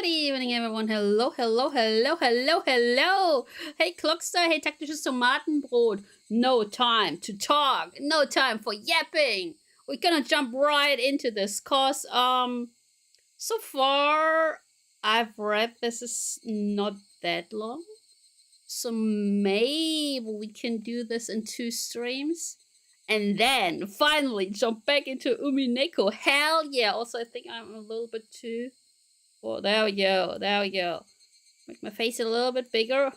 Good evening, everyone. Hello, hello, hello, hello, hello. Hey, Klockster. Hey, taktisches Tomatenbrot. No time to talk. No time for yapping. We're gonna jump right into this, cause so far I've read this is not that long. So maybe we can do this in 2 streams. And then finally jump back into Umineko. Hell yeah. Also, I think I'm a little bit too... Oh, there we go. There we go. Make my face a little bit bigger.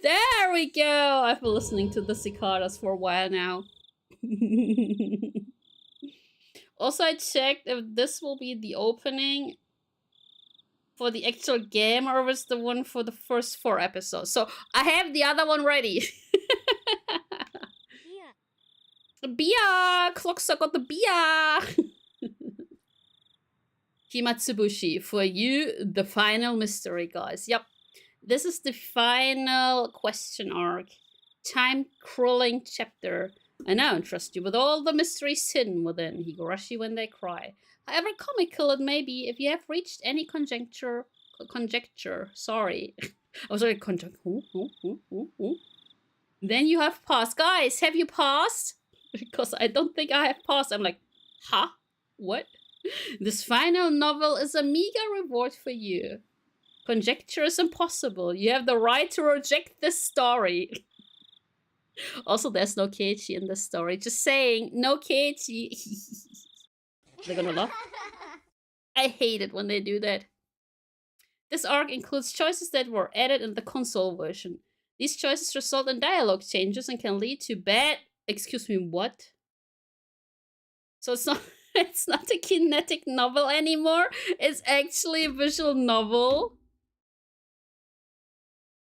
There we go. I've been listening to the cicadas for a while now. Also, I checked if this will be the opening for the actual game or was the one for the first 4 episodes. So I have the other one ready. The beer! Klockster got the beer! Himatsubushi, for you, the final mystery, guys. Yep. This is the final question arc. Time-crawling chapter. I now entrust you with all the mysteries hidden within Higurashi when they cry. However comical it may be, if you have reached any conjecture, sorry. Oh, sorry, then you have passed. Guys, have you passed? Because I don't think I have passed. I'm like, huh? What? This final novel is a meager reward for you. Conjecture is impossible. You have the right to reject this story. Also, there's no Keiichi in this story. Just saying, no Keiichi. They're gonna laugh. I hate it when they do that. This arc includes choices that were added in the console version. These choices result in dialogue changes and can lead to bad... Excuse me, what? So it's not... It's not a kinetic novel anymore. It's actually a visual novel.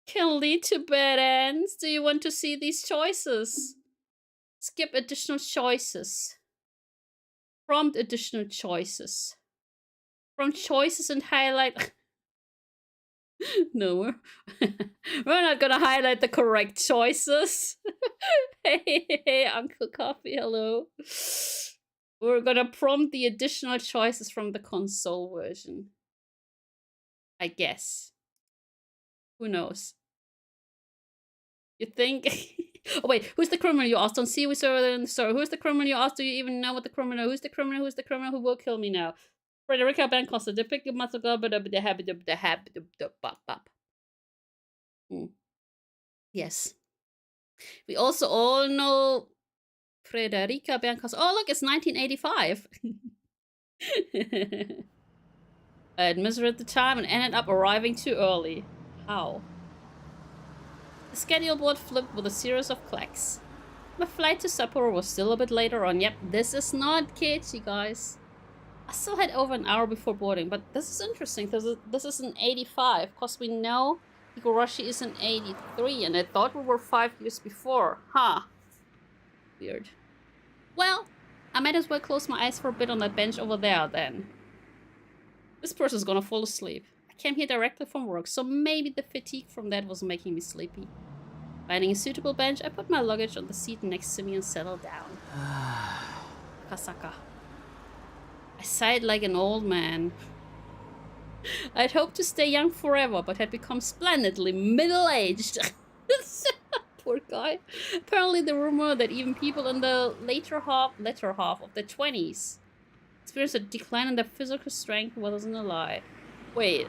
Can lead to bad ends. Do you want to see these choices? Skip additional choices. Prompt additional choices. From choices and highlight... No, we're not gonna highlight the correct choices. Hey, Uncle Coffee, hello. We're gonna prompt the additional choices from the console version. I guess. Who knows? You think... Oh wait, who's the criminal you asked? Don't see we saw in the story. Who's the criminal you asked? Do you even know what the criminal? Who's the criminal? Who's the criminal who will kill me now? Frederica Bancosta, depict the habit. Yes. We also all know Frederica Bancosta. Oh look, it's 1985. I had misread the time and ended up arriving too early. How? The schedule board flipped with a series of clicks. My flight to Sapporo was still a bit later on. Yep, this is not Keiichi, guys. I still had over an hour before boarding, but this is interesting. This is an 85, because we know Higurashi is an 83, and I thought we were 5 years before. Huh. Weird. Well, I might as well close my eyes for a bit on that bench over there, then. This person's gonna fall asleep. I came here directly from work, so maybe the fatigue from that was making me sleepy. Finding a suitable bench, I put my luggage on the seat next to me and settled down. Kasaka. I sighed like an old man. I'd hoped to stay young forever, but had become splendidly middle-aged. Poor guy. Apparently the rumor that even people in the latter half of the 20s experienced a decline in their physical strength wasn't a lie. Wait.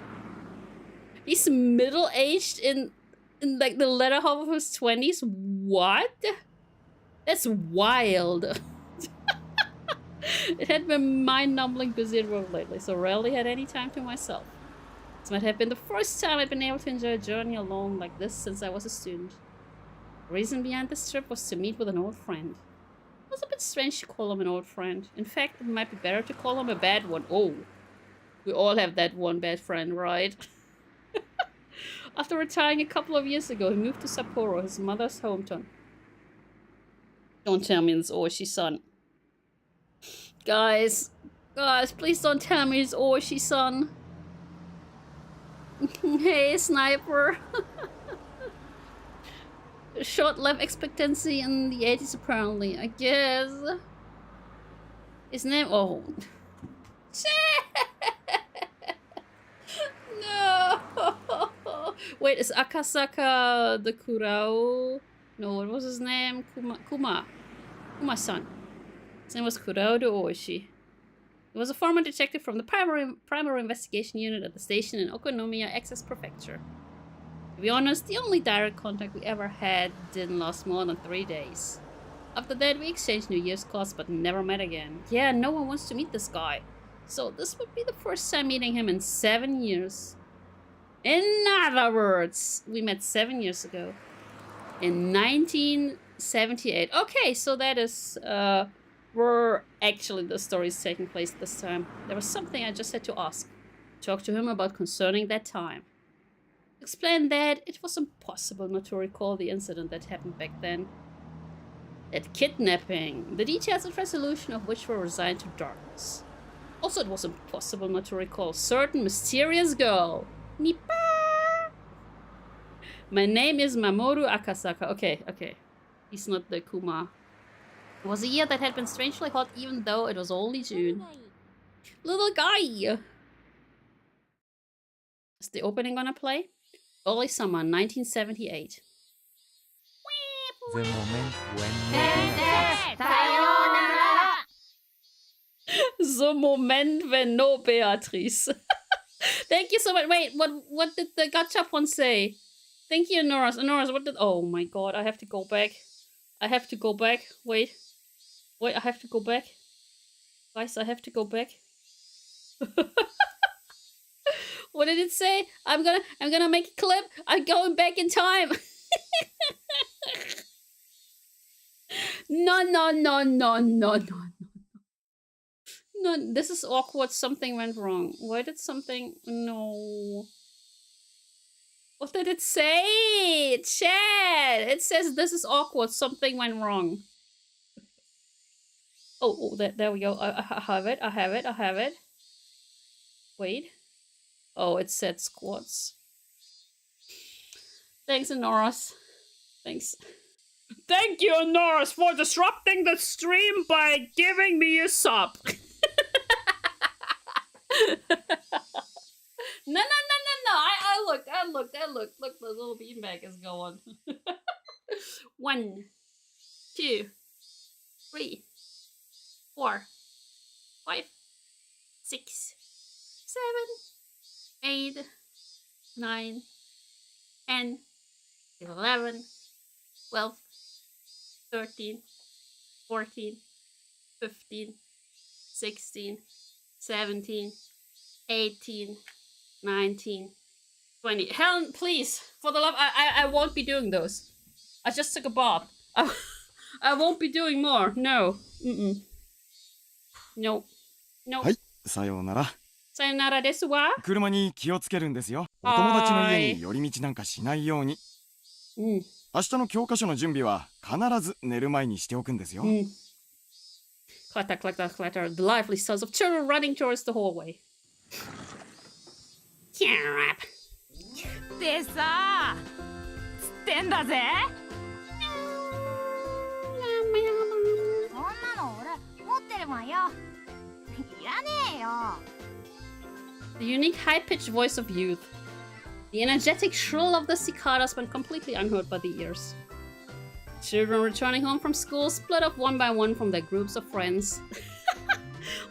He's middle-aged in like the latter half of his 20s? What? That's wild. It had been mind-numbing busy at work lately, so rarely had any time to myself. This might have been the first time I'd been able to enjoy a journey alone like this since I was a student. The reason behind this trip was to meet with an old friend. It was a bit strange to call him an old friend. In fact, it might be better to call him a bad one. Oh, we all have that one bad friend, right? After retiring a couple of years ago, he moved to Sapporo, his mother's hometown. Don't tell me it's Oishi-san. Guys, please don't tell me it's Oishi-san. Hey, sniper. Short life expectancy in the 80s apparently, I guess. His name... Oh. Wait, is Akasaka the Kurao? No, what was his name? Kuma-san. His name was Kurao de Oishi. He was a former detective from the primary investigation unit at the station in Okonomiya Access Prefecture. To be honest, the only direct contact we ever had didn't last more than 3 days. After that, we exchanged New Year's cards but never met again. Yeah, no one wants to meet this guy. So this would be the first time meeting him in 7 years. In other words, we met 7 years ago. In 1978. Okay, so that is where actually the story is taking place this time. There was something I just had to ask. Talk to him about concerning that time. Explain that it was impossible not to recall the incident that happened back then. That kidnapping, the details and resolution of which were resigned to darkness. Also, it was impossible not to recall a certain mysterious girl. Nipa! My name is Mamoru Akasaka. Okay. He's not the Kuma. It was a year that had been strangely hot even though it was only June. Little guy! Is the opening gonna play? Early summer, 1978. The moment when The moment when no Beatrice. Thank you so much. Wait, what did the gachapon say? Thank you, Norris. Norris, what did... Oh my god, I have to go back. Wait, I have to go back. Guys, I have to go back. What did it say? I'm gonna make a clip. I'm going back in time. No. No, this is awkward. Something went wrong. Why did something... No. What did it say? Chat! It says this is awkward. Something went wrong. Oh, there we go. I have it. Wait. Oh, it said squats. Thanks, Norris. Thanks. Thank you, Norris, for disrupting the stream by giving me a sub. No. I looked. Look, the little beanbag is going. 1, 2, 3, 4, 5, 6, 7, 8, 9, 10, 11, 12, 13, 14, 15, 16, 17, 18, 19, 20. Helen, please, for the love, I won't be doing those. I just took a bath. I won't be doing more. No. No. はい、さようなら。さよならですわ。車に気をつけるんですよ。お友達の家に寄り道なんかしないように。明日の教科書の準備は必ず寝る前にしておくんですよ。Clatter. The lively sounds of children running towards the hallway. Crap. でさ、つってんだぜ。そんなの俺持ってるわよ。いらねえよ。The unique high-pitched voice of youth. The energetic shrill of the cicadas went completely unheard by the ears. Children returning home from school split off one by one from their groups of friends.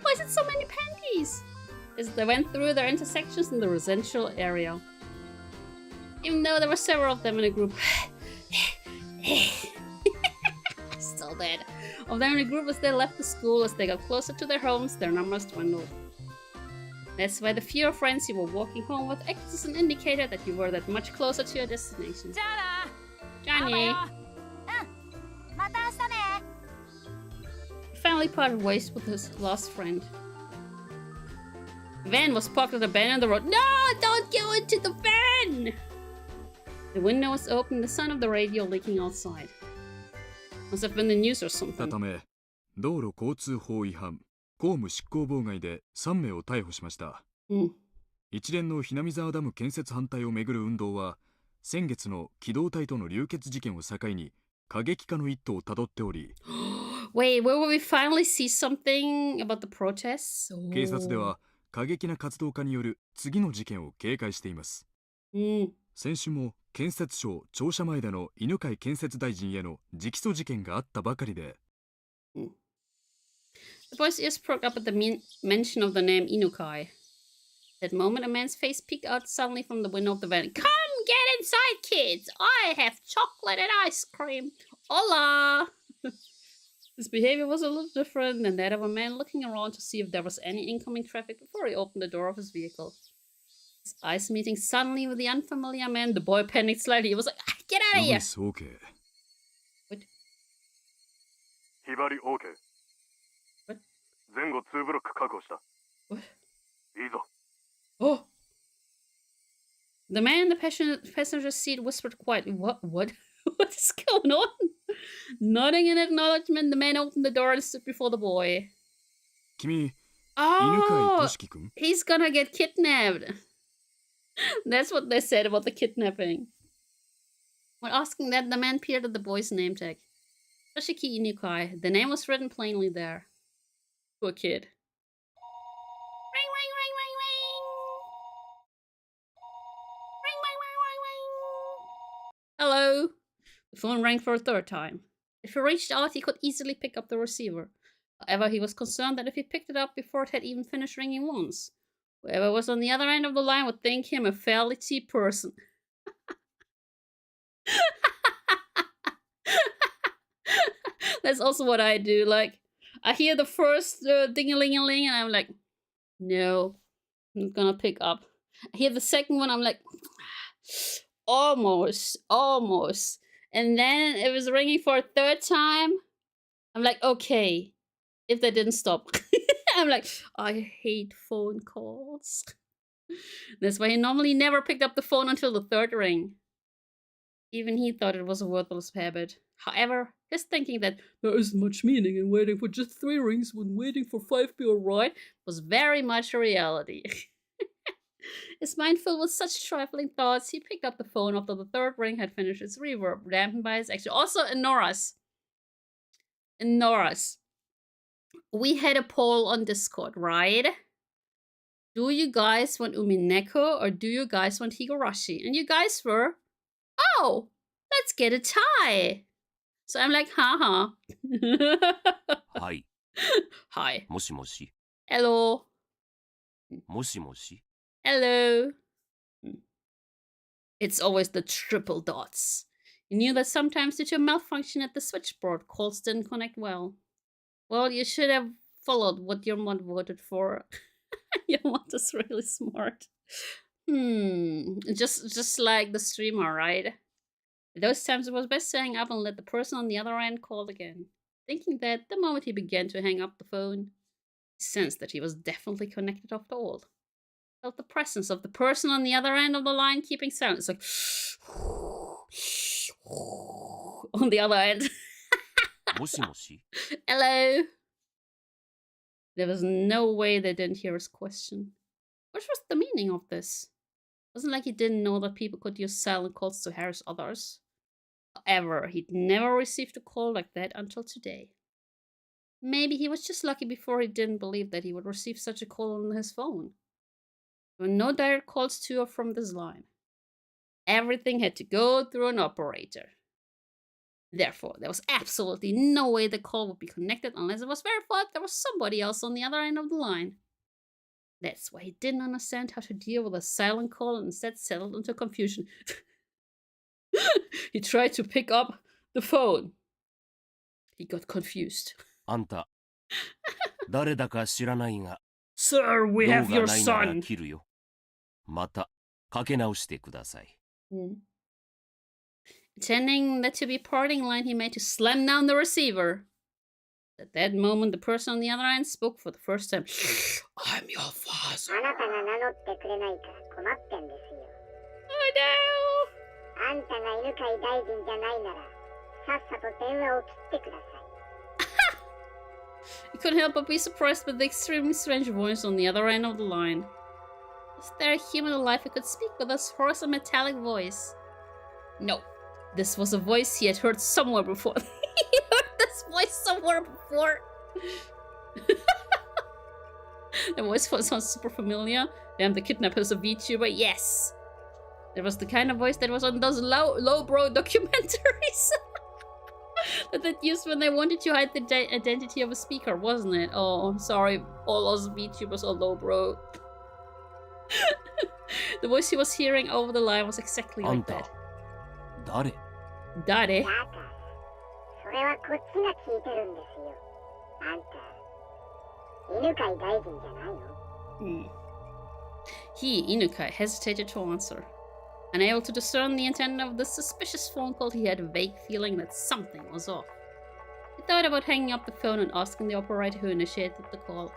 Why is it so many panties? As they went through their intersections in the residential area. Even though there were several of them in a group. Still dead. Of them in a group as they left the school, as they got closer to their homes, their numbers dwindled. That's why the fewer friends you were walking home with acts as an indicator that you were that much closer to your destination. Johnny! He finally parted ways with his lost friend. The van was parked at a bend in the road. No! Don't go into the van! The window was open, the sound of the radio leaking outside. Must have been the news or something. ため、道路交通法違反、公務執行妨害で3名を逮捕しました。一連の日並沢ダム建設反対をめぐる運動は、先月の機動隊との流血事件を境に過激化の一途をたどっており、Wait, where will we finally see something about the protests? 警察では過激な活動家による次の事件を警戒しています。先週も建設省庁舎前での犬飼建設大臣への直訴事件があったばかりで。The boy's ears perked up at the mention of the name Inukai. That moment, a man's face peeked out suddenly from the window of the van. Come get inside, kids! I have chocolate and ice cream! Hola! His behavior was a little different than that of a man looking around to see if there was any incoming traffic before he opened the door of his vehicle. His eyes meeting suddenly with the unfamiliar man, the boy panicked slightly. He was like, get out of here! Okay. What? ひばり OK。 What? 前後2ブロック確保した。 What? いいぞ。 Oh! The man in the passenger seat whispered quietly, What? What is going on? Nodding in acknowledgement, the man opened the door and stood before the boy. 君、 Oh! としき君? He's gonna get kidnapped. That's what they said about the kidnapping. When asking that, the man peered at the boy's name tag. Toshiki Inukai. The name was written plainly there. Poor kid. Ring, ring, ring, ring, ring. Ring, ring, ring, ring, ring. Hello. The phone rang for a third time. If he reached out, he could easily pick up the receiver. However, he was concerned that if he picked it up before it had even finished ringing once, whoever was on the other end of the line would think him a fairly cheap person. That's also what I do. Like, I hear the first ding-a-ling-a-ling and I'm like, no, I'm not gonna pick up. I hear the second one, I'm like, almost. And then it was ringing for a third time. I'm like, okay, if they didn't stop. I'm like, I hate phone calls. That's why he normally never picked up the phone until the third ring. Even he thought it was a worthless habit. However, his thinking that there isn't much meaning in waiting for just 3 rings when waiting for 5 be alright was very much a reality. His mind filled with such trifling thoughts, he picked up the phone after the third ring had finished its reverb, dampened by his action. Also, in Nora's, we had a poll on Discord, right? Do you guys want Umineko or do you guys want Higurashi? And you guys were, oh, let's get a tie. So I'm like, haha. Hi. Hi. もしもし Hello. もしもし Hello. It's always the triple dots. He knew that sometimes due to a malfunction at the switchboard, calls didn't connect well. Well, you should have followed what your mod voted for. Your mod is really smart. Just like the streamer, right? At those times it was best to hang up and let the person on the other end call again. Thinking that the moment he began to hang up the phone, he sensed that he was definitely connected after all. Felt the presence of the person on the other end of the line keeping silent. It's like on the other end. もしもし Hello. There was no way they didn't hear his question. What was the meaning of this? It wasn't like he didn't know that people could use silent calls to harass others. However, he'd never received a call like that until today. Maybe he was just lucky before he didn't believe that he would receive such a call on his phone. There were no direct calls to or from this line. Everything had to go through an operator. Therefore, there was absolutely no way the call would be connected unless it was verified there was somebody else on the other end of the line. That's why he didn't understand how to deal with a silent call and instead settled into confusion. He tried to pick up the phone. He got confused. あんた誰だか知らないが Sir, we 用 have が your ないなら son. 切るよまたかけ直してください Intending that to be parting line, he made to slam down the receiver. At that moment, the person on the other end spoke for the first time. I'm your father. あなたが名乗ってくれないから困ってんですよ。 Oh あんたが犬飼大臣じゃないなら、さっさと電話を切ってください。 no! He couldn't help but be surprised by the extremely strange voice on the other end of the line. Was there a human alive who could speak with this hoarse and metallic voice? No. This was a voice he had heard somewhere before. He heard this voice somewhere before. The voice sounds super familiar. Damn, the kidnapper's a VTuber. Yes. It was the kind of voice that was on those lowbrow documentaries that they used when they wanted to hide the identity of a speaker, wasn't it? Oh, I'm sorry, all us VTubers are lowbrow. The voice he was hearing over the line was exactly like that. Dare? Dare? それはこっちが聞いてるんですよ。あんた、犬飼大臣じゃないの？ He, Inukai, hesitated to answer. Unable to discern the intent of the suspicious phone call, he had a vague feeling that something was off. He thought about hanging up the phone and asking the operator who initiated the call.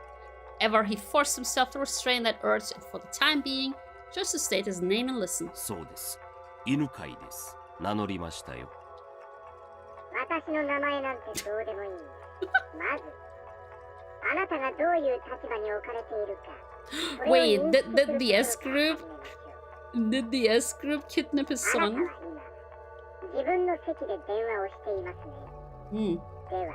However, he forced himself to restrain that urge and for the time being, chose to state his name and listen. そうです。犬飼です。名乗りましたよ。私の名前なんてどうでもいい。まず、あなたがどういう立場に置かれているか。Wait, did the S group kidnap his son? 自分の席で電話をしていますね。では、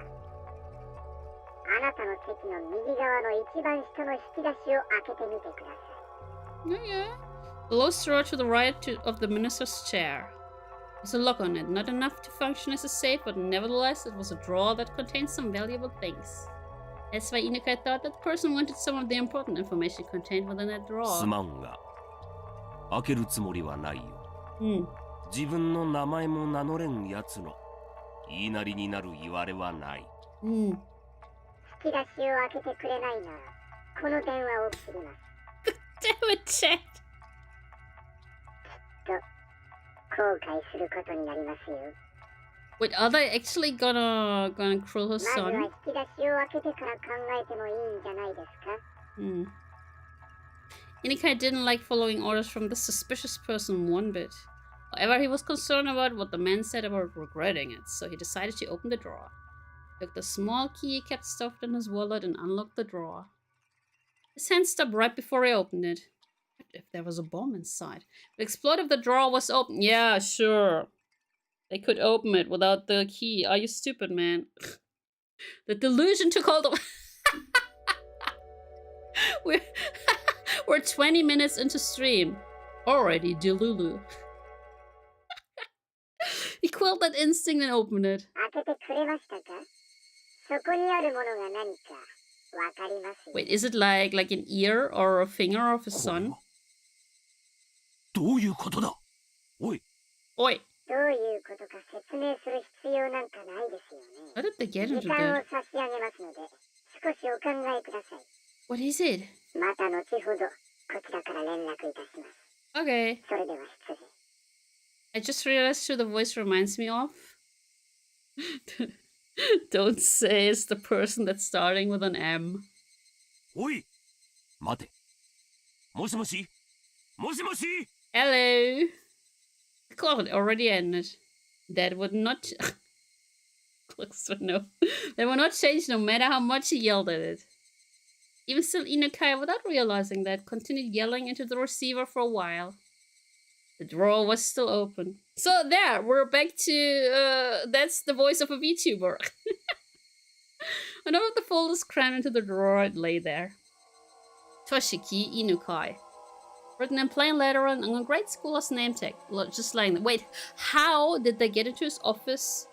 あなたの席の右側の一番下の引き出しを開けてみてください。Okay. The lowest drawer to the right of the minister's chair. There was a lock on it, not enough to function as a safe, but nevertheless it was a drawer that contained some valuable things. That's why Inukai thought that the person wanted some of the important information contained within that drawer. すまんが、開けるつもりはないよ。自分の名前も名乗れんやつの言いなりになる言われはない。引き出しを開けてくれないなら、この電話を切ります。Damn it, Chad! きっと後悔することになりますよ。Wait, are they actually gonna kill her まず son? は引き出しを開けてから考えてもいいんじゃないですか。Inukai didn't like following orders from the suspicious person one bit. However, he was concerned about what the man said about regretting it, so he decided to open the drawer. He took the small key he kept stuffed in his wallet and unlocked the drawer. His hand stopped right before he opened it. What if there was a bomb inside? It would explode if the drawer was open. Yeah, sure. They could open it without the key. Are you stupid, man? The delusion took hold of... We're 20 minutes into stream. Already delulu. He quelled that instinct and opened it. 開けてくれましたか？そこにあるものが何かわかります？ Wait, is it like an ear or a finger of his son? どういうことだ？おい。おい。どういうことか説明する必要なんかないですよね。 How did they get into 時間を that? 差し上げますので、少しお考えください。 What is it? また後ほどこちらから連絡いたします。 Okay. それでは失礼。 I just realized who the voice reminds me of. Don't say it's the person that's starting with an M. おい。待て。もしもし？もしもし？ Hello. The call had already ended. That would not... Close to no. That would not change no matter how much he yelled at it. Even still, Inukai, without realizing that, continued yelling into the receiver for a while. The drawer was still open. So there, we're back to, that's the voice of a VTuber. One of the folders crammed into the drawer, it lay there. Toshiki Inukai. Written in plain letter on a grade scholar's name tag. Just lying there. Wait, how did they get into his office?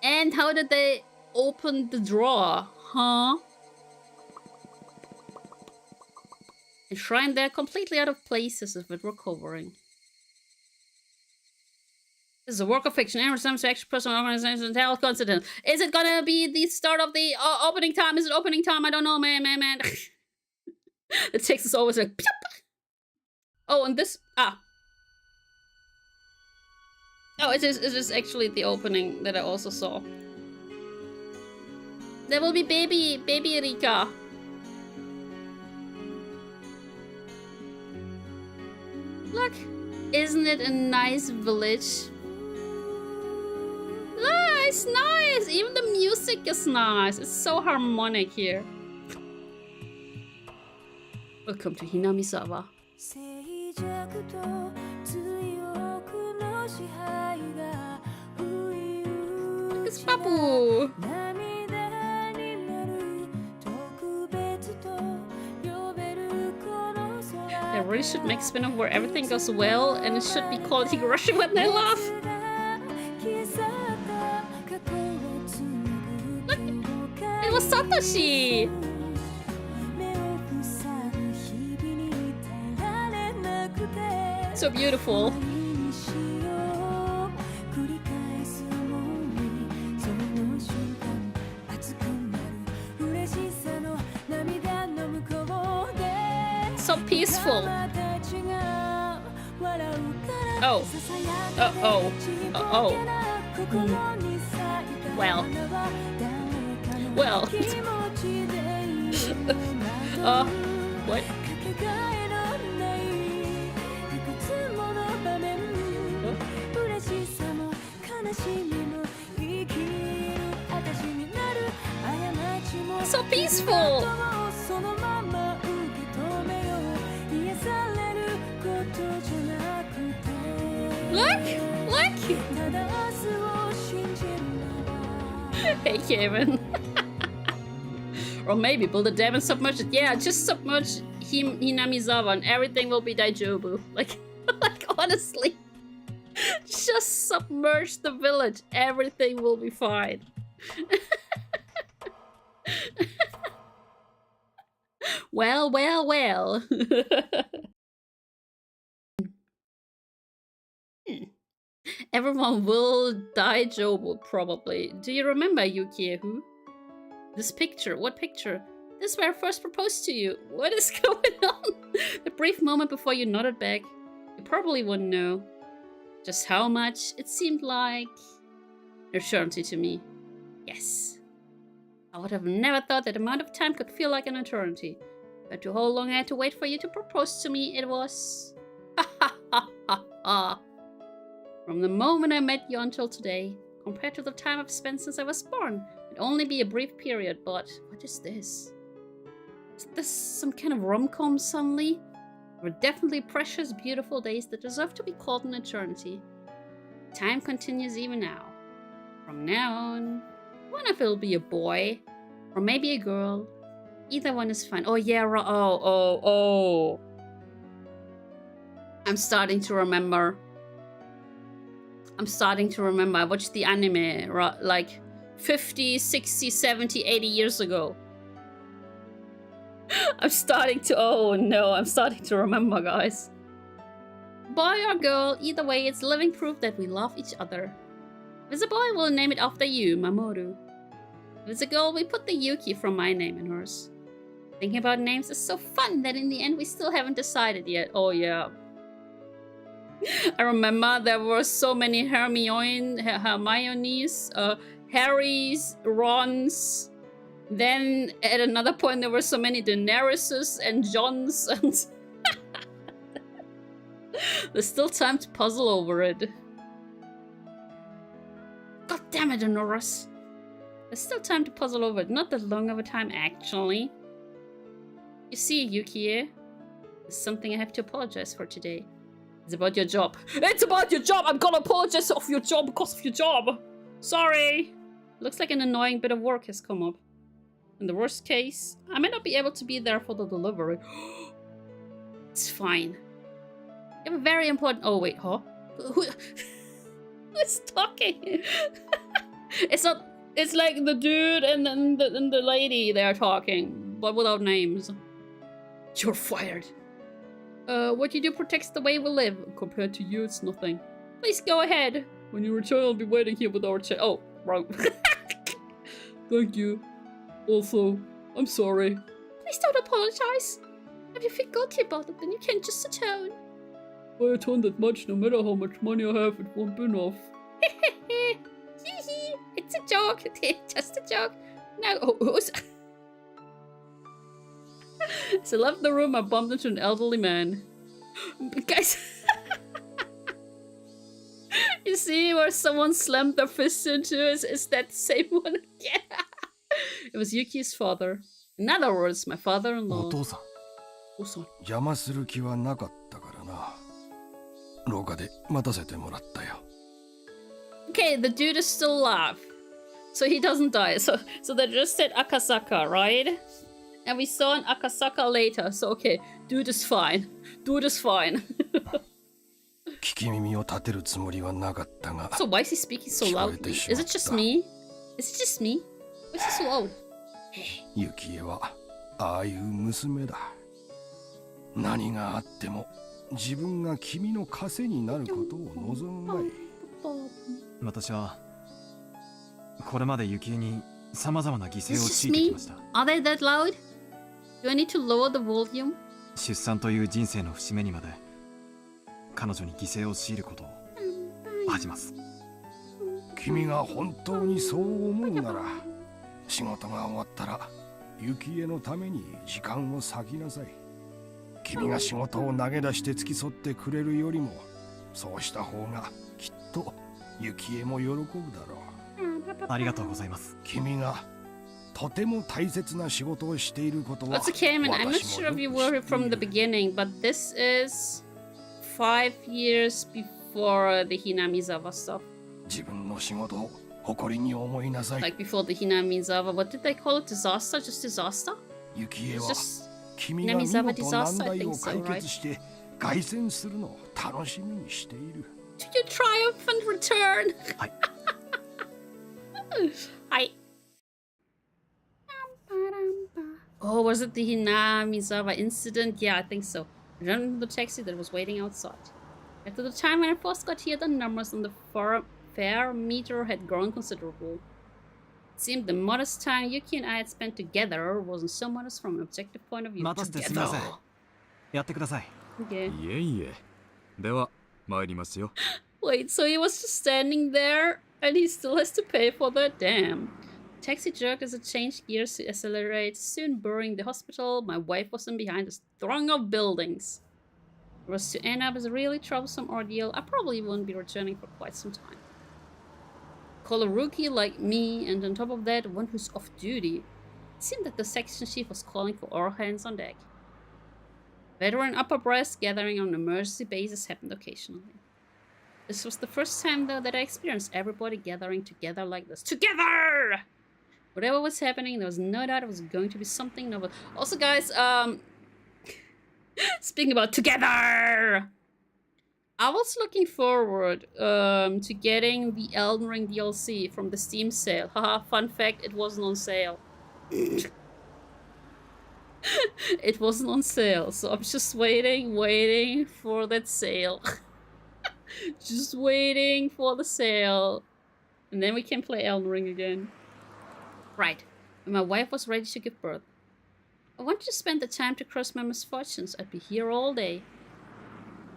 And how did they open the drawer? Huh? Enshrined there completely out of place as if it were covering. This is a work of fiction. Every time to action person organization tell constant. Is it gonna be the start of the opening time? Is it opening time? I don't know, man. The text is always like... Oh, and this... Ah. Oh, it is actually the opening that I also saw. There will be baby Rika. Look, isn't it a nice village? Nice, nice. Even the music is nice. It's so harmonic here. Welcome to Hinamizawa. Look, it's Papu. They really should make spin-off where everything goes well and it should be called Higurashi when they laugh. Look! It was Satoshi! So beautiful. So peaceful. Oh. Uh-oh. Uh-oh. Well. Well. What? So peaceful. Look! Look! Hey, Kevin. Or maybe build a dam and submerge it. Yeah, just submerge Hinamizawa and everything will be Daijobu. Like honestly. Just submerge the village. Everything will be fine. Well, well, well. Everyone will die Jobu, probably. Do you remember Yukiehu? This picture. What picture? This is where I first proposed to you. What is going on? The brief moment before you nodded back. You probably wouldn't know just how much it seemed like an eternity to me. Yes. I would have never thought that amount of time could feel like an eternity. But to how long I had to wait for you to propose to me, it was... Ha ha ha ha ha. From the moment I met you until today, compared to the time I've spent since I was born, it'd only be a brief period, but what is this? Is this some kind of rom-com suddenly? There are definitely precious, beautiful days that deserve to be called an eternity. Time continues even now. From now on, one of it'll be a boy, or maybe a girl. Either one is fine. Oh yeah, oh. I'm starting to remember. I watched the anime like 50, 60, 70, 80 years ago. I'm starting to remember, guys. Boy or girl, either way, it's living proof that we love each other. If it's a boy, we'll name it after you, Mamoru. If it's a girl, we put the Yuki from my name in hers. Thinking about names is so fun that in the end we still haven't decided yet. Oh yeah. I remember there were so many Hermiones, Harrys, Rons. Then at another point there were so many Daenerys and Johns and there's still time to puzzle over it. God damn it, Honoris. There's still time to puzzle over it. Not that long of a time, actually. You see, Yukie, there's something I have to apologize for today. It's about your job. It's about your job! I'm gonna apologize of your job because of your job! Sorry! Looks like an annoying bit of work has come up. In the worst case, I may not be able to be there for the delivery. It's fine. You have a very important... Oh, wait, huh? Who's talking? It's not... It's like the dude and then the lady they are talking, but without names. You're fired. What you do protects the way we live. Compared to you, it's nothing. Please go ahead. When you return, I'll be waiting here with our chat. Oh, wrong. Thank you. Also, I'm sorry. Please don't apologize. If you feel guilty about it, then you can just atone. If I atone that much, no matter how much money I have, it won't be enough. It's a joke. It's just a joke. Now, who's... As I left the room, I bumped into an elderly man. Guys, you see where someone slammed their fist into? Is that the same one again? It was Yuki's father. In other words, my father-in-law. Osan. Okay, the dude is still alive. So he doesn't die. So they just said Akasaka, right? And we saw an Akasaka later, so okay, dude is fine. Dude is fine. So why is he speaking so loudly? Is it just me? Is it just me? Why is he so loud? ユキエはああいう娘だ。何があっても自分が君の枷になることを望むまい。私はこれまでユキエに様々な犠牲を強いてきました。Are they that loud? Do I need to lower the volume? 出産という人生の節目にまで彼女に犠牲を強いることを恥じます。君が本当にそう思うなら、仕事が終わったらユキエのために時間を割きなさい。君が仕事を投げ出して付き添ってくれるよりも、そうした方がきっとユキエも喜ぶだろう。ありがとうございます。君がとても大切な仕事をしていることは。That's okay, man. I'm not sure if you were here from the beginning, but this is 5 years before the Hinamizawa stuff. 自分の仕事を誇りに思いなさい。Like before the Hinamizawa, what did they call it? Disaster? Just disaster? ユキエは Just 君が見事難題を解決して凱旋するのを楽しみにしている。To your triumphant return. はい。はい。Oh, was it the Hinamizawa incident? Yeah, I think so. I ran into the taxi that was waiting outside. After the time when I first got here, the numbers on the fare meter had grown considerable. It seemed the modest time Yuki and I had spent together wasn't so modest from an objective point of view. 待たせてすみません。やってください。Okay. いえいえ。では参りますよ。Wait, so he was just standing there and he still has to pay for that? Damn. The taxi jerked as it changed gears to accelerate, soon burying the hospital. My wife was in behind a throng of buildings. It was to end up as a really troublesome ordeal. I probably won't be returning for quite some time. Call a rookie like me, and on top of that, one who's off duty. It seemed that the section chief was calling for all hands on deck. Veteran upper brass gathering on an emergency basis happened occasionally. This was the first time, though, that I experienced everybody gathering together like this. Together! Whatever was happening, there was no doubt it was going to be something novel. Also, guys, speaking about together! I was looking forward to getting the Elden Ring DLC from the Steam sale. Haha, fun fact, it wasn't on sale. It wasn't on sale, so I'm just waiting for that sale. Just waiting for the sale. And then we can play Elden Ring again. Right. When my wife was ready to give birth. I wanted to spend the time to cross my misfortunes. I'd be here all day.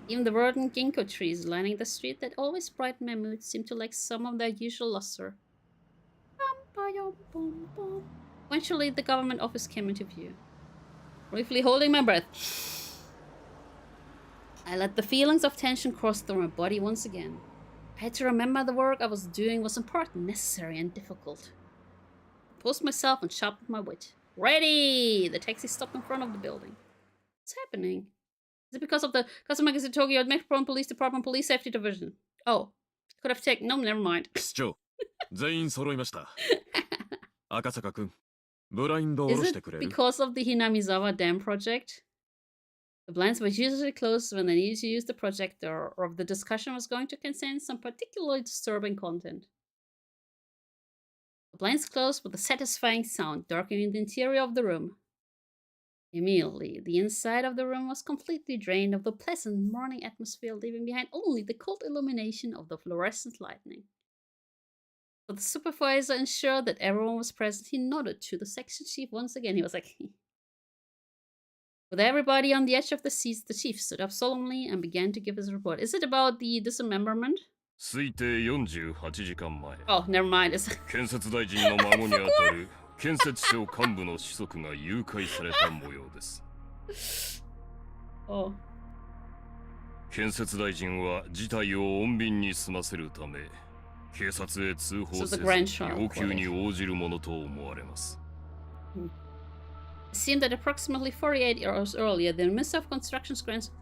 Even the verdant ginkgo trees lining the street that always brighten my mood seemed to lack some of their usual luster. Eventually, the government office came into view. Briefly holding my breath, I let the feelings of tension cross through my body once again. I had to remember the work I was doing was important, necessary, and difficult. I posed myself and sharpened my wit. Ready! The taxi stopped in front of the building. What's happening? Is it because of the Kazuma Tokyo Metropolitan Police Department Police Safety Division? Oh, could have taken. No, never mind. 市長、全員揃いました。赤坂君、ブラインドを下ろしてくれる？ Is it because of the Hinamizawa Dam project? The blinds were usually closed when I needed to use the projector, or if the discussion was going to contain some particularly disturbing content. The blinds closed with a satisfying sound, darkening the interior of the room. Immediately, the inside of the room was completely drained of the pleasant morning atmosphere, leaving behind only the cold illumination of the fluorescent lightning. So the supervisor ensured that everyone was present. He nodded to the section chief once again. He was like... With everybody on the edge of the seats, the chief stood up solemnly and began to give his report. Is it about the dismemberment? 推定48時間前。 Oh, never mind. 建設大臣の孫にあたる建設省幹部の子息が誘拐された模様です。Oh. 建設大臣は事態を穏便に済ませるため、警察へ通報せず要求に応じるものと思われます。It seemed that approximately 48 hours earlier, the Minister of Construction's grandson...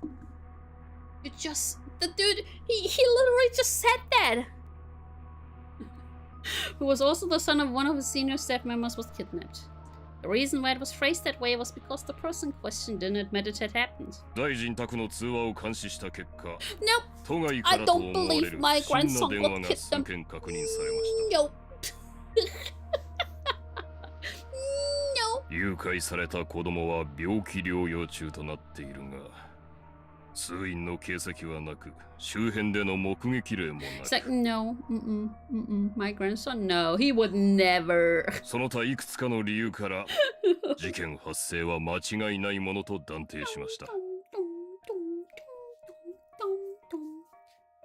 The dude, he literally just said that! Who was also the son of one of his senior staff members, was kidnapped. The reason why it was phrased that way was because the person questioned didn't admit it had happened. Nope, I don't believe my grandson got kidnapped. Nope. No. 誘拐された子供は病気療養中となっているが、通院の形跡はなく、周辺での目撃例もなく。It's like, no, my grandson, no, he would never. その他いくつかの理由から、事件発生は間違いないものと断定しました。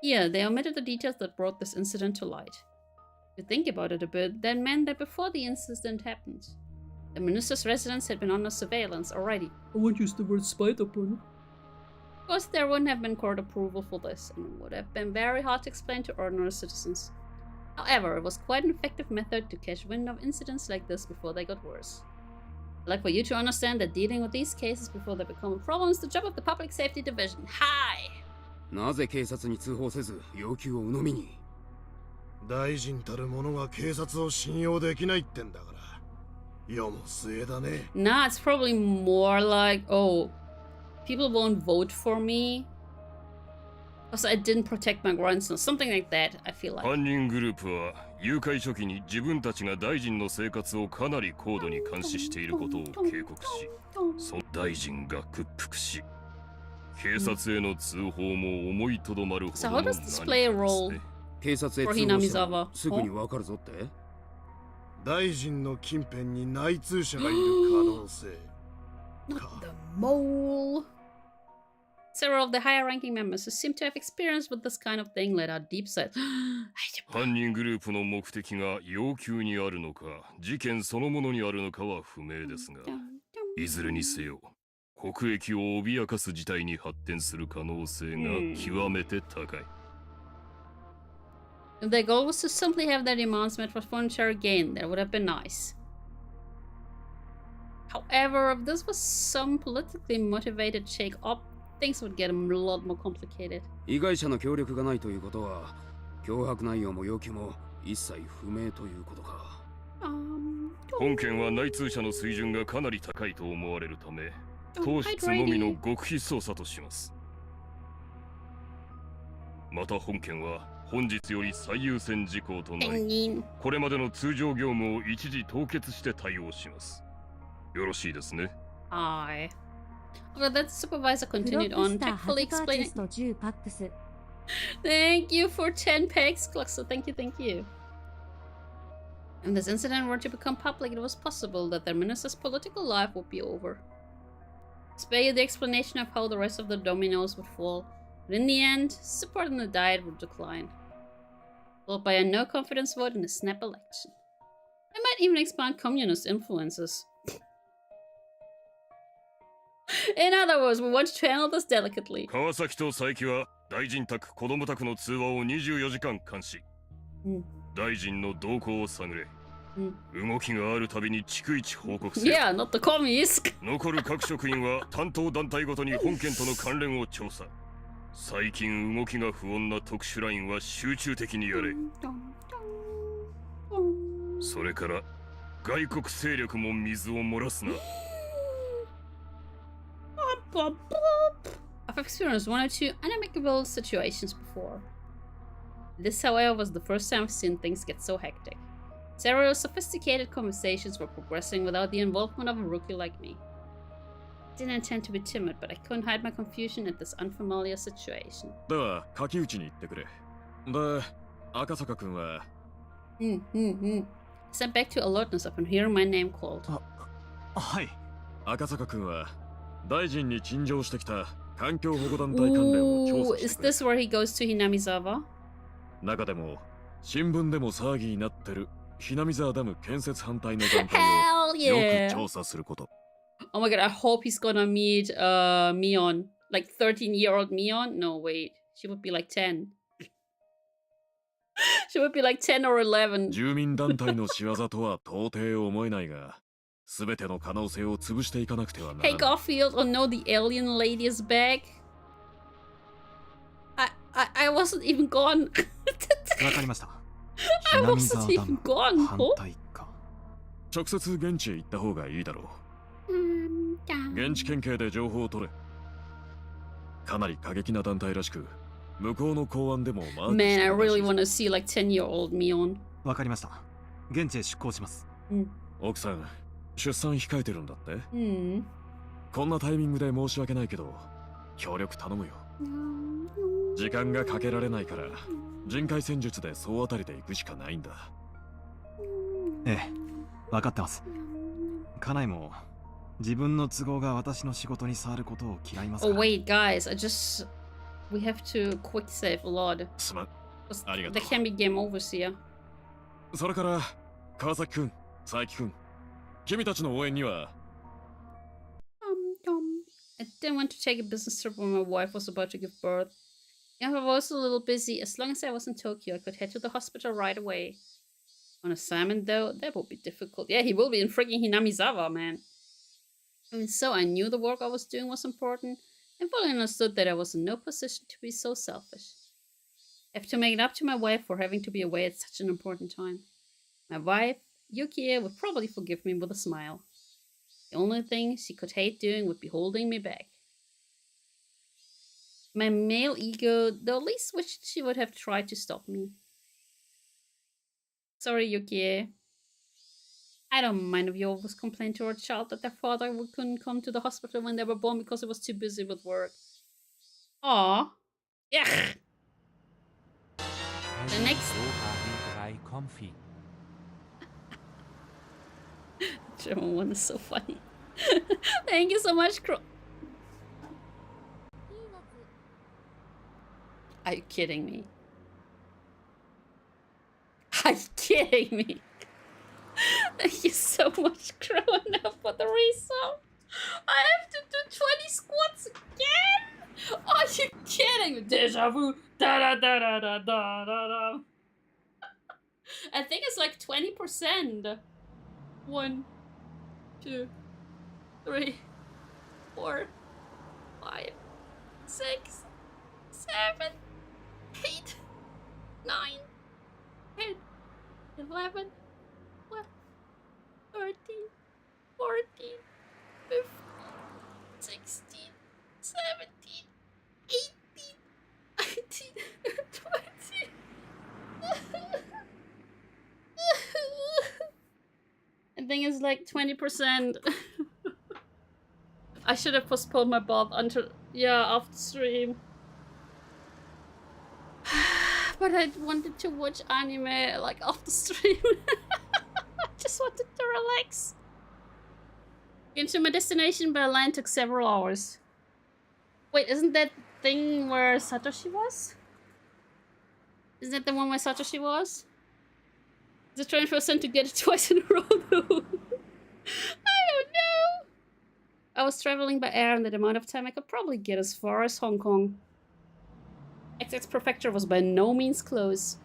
Yeah, they omitted the details that brought this incident to light. If you think about it a bit, that meant that before the incident happened, the minister's residence had been under surveillance already. I won't use the word spider upon it. Of course, there wouldn't have been court approval for this, and it would have been very hard to explain to ordinary citizens. However, it was quite an effective method to catch wind of incidents like this before they got worse. I'd like for you to understand that dealing with these cases before they become a problem is the job of the Public Safety Division. Hi! なぜ警察に通報せず要求を鵜呑みに？大臣たる者が警察を信用できないってんだから。世も末だね。Nah, it's probably more like, oh, people won't vote for me because I didn't protect my grandson. Something like that, I feel like. 犯人グループは誘拐初期に自分たちが大臣の生活をかなり高度に監視していることを警告し、その大臣が屈服し、警察への通報も思いとどまるほど So の how does this play a role 警察へ for 通報したら Hinamizawa? すぐにわかるぞって？大臣の近辺に内通者がいる可能性。Not the mole. Several of the higher ranking members who seem to have experience with this kind of thing let out deep sighs. 犯人グループの目的が要求にあるのか、事件そのものにあるのかは不明ですが、いずれにせよ、国益を脅かす事態に発展する可能性が極めて高い。If their goal was to simply have their demands met for monetary gain, that would have been nice. However, if this was some politically motivated shake-up, things would get a lot more complicated. 被害者の協力がないということは、脅迫内容も要求も一切不明ということか。本件は内通者の水準がかなり高いと思われるため、当室のみの極秘捜査とします。また本件は本日より最優先事項となり、これまでの通常業務を一時凍結して対応します。よろしいですね。Aye. Well, that supervisor continued on, tactfully explaining. Thank you for 10 pegs, Cluxer. Thank you. If this incident were to become public, it was possible that their minister's political life would be over. Spare you the explanation of how the rest of the dominoes would fall, but in the end, support in the Diet would decline, followed by a no-confidence vote in a snap election. I might even expand communist influences. In other words, we want to handle this delicately. 川崎と佐伯は大臣宅、子供宅の通話を24時間監視。大臣の動向を探れ。動きがあるたびに逐一報告せよ。Yeah, not the communist. 残る各職員は担当団体ごとに本件との関連を調査。最近動きが不穏な特殊ラインは集中的にやれ。それから外国勢力も水を漏らすな。I've experienced one or two unamicable situations before. This, however, was the first time I've seen things get so hectic. Several sophisticated conversations were progressing without the involvement of a rookie like me. I didn't intend to be timid, but I couldn't hide my confusion at this unfamiliar situation. では、書き打ちに行ってくれ。で、赤坂君は。Sent back to alertness upon hearing my name called. はい。赤坂君は大臣に陳情してきた環境保護団体関連を調査してくれ。Is this where he goes to Hinamizawa? 中でも新聞でも騒ぎになってるHinamizawaダム建設反対の団体をよく調査すること。Oh my god, I hope he's gonna meet Mion. Like 13-year-old Mion? No, wait. She would be like 10. She would be like 10 or 11. 住民団体の仕業とは到底思えないが、すべての可能性を潰していかなくてはならない。Hey Garfield, oh no, the alien lady is back. I wasn't even gone. わかりました。I wasn't even gone. 直接現地へ行った方がいいだろう。現地県警で情報を取れ。かなり過激な団体らしく、向こうの公安でもマークして Man, る I らし really いぞ。 want to see like 10-year-old me on. わかりました。現地へ出向します。奥さん、出産控えてるんだって。Hmm. こんなタイミングで申し訳ないけど、協力頼むよ。時間がかけられないから、人海戦術で総当たりで行くしかないんだ。ええ、わかってます。家内も自分の都合が私の仕事に触ることを嫌いますか Oh ら。 wait, guys, we have to quick save a lot. すまん。 'Cause ありがと there う。 can be game overs here. それから、川崎くん、佐伯くん、君たちの応援には、I didn't want to take a business trip when my wife was about to give birth. If I was a little busy, as long as I was in Tokyo, I could head to the hospital right away. On assignment, though, that would be difficult. Yeah, he will be in freaking Hinamizawa, man. I mean, so I knew the work I was doing was important, and fully understood that I was in no position to be so selfish. I have to make it up to my wife for having to be away at such an important time. My wife, Yukie, would probably forgive me with a smile. The only thing she could hate doing would be holding me back. My male ego, though, at least wished she would have tried to stop me. Sorry, Yukie. I don't mind if you always complain to our child that their father couldn't come to the hospital when they were born because he was too busy with work. Aww. Yeah. The next... German one is so funny. Thank you so much, Are you kidding me? Are you kidding me? Thank you so much, growing up for the resub. I have to do 20 squats again? Are you kidding me? Deja vu. Da da da da da da da da. I think it's like 20%. 1, 2, 3, 4, 5, 6, 7, 8, 9, 10, 11, 12, 13, 14, 15, 16, 17, 18, 19, 20. I think it's like 20%. I should have postponed my bath until, yeah, after stream. But I wanted to watch anime like after stream. I just wanted to relax. Getting to my destination by land took several hours. Wait, isn't that thing where Satoshi was? Isn't that the one where Satoshi was? The 20% to get it twice in a row though. I don't know. I was traveling by air and the amount of time I could probably get as far as Hong Kong. XX Prefecture was by no means close.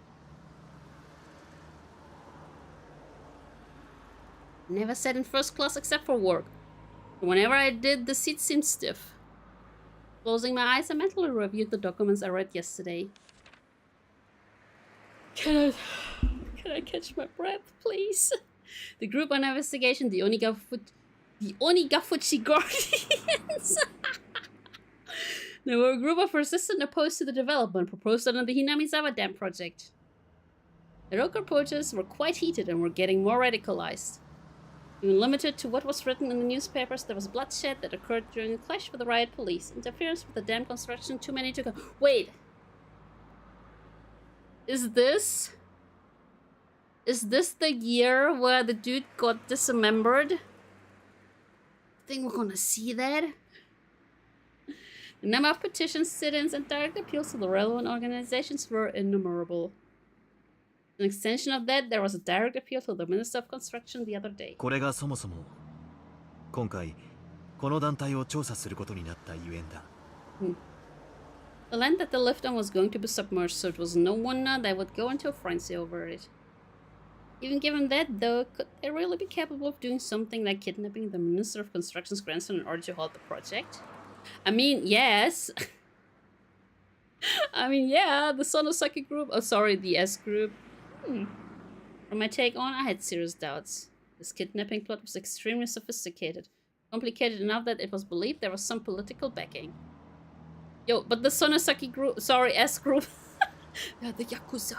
Never sat in first class except for work. Whenever I did, the seat seemed stiff. Closing my eyes, I mentally reviewed the documents I read yesterday. Can I catch my breath, please? The group on investigation, the Onigafuchi Guardians. They were a group of resistant opposed to the development proposed under the Hinamizawa Dam project. The local protests were quite heated and were getting more radicalized. Even limited to what was written in the newspapers, there was bloodshed that occurred during a clash with the riot police, interference with the dam construction, too many to go. Wait! Is this the year where the dude got dismembered? I think we're gonna see that. The number of petitions, sit-ins, and direct appeals to the relevant organizations were innumerable. An extension of that, there was a direct appeal to the Minister of Construction the other day. これがそもそも今回この団体を調査することになったゆえんだ。The land that they lived on was going to be submerged, so it was no wonder they would go into a frenzy over it. Even given that, though, could they really be capable of doing something like kidnapping the Minister of Construction's grandson in order to halt the project? I mean, yes. I mean, yeah, the Sonosaki group. Oh, sorry, the S group. From my take on, I had serious doubts. This kidnapping plot was extremely sophisticated. Complicated enough that it was believed there was some political backing. Yo, but the Sonosaki group, S group, yeah, the Yakuza.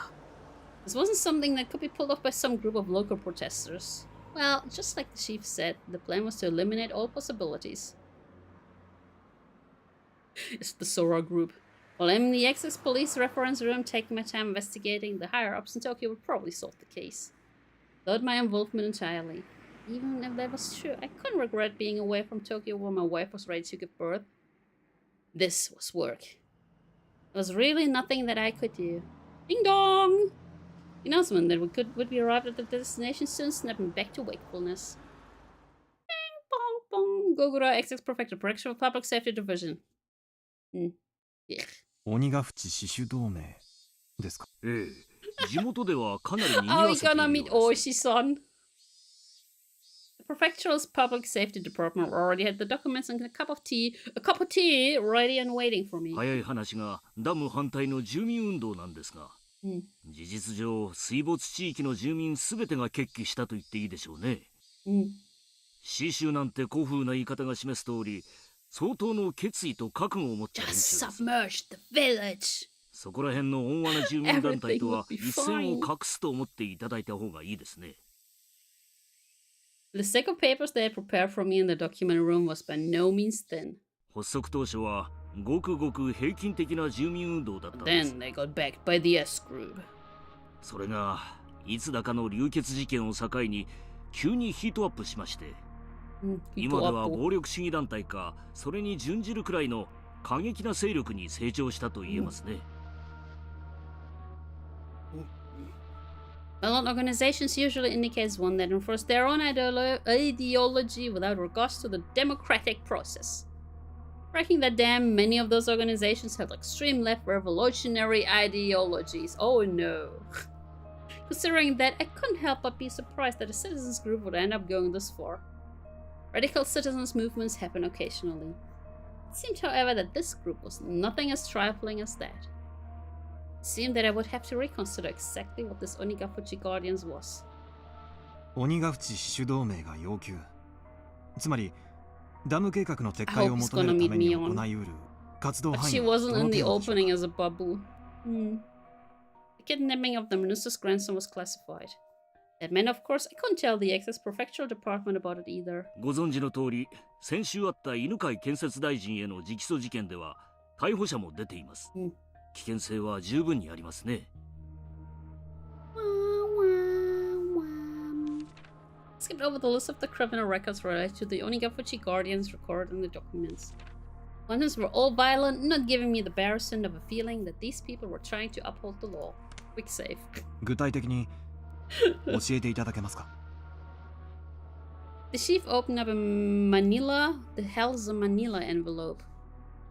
This wasn't something that could be pulled off by some group of local protesters. Well, just like the chief said, the plan was to eliminate all possibilities. It's the Sora group. While I'm in the XX police reference room taking my time investigating, the higher-ups in Tokyo would probably solve the case. Without my involvement entirely. Even if that was true, I couldn't regret being away from Tokyo when my wife was ready to give birth. This was work. There was really nothing that I could do. Ding dong! The announcement that we would be arrived at the destination soon snapped me back to wakefulness. Bing bong bong! Gogura XX Prefecture, Prefecture of Public Safety Division. Yeah. 鬼ヶ淵死守同盟ですか。ええ、地元ではかなり賑 Are わ we せている gonna よう meet です。 Oishi-san? The prefectural's public safety department already had the documents and a cup of tea ready and waiting for me. 早い話がダム反対の住民運動なんですが、事実上水没地域の住民すべてが決起したと言っていいでしょうね。死守なんて古風な言い方が示す通り、相当の決意と覚悟を持った連中です。Submerged the village. そこら辺の温和な住民団体とは一線を画すと思っていただいた方がいいですね。The stack of papers they had prepared for me in the document room was by no means thin. 発足当初はごくごく平均的な住民運動だったんです。 Then they got backed by the S group. それがいつだかの流血事件を境に急にヒートアップしまして、今では暴力主義団体かそれに準じるくらいの過激な勢力に成長したと言えますね。Violent organizations usually indicates one that enforces their own ideology without regards to the democratic process. Breaking that dam, many of those organizations held extreme left revolutionary ideologies. Oh no. Considering that, I couldn't help but be surprised that a citizens group would end up going this far. Radical citizens movements happen occasionally. It seemed, however, that this group was nothing as trifling as that. It seemed that I would have to reconsider exactly what this Onigafuchi Guardians was. 鬼ヶ淵死守同盟が要求。つまり、ダム計画の撤回を求めるために行いうる活動範囲 She wasn't in the opening as a bubble. The kidnapping of the minister's grandson was classified. That meant, of course, I couldn't tell the excess prefectural department about it either. ご存知の通り、先週あった犬飼建設大臣への直訴事件では逮捕者も出ています。危険性は十分にありますね。Skipped over the list of the criminal records related to the Onigafuchi Guardians recorded in the documents. Ones were all violent, not giving me the barest hint of a feeling that these people were trying to uphold the law. Quick save. 具体的に教えていただけますか。The chief opened up a manila, the hell's a manila envelope.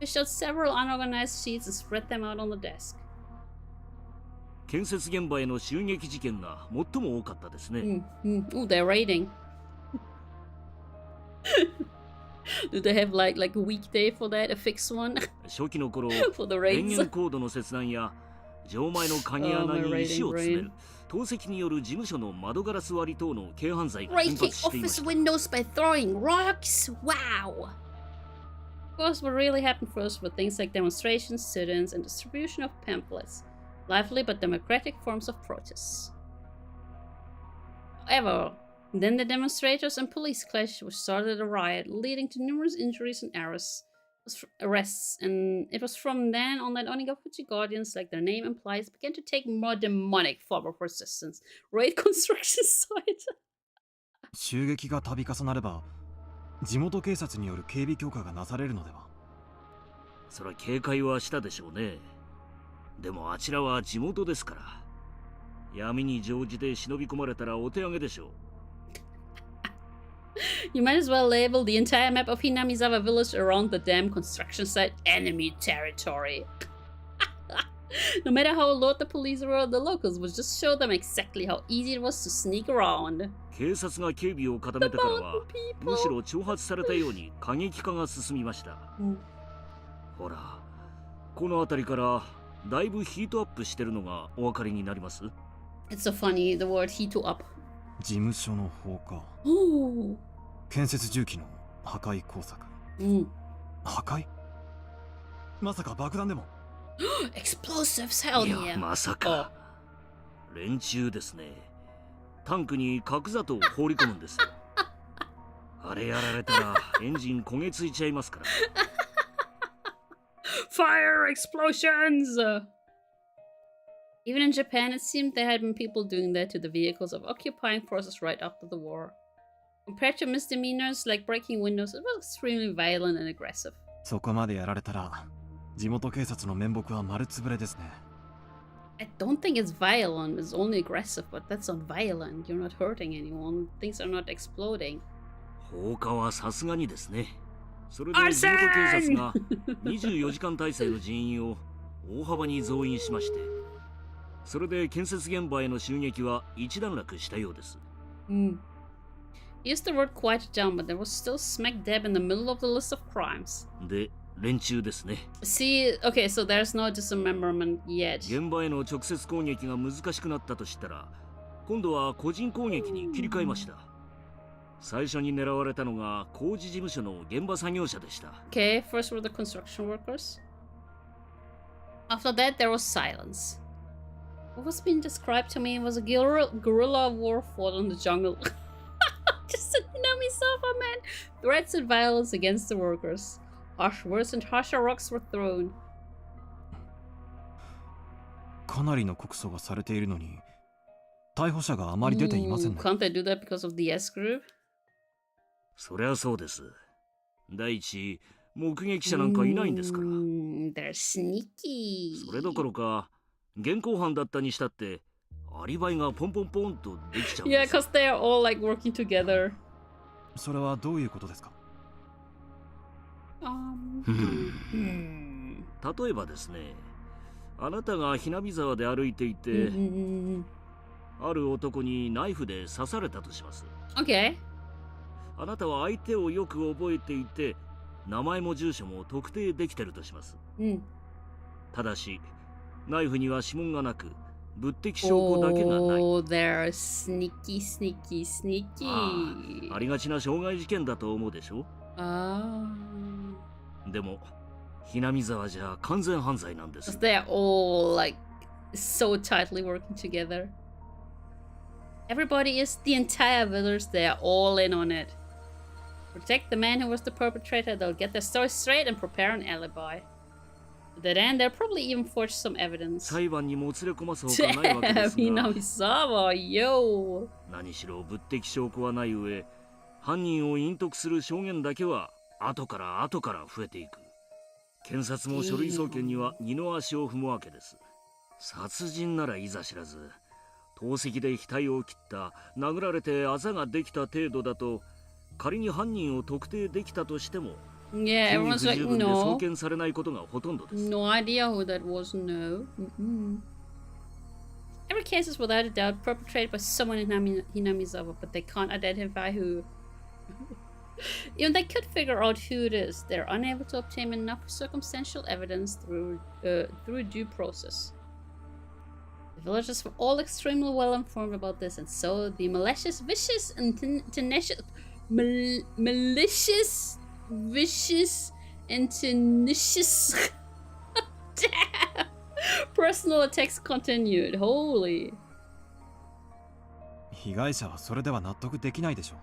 Fished out several unorganized sheets and spread them out on the desk. 建設現場への襲撃事件が最も多かったですね。Oh, they're raiding. Do they have like a weekday for that, a fixed one? 初期の頃、for the raids? 電源コードの切断や錠前の鍵穴に石を詰める、投石による事務所の窓ガラス割り等の軽犯罪が頻発していました。 Breaking office windows by throwing rocks? Wow! Of course, what really happened first were things like demonstrations, sit-ins, and distribution of pamphlets. Lively but democratic forms of protests. However, then the demonstrators and police clash which started a riot, leading to numerous injuries and arrests, and it was from then on that Onigafuchi Guardians, like their name implies, began to take more demonic form of resistance. Raid construction site. 襲撃が度重なれば、地元警察による警備強化がなされるのでは。それは警戒はしたでしょうね。でもあちらは地元ですから、闇に乗じて忍び込まれたらお手上げでしょう。You might as well label the entire map of Hinamizawa village around the dam construction site enemy territory. No matter how alert the police were, the locals would just show them exactly how easy it was to sneak around. 警察が警備を固めてからは、むしろ挑発されたように過激化が進みました。ほら、この辺りからだいぶヒートアップしてるのがお分かりになります？ It's so funny, the word heat up. 事務所の放火。建設重機の破壊工作。破壊？まさか爆弾でも？ Explosives, hell い yeah. や、まさか。連中ですね。タンクに角砂糖を放り込むんですよ。あれやられたらエンジン焦げついちゃいますから。Fire explosions! Even in Japan, it seemed there had been people doing that to the vehicles of occupying forces right after the war. Compared to misdemeanors like breaking windows, it was extremely violent and aggressive. そこまでやられたら、地元警察の面目は丸つぶれですね。I don't think it's violent, it's only aggressive, but that's not violent. You're not hurting anyone, things are not exploding. 放火はさすがにですね。それで地元警察が24時間体制の人員を大幅に増員しまして、それで建設現場への襲撃は一段落したようです。He used the word quiet down, but that was still smack dab in the middle of the list of crimes. で、連中ですね。See, okay, so there's no dismemberment yet. 現場への直接攻撃が難しくなったと知ったら、今度は個人攻撃に切り替えました。最初に狙われたのが工事事務所の現場作業者でした。Okay, first were the construction workers. After that, there was silence. What was being described to me was a guerrilla war fought in the jungle. Just a Hinamizawa man. Threats and violence against the workers. Harsh words and harsher rocks were thrown. かなりの告訴がされているのに、逮捕者があまり出ていませんね。Can't they do that because of the S group? そりゃそうです。第一、目撃者なんかいないんですから。They're sneaky. それどころか、現行犯だったにしたって、アリバイがポンポンポンとできちゃうんです。Yeah, because they are all like working together. それはどういうことですか？例えばですね、あなたがひなみ沢で歩いていて、ある男にナイフで刺されたとします。Okay. あなたは相手をよく覚えていて、名前も住所も特定できてるとします。ただし、ナイフには指紋がなく、物的証拠だけがない。Oh, they're sneaky, sneaky, sneaky. ありがちな傷害事件だと思うでしょ？でも、ひなみ沢じゃ完全犯罪なんです。They're all like so tightly working together. Everybody is the entire village. They're all in on it. Protect the man who was the perpetrator. They'll get their story straight and prepare an alibi. To that end, they'll probably even forge some evidence. 裁判にもつれ込ますほかないわけですが。Hinamizawa, yo. 何しろ物的証拠はない上、犯人を隠匿する証言だけは後から増えていく。検察も書類送検には二の足を踏むわけです。殺人ならいざ知らず、投石で額を切った、殴られてあざができた程度だと、仮に犯人を特定できたとしても、Yeah, everyone's like, 不十分で送 no. 検されないことがほとんどです。 No idea who that was, no. Every case is without a doubt perpetrated by someone in Hinamizawa, but they can't identify who. Even they could figure out who it is. They're unable to obtain enough circumstantial evidence through due process. The villagers were all extremely well informed about this, and so the malicious, vicious, and tenacious, vicious, and tenacious damn, personal attacks continued. Holy. 被害者はそれでは納得できないでしょう。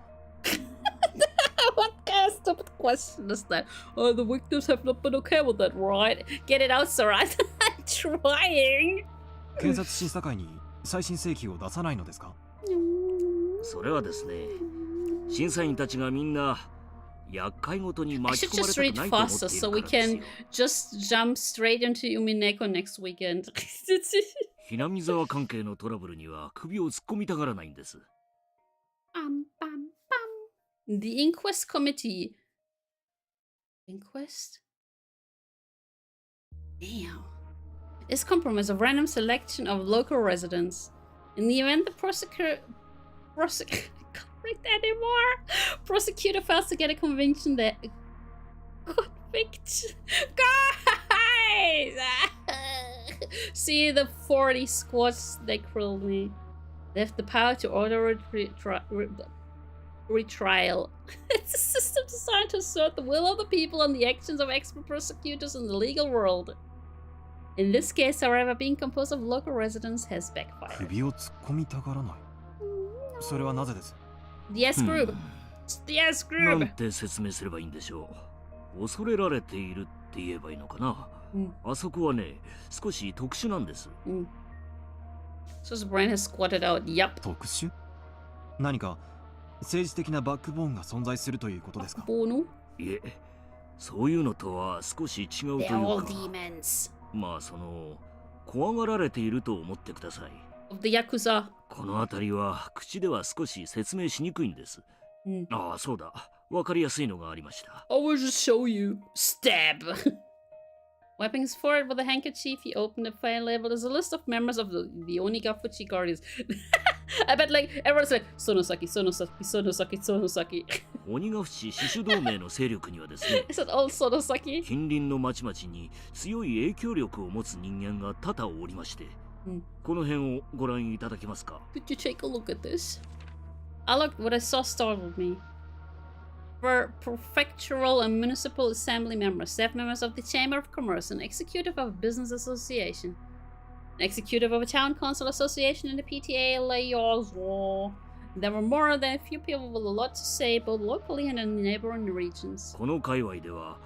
What kind of stupid question is that? Oh, the victims have not been okay with that, right? Get it out, sir. I'm trying. 検察審査会に再審請求を出さないのですか？それはですね、審査員たちがみんな厄介ごとに I 巻 should き込まれ just たく read ないと思って faster い so る we からです can よ。 just jump straight into Umineko next weekend. ひなみ沢関係のトラブルには首を突っ込みたがらないんです。The inquest committee. Inquest? Damn. Is compromised of random selection of local residents. In the event the prosecutor I can't read anymore. Prosecutor fails to get a conviction that guys. See the 40 squats they killed me. They have the power to order retrial. It's a system designed to assert the will of the people and the actions of expert prosecutors in the legal world. In this case, however, being composed of local residents has backfired. The S group. The S group. なんて説明すればいいんでしょう。恐れられているって言えばいいのかな。あそこはね、少し特殊なんです。So his brain has squatted out. Yup. 特殊？何か政治的なバックボーンが存在するということですか？いえ、そういうのとは少し違うというか。They're all demons. まあ怖がられていると思ってください。Of the Yakuza. この辺りは口では少し説明しにくいんです。ああ、そうだ。わかりやすいのがありました。I will just show you. Stab. Wiping his forehead with a handkerchief, he opened a file labeled as a list of members of the Onigafuchi Guardians. I bet like everyone's like Sonosaki, Sonosaki, Sonosaki, Sonosaki. 鬼ヶ淵死守同盟の勢力にはですね、Is it all Sonosaki? 近隣の町々に強い影響力を持つ人間が多々おりまして、この辺をご覧いただけますか？ Could you take a look at this? I looked. What I saw startled me. For prefectural and municipal assembly members, staff members of the Chamber of Commerce, an executive of a business association, an executive of a town council association, and the PTA liaison. There were more than a few people with a lot to say, both locally and in the neighboring regions. この界隈では、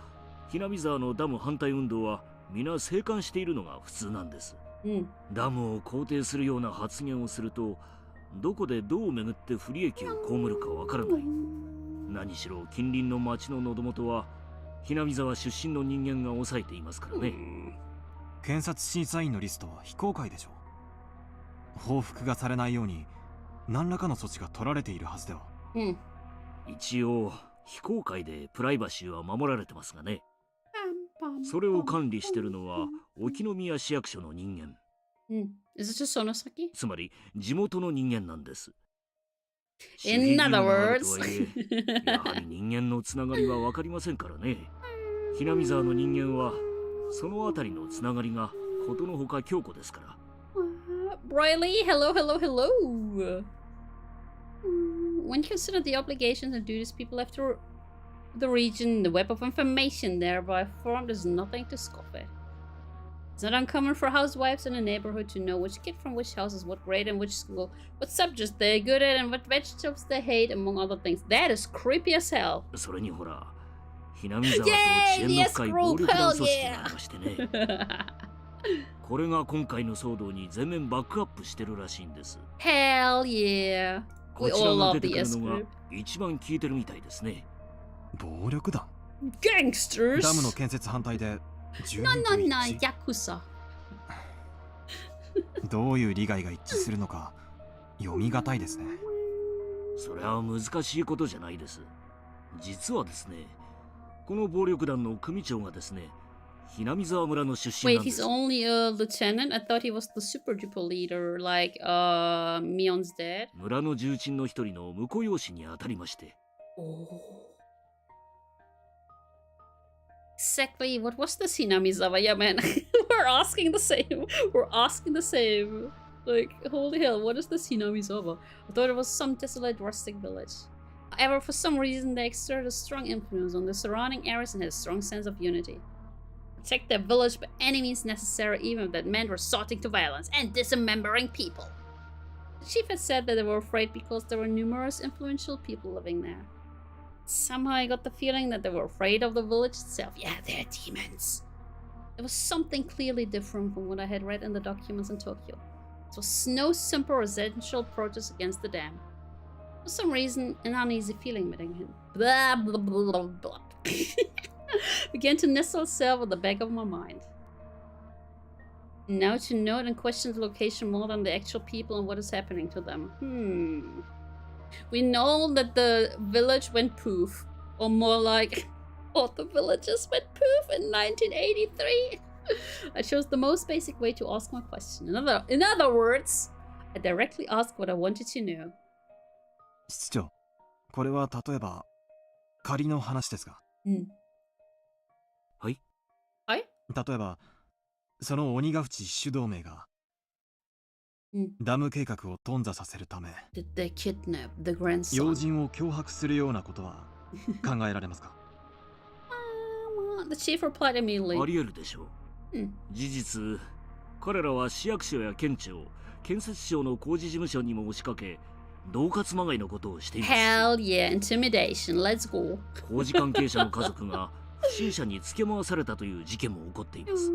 ひなみ沢のダム反対運動は皆静観しているのが普通なんです。ダムを肯定するような発言をすると、どこでどう巡って不利益を被るかわからない。何しろ近隣の町の喉元はひなみ沢出身の人間が抑えていますからね。検察審査員のリストは非公開でしょう。報復がされないように何らかの措置が取られているはずでは。一応非公開でプライバシーは守られてますがね。それを管理してるのは沖宮市役所の人間。Is it just Sonosaki? つまり地元の人間なんです。In other words, やはり人間のつながりは分かりませんからね。ひなみ沢の人間はそのあたりのつながりがことのほか強固ですから。Riley, hello, hello, hello. When you consider the obligations and duties people have to the region, the web of information thereby formed is nothing to scoff at. It's not uncommon for housewives in a neighborhood to know which kid from which house is what grade and which school, what subjects they're good at and what vegetables they hate, among other things. That is creepy as hell. それにほら、ひなみ沢と遅延の深い暴力団組織がありましてね。これが今回の騒動に全面バックアップしてるらしいんです。Hell yeah. こちらが出てくるのが一番効いてるみたいですね。暴力団 Gangsters? ダムの建設反対で住民と一致。ヤクザ。どういう利害が一致するのか読みがたいですね。それは難しいことじゃないです。実はですね、この暴力団の組長がですね、ひなみ沢村の出身なんです。Wait, he's only a lieutenant? I thought he was the super duper leader, like Mion's dad. 村の重鎮の一人の婿養子にあたりまして。Exactly. What was this Hinamizawa? Yeah, man. We're asking the same. We're asking the same. Like, holy hell, what is this Hinamizawa? I thought it was some desolate rustic village. However, for some reason, they exerted a strong influence on the surrounding areas and had a strong sense of unity. Protect their village by any means necessary, even if that meant resorting to violence and dismembering people. The chief had said that they were afraid because there were numerous influential people living there. Somehow I got the feeling that they were afraid of the village itself. Yeah, they're demons. There was something clearly different from what I had read in the documents in Tokyo. It was no simple residential protest against the dam. For some reason, an uneasy feeling began to nestle itself at the back of my mind. Now to note and question the location more than the actual people and what is happening to them. We know that the village went poof, or more like, all the villages went poof in 1983. I chose the most basic way to ask my question. In other words, I directly asked what I wanted to know. 室長、これは例えば仮の話ですが。はい。はい。例えばその鬼ヶ淵死守同盟がダム計画を頓挫させるため Did they kidnap the grandson? 要人を脅迫するようなことは考えられますか？ The chief replied immediately. ありえるでしょう。事実、彼らは市役所や県庁、建設省の工事事務所にも押しかけ、恫喝まがいのことをしています。Hell yeah, intimidation. Let's go. 工事関係者の家族が不審者につけ回されたという事件も起こっています。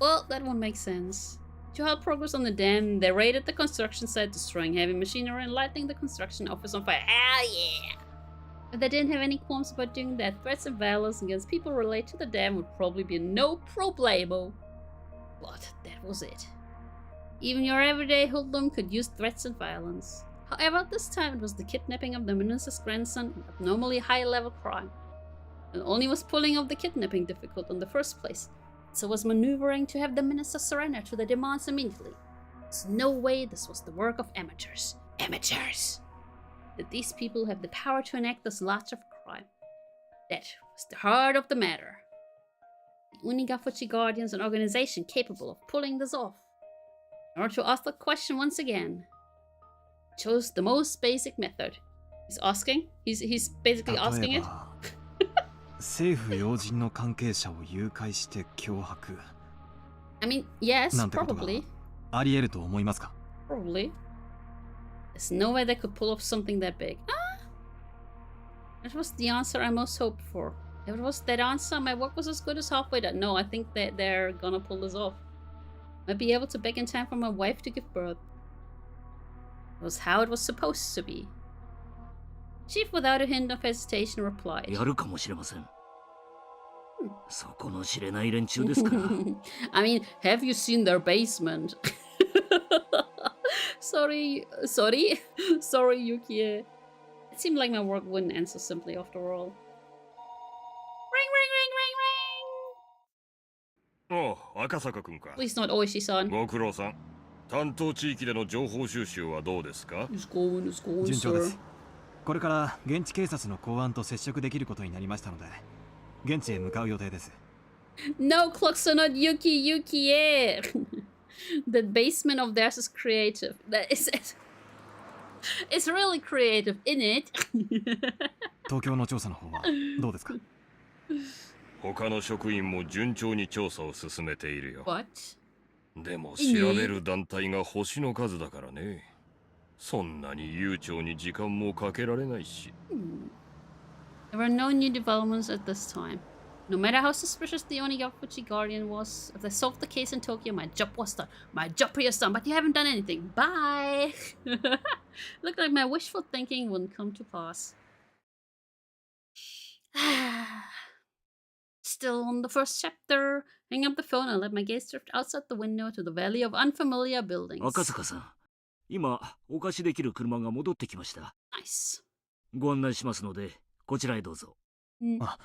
Well, that one makes sense. To help progress on the dam, they raided the construction site, destroying heavy machinery and lighting the construction office on fire. Hell yeah! If they didn't have any qualms about doing that, threats and violence against people related to the dam would probably be no problemo. But that was it. Even your everyday hoodlum could use threats and violence. However, this time it was the kidnapping of the minister's grandson, an abnormally high-level crime. Not only was pulling off the kidnapping difficult in the first place, so was maneuvering to have the minister surrender to the demands immediately. There's no way this was the work of amateurs. Amateurs! That these people have the power to enact this large of crime. That was the heart of the matter. The Umineko Guardians, an organization capable of pulling this off. In order to ask the question once again, chose the most basic method. He's asking? He's basically asking it? 政府要人の関係者を誘拐して脅迫 I mean, yes, なんてことが probably. あり得ると思いますか？ Probably. There's no way they could pull off something that big. That was the answer I most hoped for. If it was that answer, my work was as good as halfway done. No, I think that they're gonna pull this off. Might be able to back in time for my wife to give birth. It was how it was supposed to be. Chief, without a hint of hesitation, replied. やるかもしれません。そこの知れない連中ですから。I mean, have you seen their basement? Sorry, Yukie. It seemed like my work wouldn't end so simply after all. Ring, ring, ring, ring, ring! おう、赤坂くんか。 Please not Oishi-san. ご苦労さん。担当地域での情報収集はどうですか？ It's going, 順調で sir. す。これから現地警察の公安と接触できることになりましたので、現地へ向かう予定です。No, clocks are not Yukie. The basement of theirs is creative. That is it. It's really creative, isn't it? 東京の調査の方はどうですか？他の職員も順調に調査を進めているよ。 What? でも調べる団体が星の数だからね。そんなに悠長に時間もかけられないし。There were no new developments at this time. No matter how suspicious the Umineko Guardian was, if they solved the case in Tokyo, my job was done. My job here is done, but you haven't done anything. Bye! Looked like my wishful thinking wouldn't come to pass. Still on the first chapter. Hang up the phone and let my gaze drift outside the window to the valley of unfamiliar buildings. 赤坂さん、今お貸しできる車が戻ってきました。Nice. ご案内しますので、こちらへどうぞ。あ、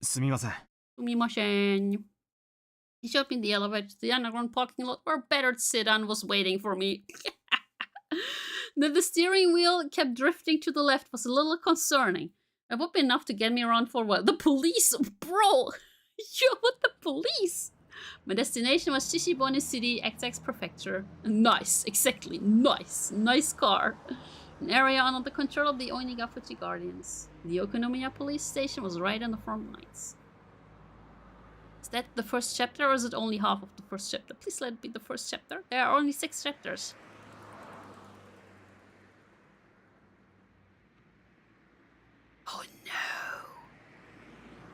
すみません。Sumimasen. He showed me the elevator to the underground parking lot where a battered sedan was waiting for me. That the steering wheel kept drifting to the left was a little concerning. It would be enough to get me around for a while. The police, bro! Yo, what the police? My destination was Shishibone City, XX Prefecture. Nice, exactly, nice. Nice car. An area under the control of the Umineko Guardians. The Okonomiya police station was right on the front lines. Is that the first chapter or is it only half of the first chapter? Please let it be the first chapter. There are only 6 chapters. Oh no.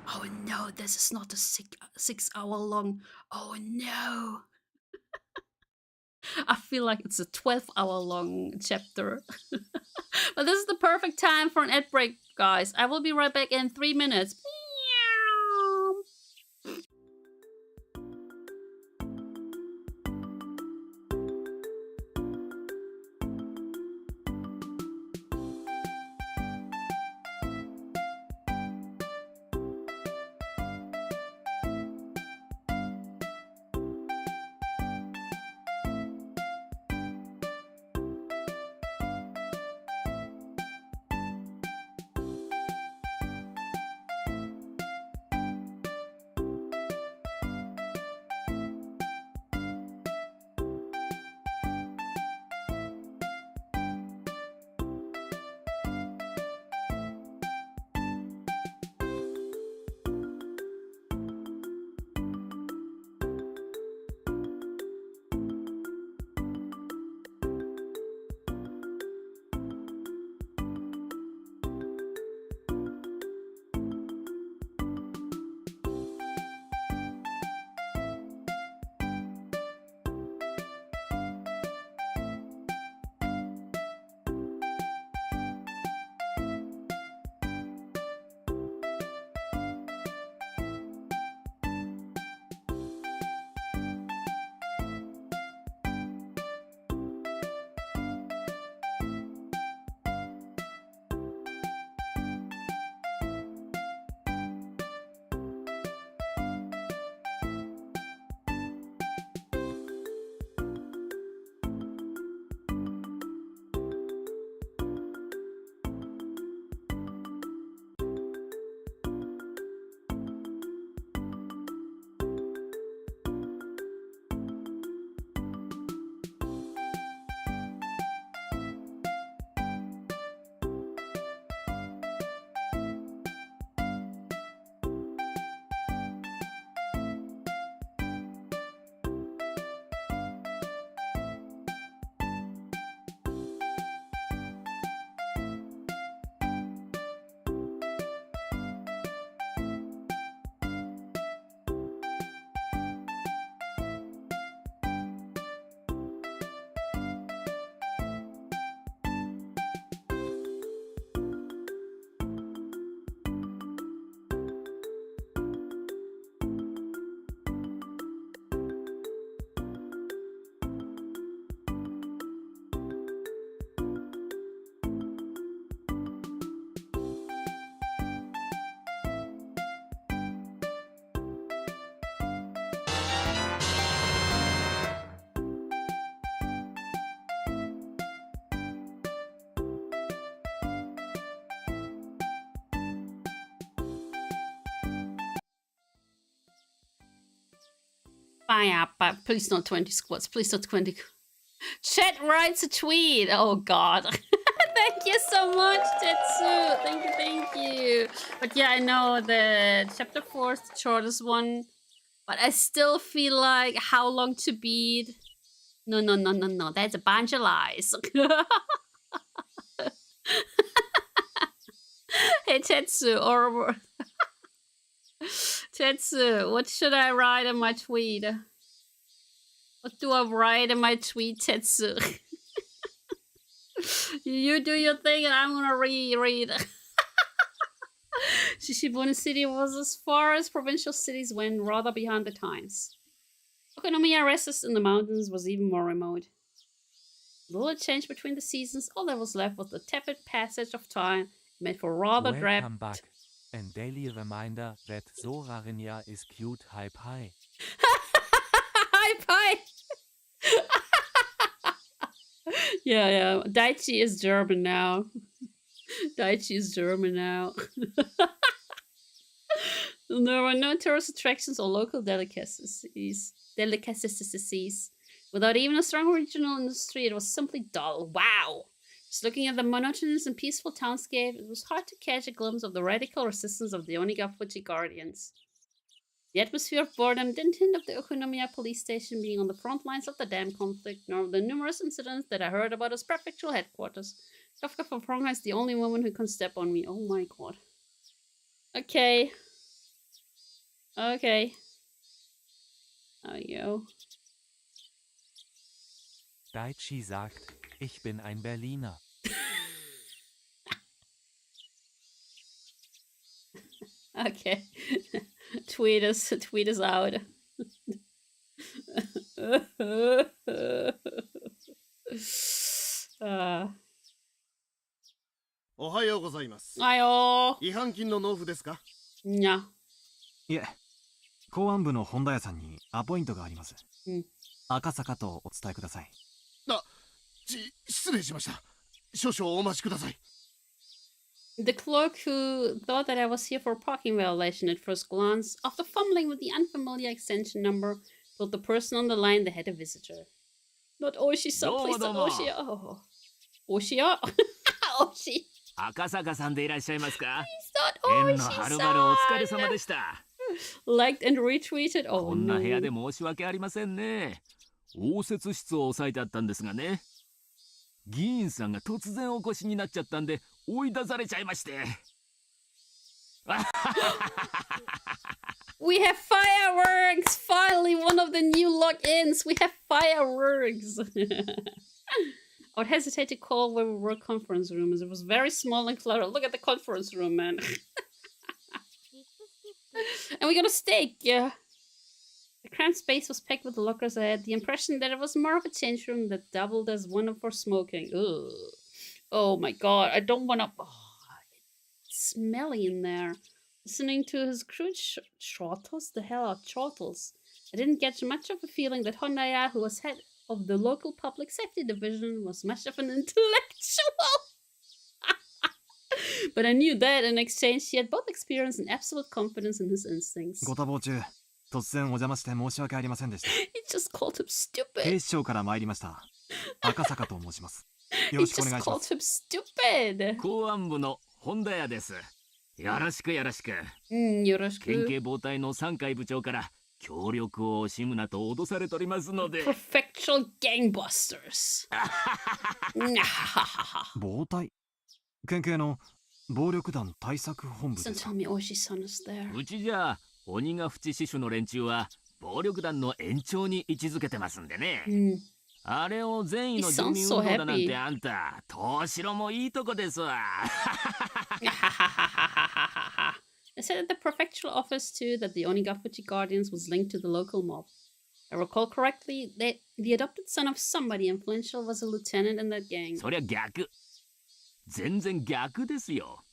Oh no, this is not a 6-hour long. Oh no. I feel like it's a 12-hour long chapter. But this is the perfect time for an ad break, guys. I will be right back in 3 minutes. yeah, but please not 20 squats. Please not 20. Chat writes a tweet. Oh, God. Thank you so much, Tetsu. Thank you. But yeah, I know the chapter 4 is the shortest one. But I still feel like how long to beat. No. That's a bunch of lies. Hey, Tetsu, or Tetsu, what should I write in my tweet? What do I write in my tweet, Tetsu? You do your thing and I'm gonna reread. Shishibune City was as far as provincial cities went, rather behind the times. Okonomiya rests in the mountains was even more remote. Little had changed between the seasons, all that was left was the tepid passage of time made for rather drab. Welcome back. And daily reminder that Sorarinya is cute. Hype high. Hype high. Yeah. Daichi is German now. There were no tourist attractions or local delicacies. Without even a strong regional industry, it was simply dull. Wow! Just looking at the monotonous and peaceful townscape, it was hard to catch a glimpse of the radical resistance of the Onigafuchi Guardians. The atmosphere of boredom didn't hint of the Okonomiya police station being on the front lines of the dam conflict, nor of the numerous incidents that I heard about as prefectural headquarters. Kafka from Fronga is the only woman who can step on me. Oh my god. Okay. There we go. Daichi sagt, ich bin ein Berliner. Okay. Tweet us out. Ohayo gozaimasu. Ayo. 違反金の納付ですか？にゃ。いえ、公安部の本田屋さんにアポイントがあります。赤坂とお伝えください。失礼しました。少々お待ちください。The clerk, who thought that I was here for a parking violation at first glance, after fumbling with the unfamiliar extension number, told the person on the line they had a visitor. Not Oshi-san, please not Oshi. Oh. Oshi-ya? Oshi. 赤坂さんでいらっしゃいますか？ Please not 縁のはるばるお疲れ様でした。Liked and retweeted. Oh, こんな部屋で申し訳ありませんね。応接室を押さえてあったんですがね。議員さんが突然お越しになっちゃったんで追い出されちゃいまして。We have fireworks! Finally, one of the new logins! We have fireworks! I would hesitate to call where we were conference room, as it was very small and cluttered. Look at the conference room, man. And we got a steak, yeah. The cramped space was packed with lockers. I had the impression that it was more of a change room that doubled as one for smoking. Ugh. Oh my god, I don't want to... Oh, it's smelly in there. Listening to his crude chortles? The hell are chortles? I didn't get much of a feeling that Hondaya, who was head of the local public safety division, was much of an intellectual. But I knew that in exchange he had both experience and absolute confidence in his instincts. ご多忙中、突然お邪魔して申し訳ありませんでした。He just called him stupid. 警視庁から参りました。赤坂と申します。よろしくお願いします。He just called him stupid. 公安部の本田屋です。よろしくよろしく。よろしく。県警防隊の3階部長から協力を惜しむなと脅されておりますので。Perfectual gangbusters. 防隊？県警の暴力団対策本部ですか？うちじゃ鬼ヶ淵支所の連中は暴力団の延長に位置づけてますんでね。あれを善意の住民運動だなんてあんた、東城もいいとこですわ。They said at the prefectural office too that the Onigafuchi Guardians was linked to the local mob. I recall correctly that the adopted son of somebody influential was a lieutenant in that gang. そりゃ逆。全然逆ですよ。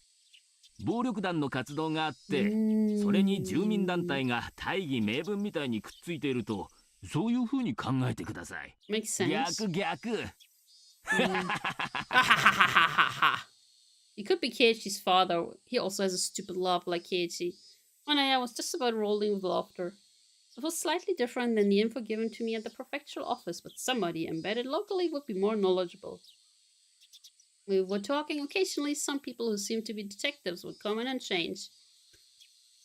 暴力団の活動があって、それに住民団体が大義名分みたいにくっついていると、そういう風に考えてください。Makes sense. 逆。He could be Keiichi's father. He also has a stupid laugh like Keiichi. Manaya was just about rolling with laughter. It was slightly different than the info given to me at the prefectural office, but somebody embedded locally would be more knowledgeable. We were talking occasionally. Some people who seemed to be detectives would come in and change.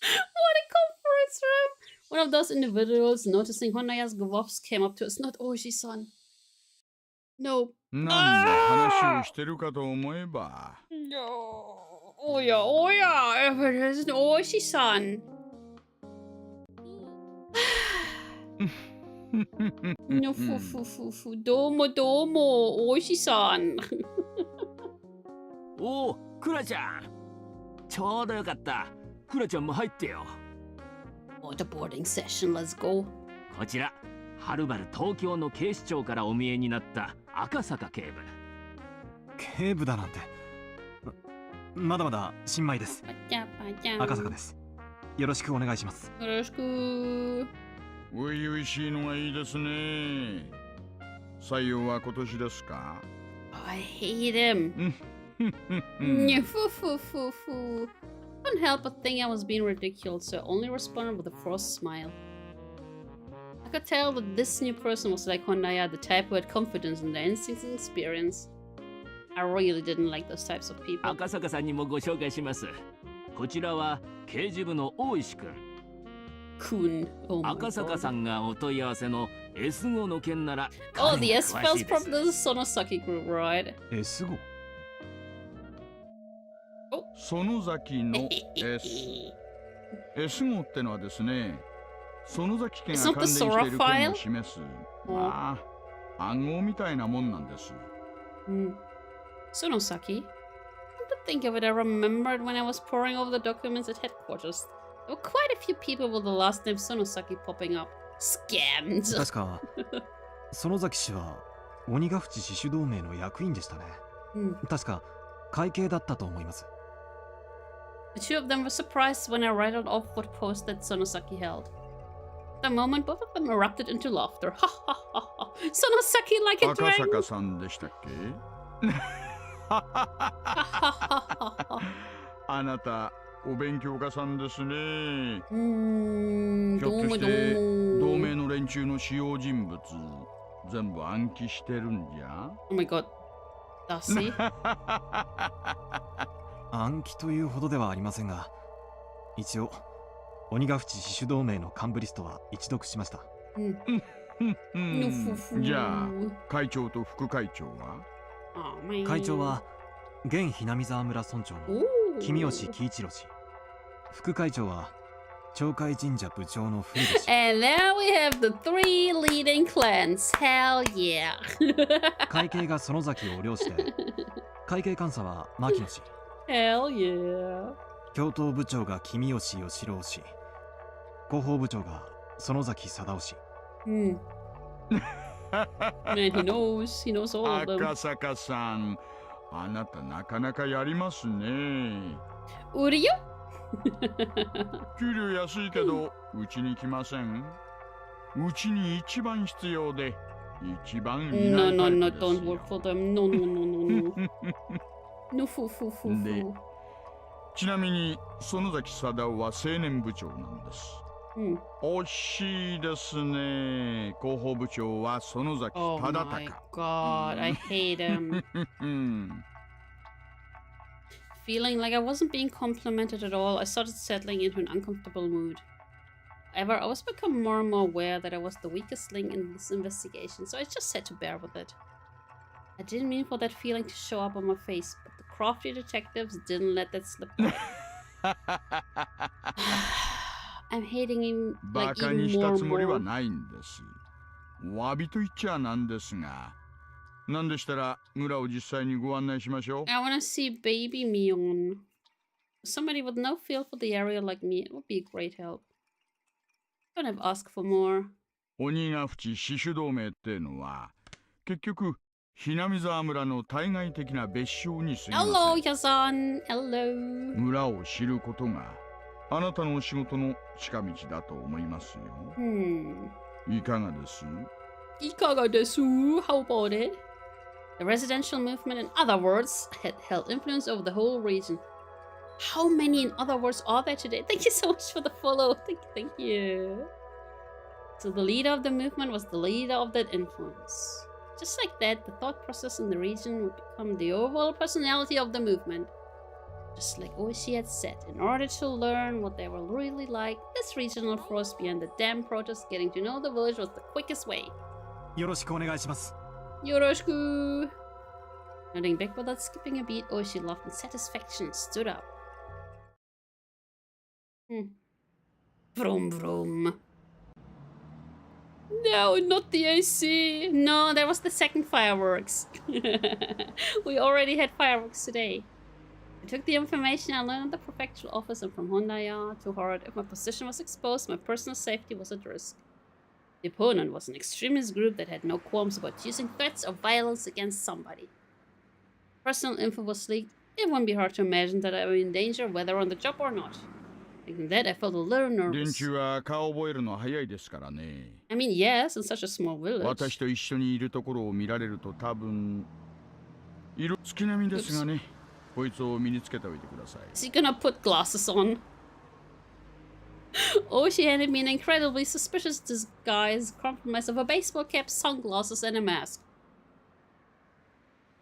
What a conference room! One of those individuals noticing Honaya's gloves came up to us. Not Oishi-san. No. 何の話をしてるかと思えば。Oh yeah, if it isn't Oishi-san. No, domo, Oishi-san. おお、クラちゃん。ちょうどよかった。クラちゃんも入ってよ。Waterboarding session, let's go. こちら、はるばる東京の警視庁からお見えになった赤坂警部。警部だなんて。まだまだ新米です。赤坂です。よろしくお願いします。よろしく。初々しいのがいいですね。採用は今年ですか？ I hate him. Couldn't help but think I was being ridiculous, so I only responded with a forced smile. I could tell that this new person was like Honaya, the type who had confidence in their instincts and experience. I really didn't like those types of people. 赤坂さんにもご紹介します。こちらは刑事部の大石くん。赤坂さんがお問い合わせの S 号の件なら。Oh, the S spells from the Sonosaki group, right? S 号。園崎の S。S 号ってのはですね、園崎家が関連している件を示す、まあ、暗号みたいなもんなんです。Sonosaki? Come to think of it, I remembered when I was poring over the documents at headquarters. There were quite a few people with the last name Sonosaki popping up. Scammed! 確か、園崎氏は鬼ヶ淵死守同盟の役員でしたね。確か、会計だったと思います。The two of them were surprised when I rattled off what post that Sonosaki held. At the moment, both of them erupted into laughter. Ha ha ha ha! Sonosaki like a dragon! 赤坂さんでしたっけ？あなた、お勉強家さんですね。ひょっとして同盟の連中の主要人物全部暗記してるんじゃ？ Oh my god. Does he? 暗記というほどではありませんが、一応鬼ヶ淵死守同盟の幹部リストは一読しました。じゃあ会長と副会長は？会長は現ひなみ沢村村長の君吉喜一郎氏。副会長は町会神社部長の古田氏。And now we have the three leading clans. Hell yeah! 会計が園崎を領して、会計監査は牧野氏。Hell yeah! 教頭部長が君吉義郎氏。広報部長が園崎貞夫氏。Man, he knows all of them. 赤坂さん、あなたなかなかやりますね。売るよ。給料安いけど、うちに来ません。うちに一番必要で、一番いないタイプですよ。No, don't work for them. No. No, fu. で、ちなみに園崎貞夫は青年部長なんです。惜しいですね。広報部長は園崎忠孝。Oh my god, I hate him. Feeling like I wasn't being complimented at all, I started settling into an uncomfortable mood. However, I was becoming more and more aware that I was the weakest link in this investigation, so I just had to bear with it. I didn't mean for that feeling to show up on my face, but the crafty detectives didn't let that slip by. I'm hating him like even more and more. お詫びと言っちゃなんですが、なんでしたら村を実際にご案内しましょう。I want to see baby Mion. Somebody with no feel for the area like me, it would be a great help. Don't have asked for more. 鬼ヶ淵死守同盟ってのは結局ひなみ沢村の対外的な別称にすぎません。Hello, Yazan. Hello. 村を知ることがあなたの仕事の近道だと思いますよ。いかがです？いかがです？ How about it? The residential movement, in other words, had held influence over the whole region. How many in other words are there today? Thank you so much for the follow. Thank you. So the leader of the movement was the leader of that influence. Just like that, the thought process in the region would become the overall personality of the movement. Just like Oishi had said, in order to learn what they were really like, this regional force behind the damn protest getting to know the village was the quickest way. Yoroshiku! Nodding back without skipping a beat, Oishi laughed in satisfaction and stood up. Vroom vroom. No, not the AC. No, that was the second fireworks. We already had fireworks today. I took the information I learned at the prefectural office and from Hondaya to Horror. If my position was exposed, my personal safety was at risk. The opponent was an extremist group that had no qualms about using threats or violence against somebody. Personal info was leaked. It wouldn't be hard to imagine that I was in danger whether on the job or not. Thinking that, I felt a little nervous. I mean, yes, in such a small village. Oops. Is he gonna put glasses on? Oishi handed me an incredibly suspicious disguise compromised of a baseball cap, sunglasses, and a mask.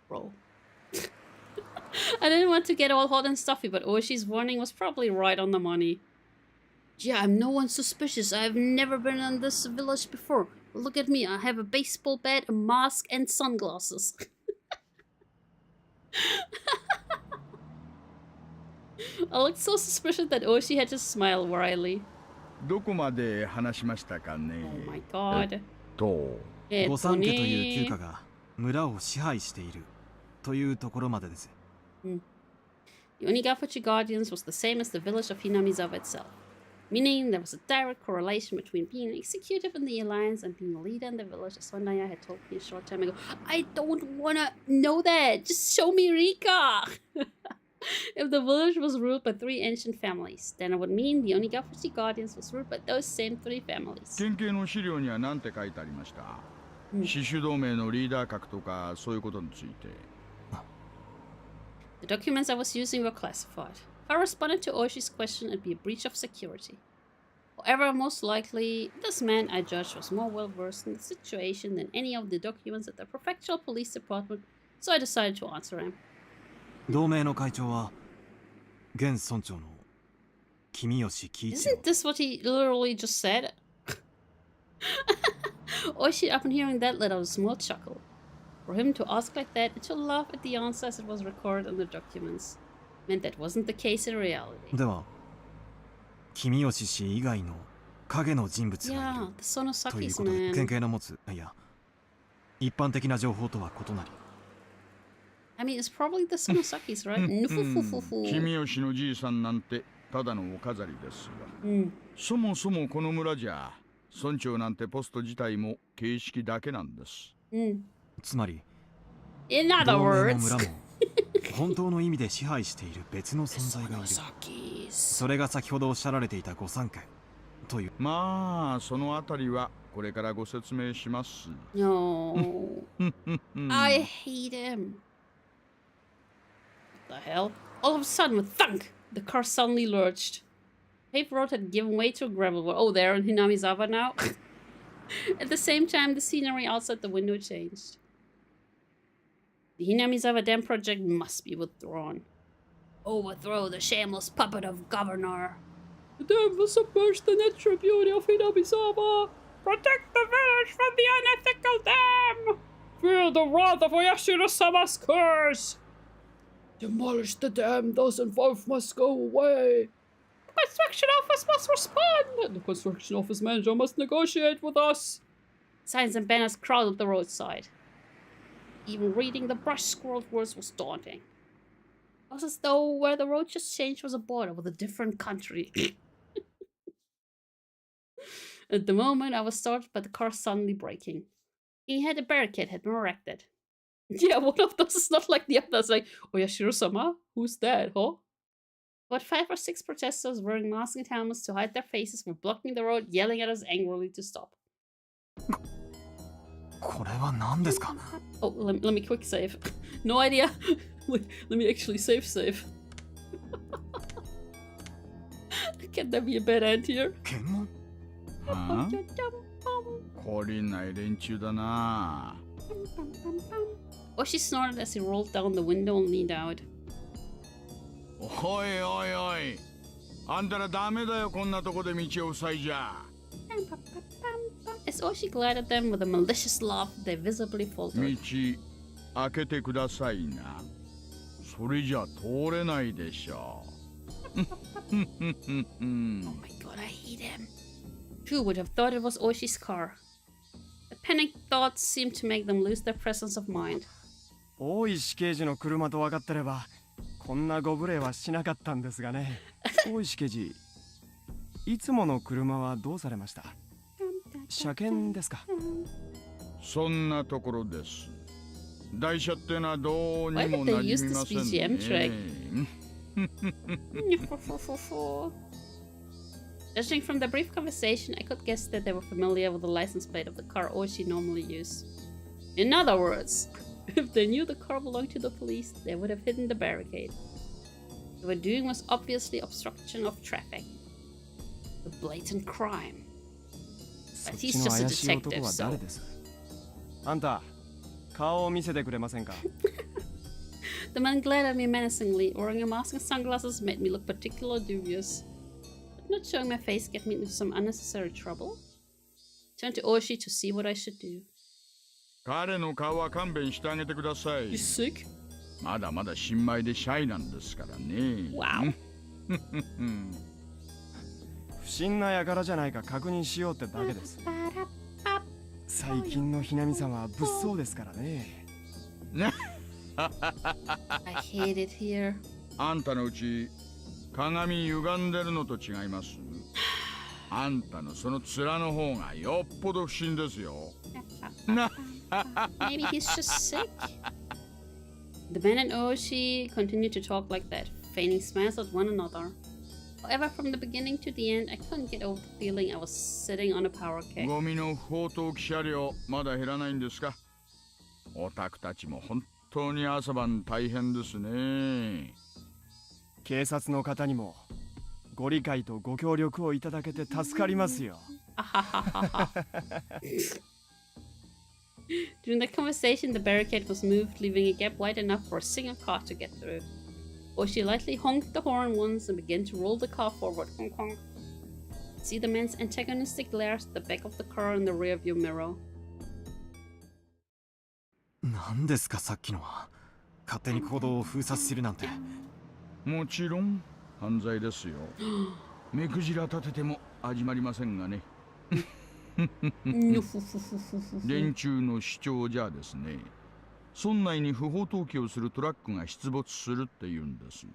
Bro. I didn't want to get all hot and stuffy, but Oishi's warning was probably right on the money. Yeah, I'm no one suspicious. I've never been in this village before. Look at me, I have a baseball bat, a mask, and sunglasses. I looked so suspicious that Oishi had to smile wryly. Oh my god. 御三家という旧家が村を支配しているというところまでです。The Umineko Guardians was the same as the village of Hinamizawa itself, meaning there was a direct correlation between being an executive in the alliance and being a leader in the village, as Hondaya had told me a short time ago. I don't wanna know that! Just show me Rika! If the village was ruled by 3 ancient families, then it would mean the Umineko Guardians was ruled by those same 3 families. The documents I was using were classified. If I responded to Oishi's question, it'd be a breach of security. However, most likely, this man I judged was more well-versed in the situation than any of the documents at the prefectural police department, so I decided to answer him. 同盟の会長は現村長の君吉喜一郎。 Isn't this what he literally just said? Oishi, upon hearing that, let out a small chuckle. For him to ask like that and to laugh at the answer as it was recorded in the documents meant that wasn't the case in reality. では、君吉氏以外の影の人物がいる ということで、県警の持つ、いや、一般的な情報とは異なり。 I mean, it's probably the Sonosakis, right? 君吉のじいさんなんてただのお飾りですが、そもそもこの村じゃ村長なんてポスト自体も形式だけなんです。つまり、 In other words, 村も本当の意味で支配している別の存在がいる。それが先ほどおっしゃられていた御三家という。まあ、そのあたりはこれからご説明します。No. I hate him. What the hell? All of a sudden, with thunk, the car suddenly lurched. Paved road had given way to a gravel road. Oh, they're in Hinamizawa now. At the same time, the scenery outside the window changed. The Hinamizawa Dam project must be withdrawn. Overthrow the shameless puppet of governor. The dam will submerge the natural beauty of Hinamizawa. Protect the village from the unethical dam. Fear the wrath of Oyashiro-sama's curse. Demolish the dam, those involved must go away. The construction office must respond. The construction office manager must negotiate with us. Signs and banners crowded the roadside. Even reading the brush-scrawled words was daunting. It was as though where the road just changed was a border with a different country. At the moment, I was startled by the car suddenly braking. He had a barricade had been erected. Yeah, one of those is not like the others, like, Oyashiro-sama? Who's that, huh? About 5 or 6 protesters wearing masks and helmets to hide their faces were blocking the road, yelling at us angrily to stop. Oh, let me quick save. No idea. Let me actually save. Can there be a bad end here? Huh? 懲りない連中だな。Oshi snorted as he rolled down the window and leaned out. おいおいおい。あんたらダメだよ、こんなとこで道を塞いじゃ。As Oshi glared at them with a malicious laugh, they visibly 道 faltered. 開けてくださいな。それじゃ通れないでしょう。Oh my god, I hate him. Who would have thought it was Oshi's car? The panicked thoughts seemed to make them lose their presence of mind. 大石刑事の車と分かってればこんなご無礼はしなかったんですがね。大石刑事、いつもの車はどうされました？車検ですか？そんなところです。台車ってのはどうに Why も did な they じ use みま this せん BGM track? ね。Judging from the brief conversation, I could guess that they were familiar with the license plate of the car Oshi normally used. In other words, if they knew the car belonged to the police, they would have hidden the barricade. What they were doing was obviously obstruction of traffic. A blatant crime. But he's just a detective, so... あんた、顔を見せてくれませんか？ The man glared at me menacingly. Wearing a mask and sunglasses made me look particularly dubious. But not showing my face get me into some unnecessary trouble. I turned to Oshi to see what I should do. 彼の顔は勘弁してあげてください。You sick? まだまだ新米でシャイなんですからね。Wow. 不審な輩じゃないか確認しようってだけです。最近のひなみさんは物騒ですからね。I hate it here. あんたのうち鏡歪んでるのと違います。あんたのその面の方がよっぽど不審ですよ。Maybe he's just sick. The man and Oshi continued to talk like that, feigning smiles at one another. However, from the beginning to the end, I couldn't get over the feeling I was sitting on a power keg. ゴミの不法投棄車両まだ減らないんですか？オタクたちも本当に朝晩大変ですね。警察の方にもご理解とご協力をいただけて助かりますよ。During the conversation, the barricade was moved, leaving a gap wide enough for a single car to get through. Oshi lightly honked the horn once and began to roll the car forward. Honk honk. See the man's antagonistic glares at the back of the car in the rearview mirror. 何ですかさっきのは。勝手に行動を封殺するなんて。もちろん犯罪ですよ。目くじら立てても始まりませんがね。連中の主張じゃですね、村内に不法投棄をするトラックが出没するって言うんです。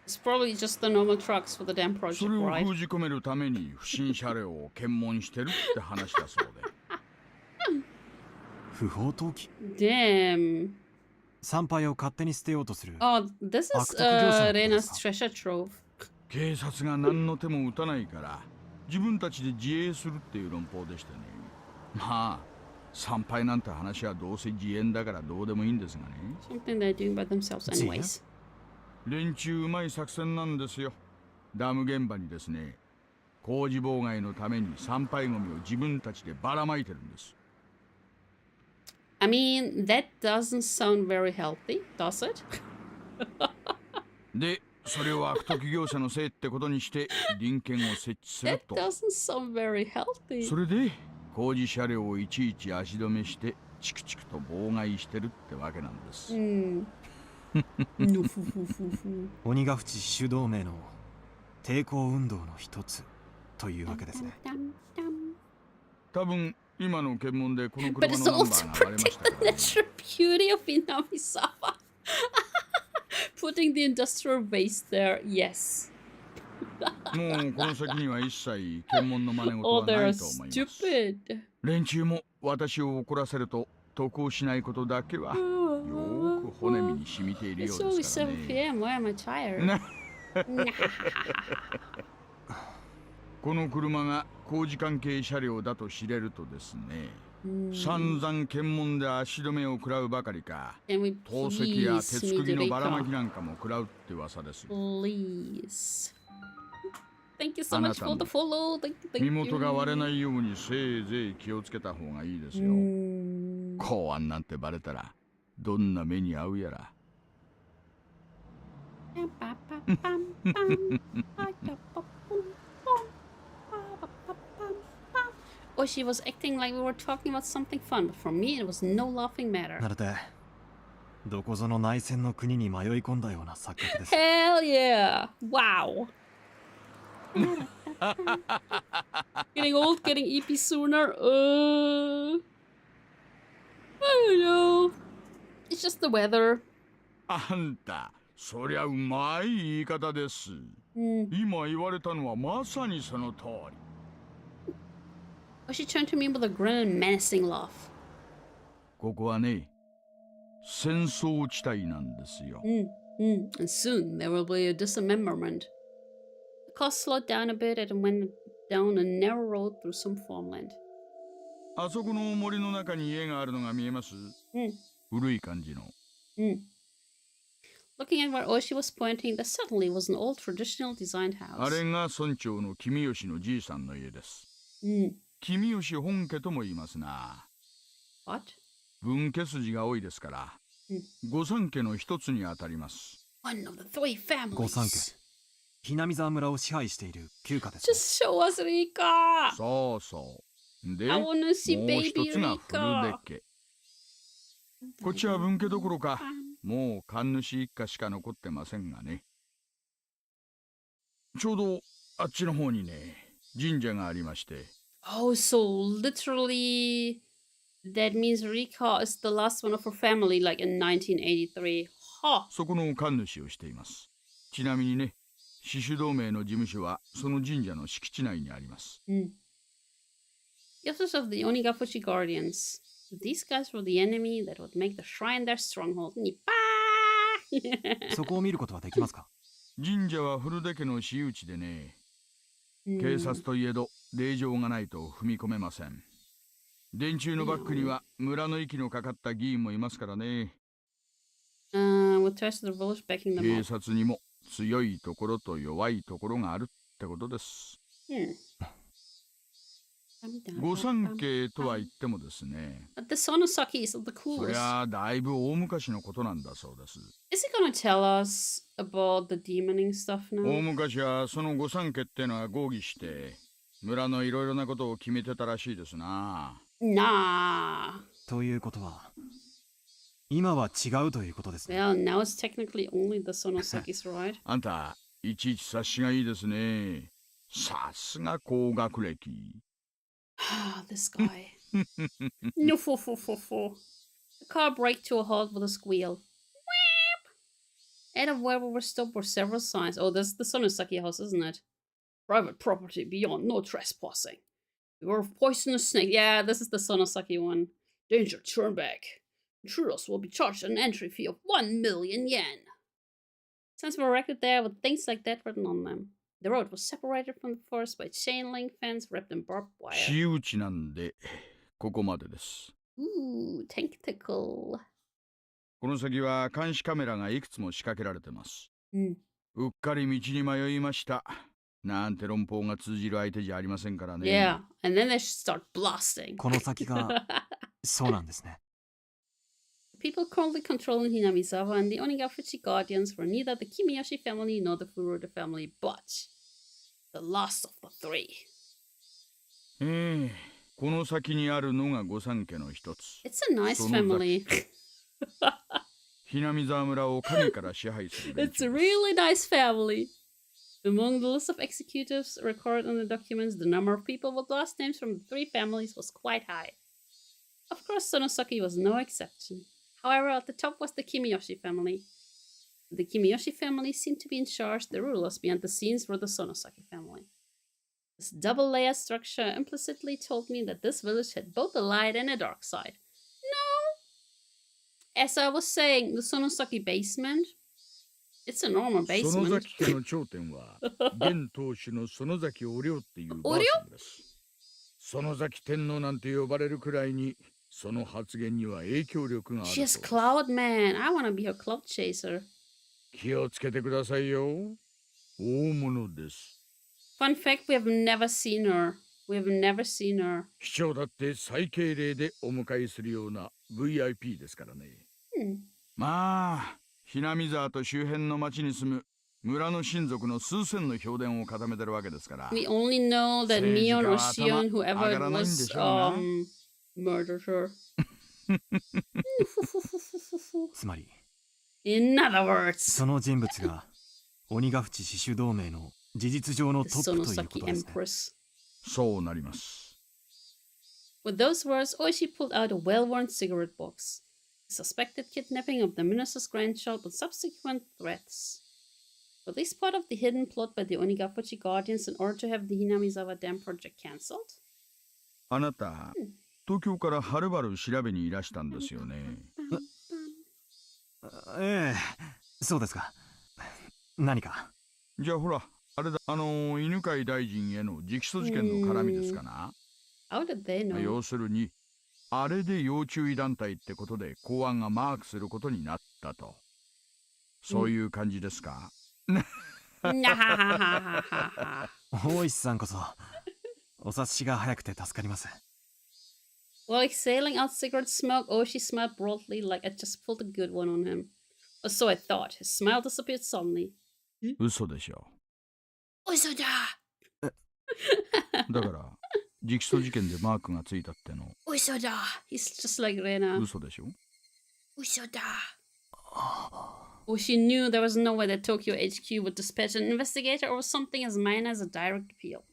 It's probably just the normal trucks for the damn project, それを right? 封じ込めるために不審車両を検問してるって話だそうで。不法投棄 Damn. 参拝を勝手に捨てようとする。Oh, this is Rena's treasure trove. 警察が何の手も打たないから自分たちで自衛するっていう論法でしてね。まあ参拝なんて話はどうせ自演だからどうでもいいんですがね。Something they're doing by themselves anyways. 連中うまい作戦なんですよ。ダム現場にですね、工事妨害のために参拝ゴミを自分たちでばらまいてるんです。I mean, that doesn't sound very healthy, does it? で、それを悪徳業者のせいってことにして臨検を設置すると。That doesn't sound very healthy. それで工事車両をいちいち足止めしてチクチクと妨害してるってわけなんです。鬼ヶ淵主同盟の抵抗運動の一つというわけですね。多分今の検問でこの車 But の it's ナンバ also ーが割れました protect the natural beauty of Inamisawa. Putting the industrial waste there, yes. もうこの先には一切検問の真似事 Oh, はな they're いと思います。 stupid. 連中も私を怒らせると得をしないことだけはよーく骨身に染みているよ It's う only ですから 7 ね。 p.m. Why am I tired? この車が工事関係車両だと知れるとですね、散々検問で足止めを食らうばかりか、投石や鉄釘のばらまきなんかも食らうって噂です。Please. Thank you so much for the follow. Thank you, thank 身 you. 元が割れないようにせいぜい気をつけた方がいいですよ。公安なんてバレたらどんな目に遭うやら。Oh, she was acting like we were talking about something fun, but for me it was no laughing matter. なるでどこぞの内戦の国に迷い込んだような錯覚です。 Hell yeah! Wow! Getting old, getting EP sooner. I don't know. It's just the weather. あんた、そりゃうまい言い方です。今言われたのはまさにその通り。Oh, she turned to me with a grin and menacing laugh. ここはね、戦争地帯なんですよ。And soon there will be a dismemberment. The car slowed down a bit and went down a narrow road through some farmland. あそこの森の中に家があるのが見えます。古い感じの。Looking at where Oshi was pointing, there suddenly was an old traditional designed house. あれが村長の君吉のじいさんの家です。君吉本家とも言いますな。What? 分家筋が多いですから、御三家の一つにあたります。One of the three families. 御三家。ひなみ沢村を支配している旧家です、Just ね。show us Rika. そうそう。で、I もう wanna see 一 baby つが古 Rika. 出家。こっちは分家どころか、もう神主一家しか残ってませんがね。ちょうどあっちの方にね、神社がありまして。Oh, so literally, that means Rika is the last one of her family, like in 1983. Huh. そこの神主をしています。ちなみにね、死守同盟の事務所はその神社の敷地内にあります。The officers of the Onigafuchi Guardians. These guys were the enemy that would make the shrine their stronghold. Nipa! そこを見ることはできますか？神社は古出家の私有地でね、警察といえど令状がないと踏み込めません。電柱のバックには村の息のかかった議員もいますからね。With ties to the village backing them 警 up. 察にも強いところと弱いところがあるってことです。御三家とは言ってもですね。But the Sonosaki is the そ coolest. りゃあだいぶ大昔のことなんだそうです。Is he gonna tell us about the demoning stuff 大 now? 昔はその御三家ってのは合議して村のいろいろなことを決めてたらしいですな。Nah. ということは、今は違うということですね。Well, now it's technically only the Sonosakis, right? あんた、いちいち察しがいいですね。さすが高学歴。This guy. No, fo. The car braked to a halt with a squeal. Weep! Out of where we were stopped were several signs. Oh, this is the Sonosaki house, isn't it? Private property beyond, no trespassing. Beware of poisonous snake. Yeah, this is the Sonosaki one. Danger, turn back. Intruders will be charged an entry fee of 1 million yen. Signs were erected there with things like that written on them. The road was separated from the forest by a chain link fence wrapped in barbed wire. 私有地なんで、ここまでです。Ooh, tentacle. この先は監視カメラがいくつも仕掛けられてます。うっかり道に迷いました。なんて論法が通じる相手じゃありませんからね。Yeah, and then they start blasting. この先がそうなんですね。The people currently controlling Hinamizawa and the Onigafuchi Guardians were neither the Kimiyoshi family nor the Furuta family, but the last of the three. この先にあるのが御三家の一つ。It's a nice family. ひなみ沢村を影から支配する連 It's 中 a です。 really nice family. Among the list of executives recorded in the documents, the number of people with last names from the three families was quite high. Of course, Sonosaki was no exception. However, at the top was the Kimiyoshi family. The Kimiyoshi family seemed to be in charge. The rulers behind the scenes were the Sonosaki family. This double-layered structure implicitly told me that this village had both a light and a dark side. No! As I was saying, the Sonosaki basement, it's a normal 園 basement. 崎家の頂点は現当主の園崎お涼っていうばあさんです。園崎天皇なんて呼ばれるくらいにその発言には影響力がある She そ has うです。 cloud man. I want to be her cloud chaser. 気をつけてくださいよ。大物です。Fun fact, we have never seen her. We have never seen her. 市長だって最敬礼でお迎えするような VIP ですからね。まあ、ひなみ沢と周辺の町に住む村の親族の数千の評伝を固めてるわけですから。We only know that Neon or Shion, whoever it was, murdered her. つまり、In other words, その人物が鬼ヶ淵死守同盟の事実上のトップということですね。そうなります。With those words, Oishi pulled out a well-worn cigarette box. The suspected kidnapping of the minister's grandchild with subsequent threats. Was this part of the hidden plot by the Onigafuchi Guardians in order to have the Hinamizawa Dam project cancelled? あなた、東京からはるばる調べにいらしたんですよね。ええ、そうですか。何か。じゃあほら、あれだ、犬飼大臣への直訴事件の絡みですかな。How did they know? 要するに、あれで要注意団体ってことで公安がマークすることになったと。そういう感じですか。大石さんこそお察しが早くて助かります。While exhaling out cigarette smoke, Oishi smiled broadly like I just pulled a good one on him. Or so I thought. His smile disappeared suddenly. 嘘でしょ。嘘だ。だから直訴事件でマークがついたっての。嘘だ。He's just like Rena. 嘘でしょ。嘘だ。Oishi knew there was no way that Tokyo HQ would dispatch an investigator over something as minor as a direct appeal.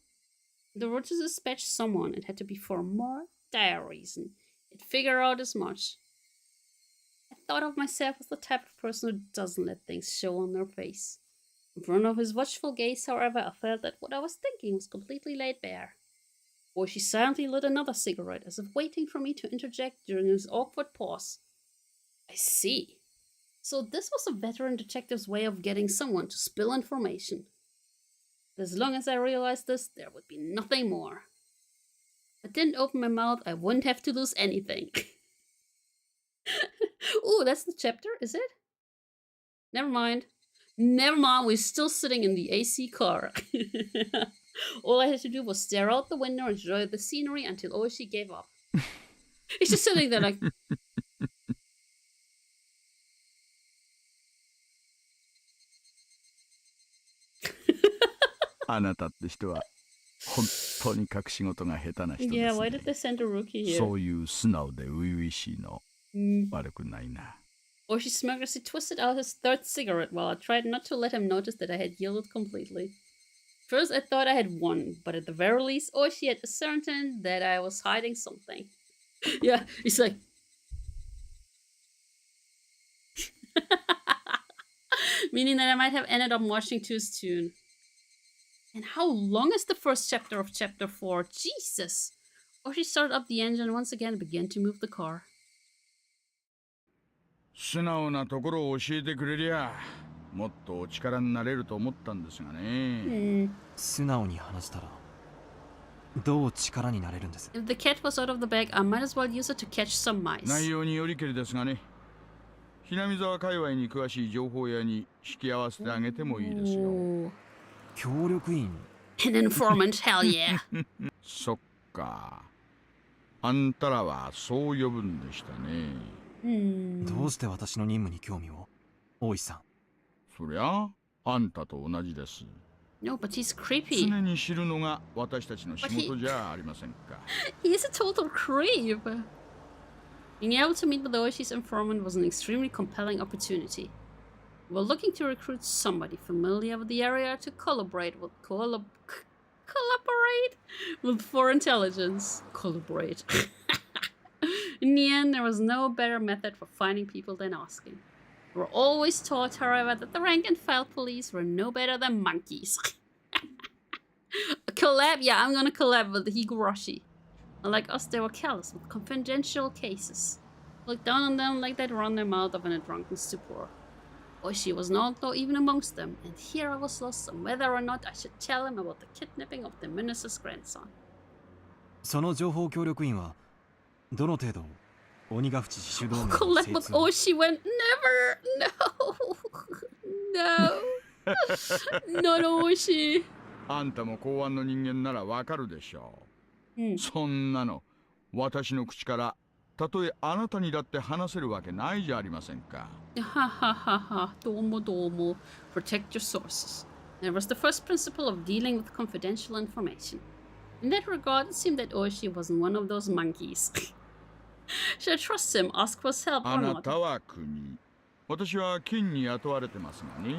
If they were to dispatch someone, it had to be for a more dire reason. It figured out as much. I thought of myself as the type of person who doesn't let things show on their face. In front of his watchful gaze, however, I felt that what I was thinking was completely laid bare. Oishi silently lit another cigarette, as if waiting for me to interject during his awkward pause. I see. So this was a veteran detective's way of getting someone to spill information. But as long as I realized this, there would be nothing more. If I didn't open my mouth, I wouldn't have to lose anything. Ooh, that's the chapter, is it? Never mind. Never mind, we're still sitting in the AC car. All I had to do was stare out the window and enjoy the scenery until Oishi gave up. He's just sitting there like... Yeah, why did they send a rookie here? そういう素直で初々しいの。悪くないな。Oishi smoked as he twisted out his third cigarette while I tried not to let him notice that I had yielded completely. First, I thought I had won, but at the very least, Oishi had ascertained that I was hiding something. Yeah, he's like... Meaning that I might have ended up watching too soon. And how long is the first chapter of chapter 4? Jesus! Oishi started up the engine once again and began to move the car. 素直なところを教えてくれりゃ、もっとお力になれると思ったんですがね。素直に話したら、どう力になれるんです？ If the cat was out of the bag, I might as well use it to catch some mice. 内容によりけりですがね。ひなみ沢界隈に詳しい情報屋に引き合わせてあげてもいいですよ。協力員 An informant, hell yeah. そっか。あんたらはそう呼ぶんでしたね。どうして私の任務に興味を？大石さん。そりゃ、あんたと同じです。No, but he's creepy. 常に知るのが私たちの仕事じゃありませんか。He's a total creep. Being able to meet with Oishi's informant was an extremely compelling opportunity. We were looking to recruit somebody familiar with the area to collaborate with for intelligence. Collaborate. In the end, there was no better method for finding people than asking. We were always taught, however, that the rank and file police were no better than monkeys. A collab? Yeah, I'm gonna collab with the Higurashi. Unlike us, they were careless with confidential cases. Looked down on them like they'd run their mouth off in a drunken stupor. Oishi was not though even amongst them, and here I was lost on whether or not I should tell him about the kidnapping of the minister's grandson. その情報協力員はどの程度鬼ヶ淵死守同盟の Collab with Oishi went never. No. No. Not Oishi. あんたも公安の人間ならわかるでしょう。そんなの私の口からたとえあなたにだって話せるわけないじゃありませんか。Ha ha ha ha. Domo domo. Protect your sources. That was the first principle of dealing with confidential information. In that regard, it seemed that Oishi wasn't one of those monkeys. Should I trust him, ask for his help or あな not? たは国、私は金に雇われてますがね。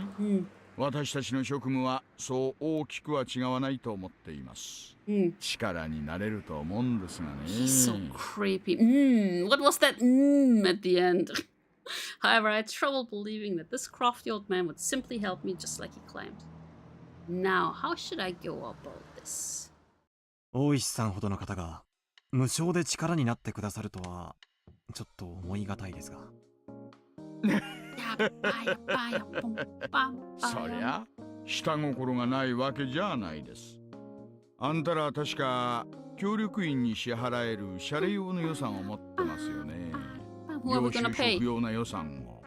私たちの職務はそう大きくは違わないと思っています。力になれると思うんですがね。He's so creepy. What was that at the end? However, I had trouble believing that this crafty old man would simply help me just like he claimed. Now, how should I go about this? 大石さんほどの方が無償で力になってくださるとはちょっと思いがたいですが。そりゃ下心がないわけじゃないです。あんたら確か協力員に支払える謝礼用の予算を持ってますよね。領収職用な予算を。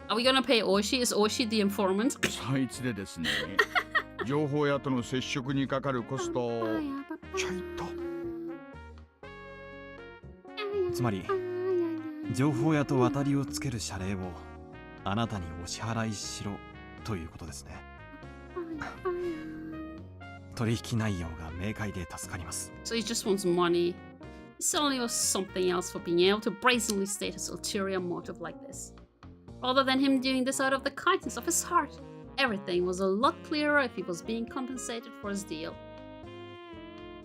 Are we gonna pay Oishi? Is Oishi the informant? そいつでですね、情報屋との接触にかかるコストをちょいと。つまり情報屋と渡りをつける謝礼をあなたにお支払いしろということですね。取引内容が明快で助かります。So he just wants money. He suddenly was something else for being able to brazenly state his ulterior motive like this. Rather than him doing this out of the kindness of his heart, everything was a lot clearer if he was being compensated for his deal.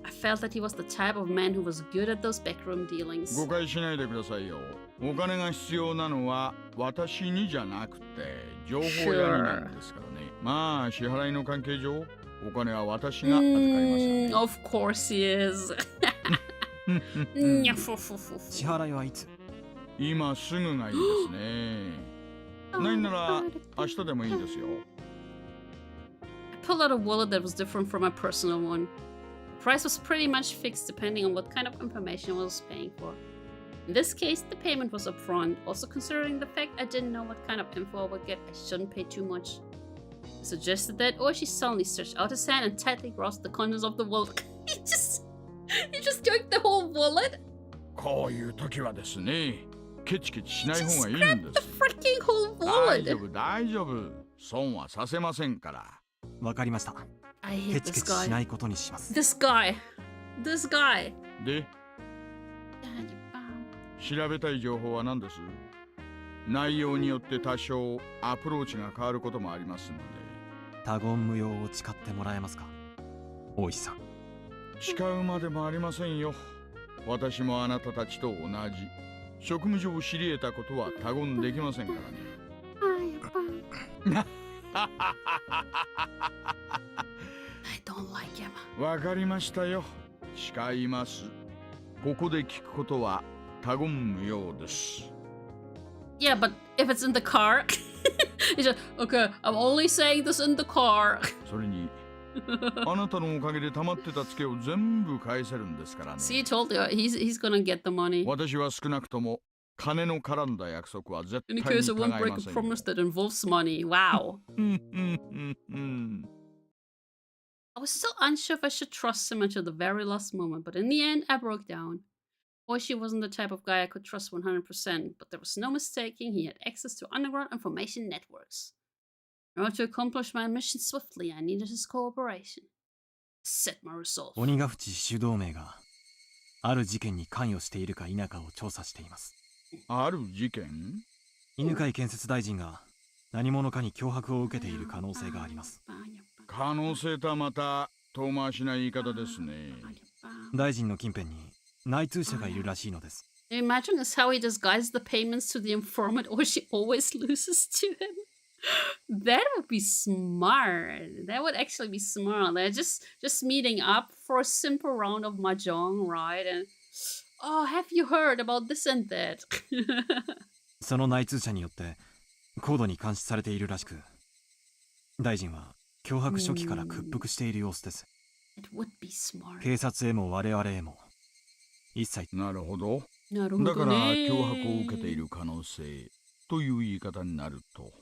I felt that he was the type of man who was good at those backroom dealings. 誤解しないでくださいよ。お金が必要なのは私にじゃなくて情報屋になんですからね。まあ支払いの関係上、お金は私が預かりますよね。Of course he is. 支払いはいつ？今すぐがいいですね。ないなら明日でもいいですよ。I pulled out a wallet that was different from my personal one. The price was pretty much fixed depending on what kind of information I was paying for. In this case, the payment was upfront. Also considering the fact I didn't know what kind of info I would get, I shouldn't pay too much. I suggested that, or she suddenly stretched out his hand and tightly grasped the contents of the wallet. He just took the whole wallet? こういう時はですね、ケチケチしない方がいいんです。The freaking whole wallet. 大丈夫。損はさせませんから。わかりました。I hate ケチケ this チし guy. ないことにします。This guy. This guy. で、調べたい情報は何です？内容によって多少アプローチが変わることもありますので。他言無用を誓ってもらえますか、大石さん。誓うまでもありませんよ。私もあなたたちと同じ。職務上知り得たことは他言できませんからね。I don't like him. わかりましたよ。誓います。ここで聞くことは他言無用です。Yeah, but if it's in the car, it's just, okay, I'm only saying this in the car. それに、あなたのおかげで溜まってたツケを全部返せるんですからね。See, I told you, he's gonna get the money. 私は少なくとも金の絡んだ約束は絶対 In に case I 違い won't ま break せ a んよ。 promise that involves money. Wow. I was still unsure if I should trust him until the very last moment, but in the end, I broke down. Oishi wasn't the type of guy I could trust 100%, but there was no mistaking he had access to underground information networks. In order to accomplish my mission swiftly, I needed his cooperation. I set my resolve. 鬼ヶ淵主導名がある事件に関与しているか否かを調査しています。ある事件？犬飼建設大臣が何者かに脅迫を受けている可能性があります。可能性とはまた遠回しな言い方ですね。大臣の近辺に内通者がいるらしいのです。Imagine is how he disguises the payments to the informant, or she always loses to him. That would be smart. That would actually be smart. They're just meeting up for a simple round of mahjong, right? And oh, have you heard about this and that? その内通者によって高度に監視されているらしく、大臣は脅迫初期から屈服している様子です。It would be smart. 警察へも我々へも一切。なるほど。なるほどね。だから脅迫を受けている可能性という言い方になると。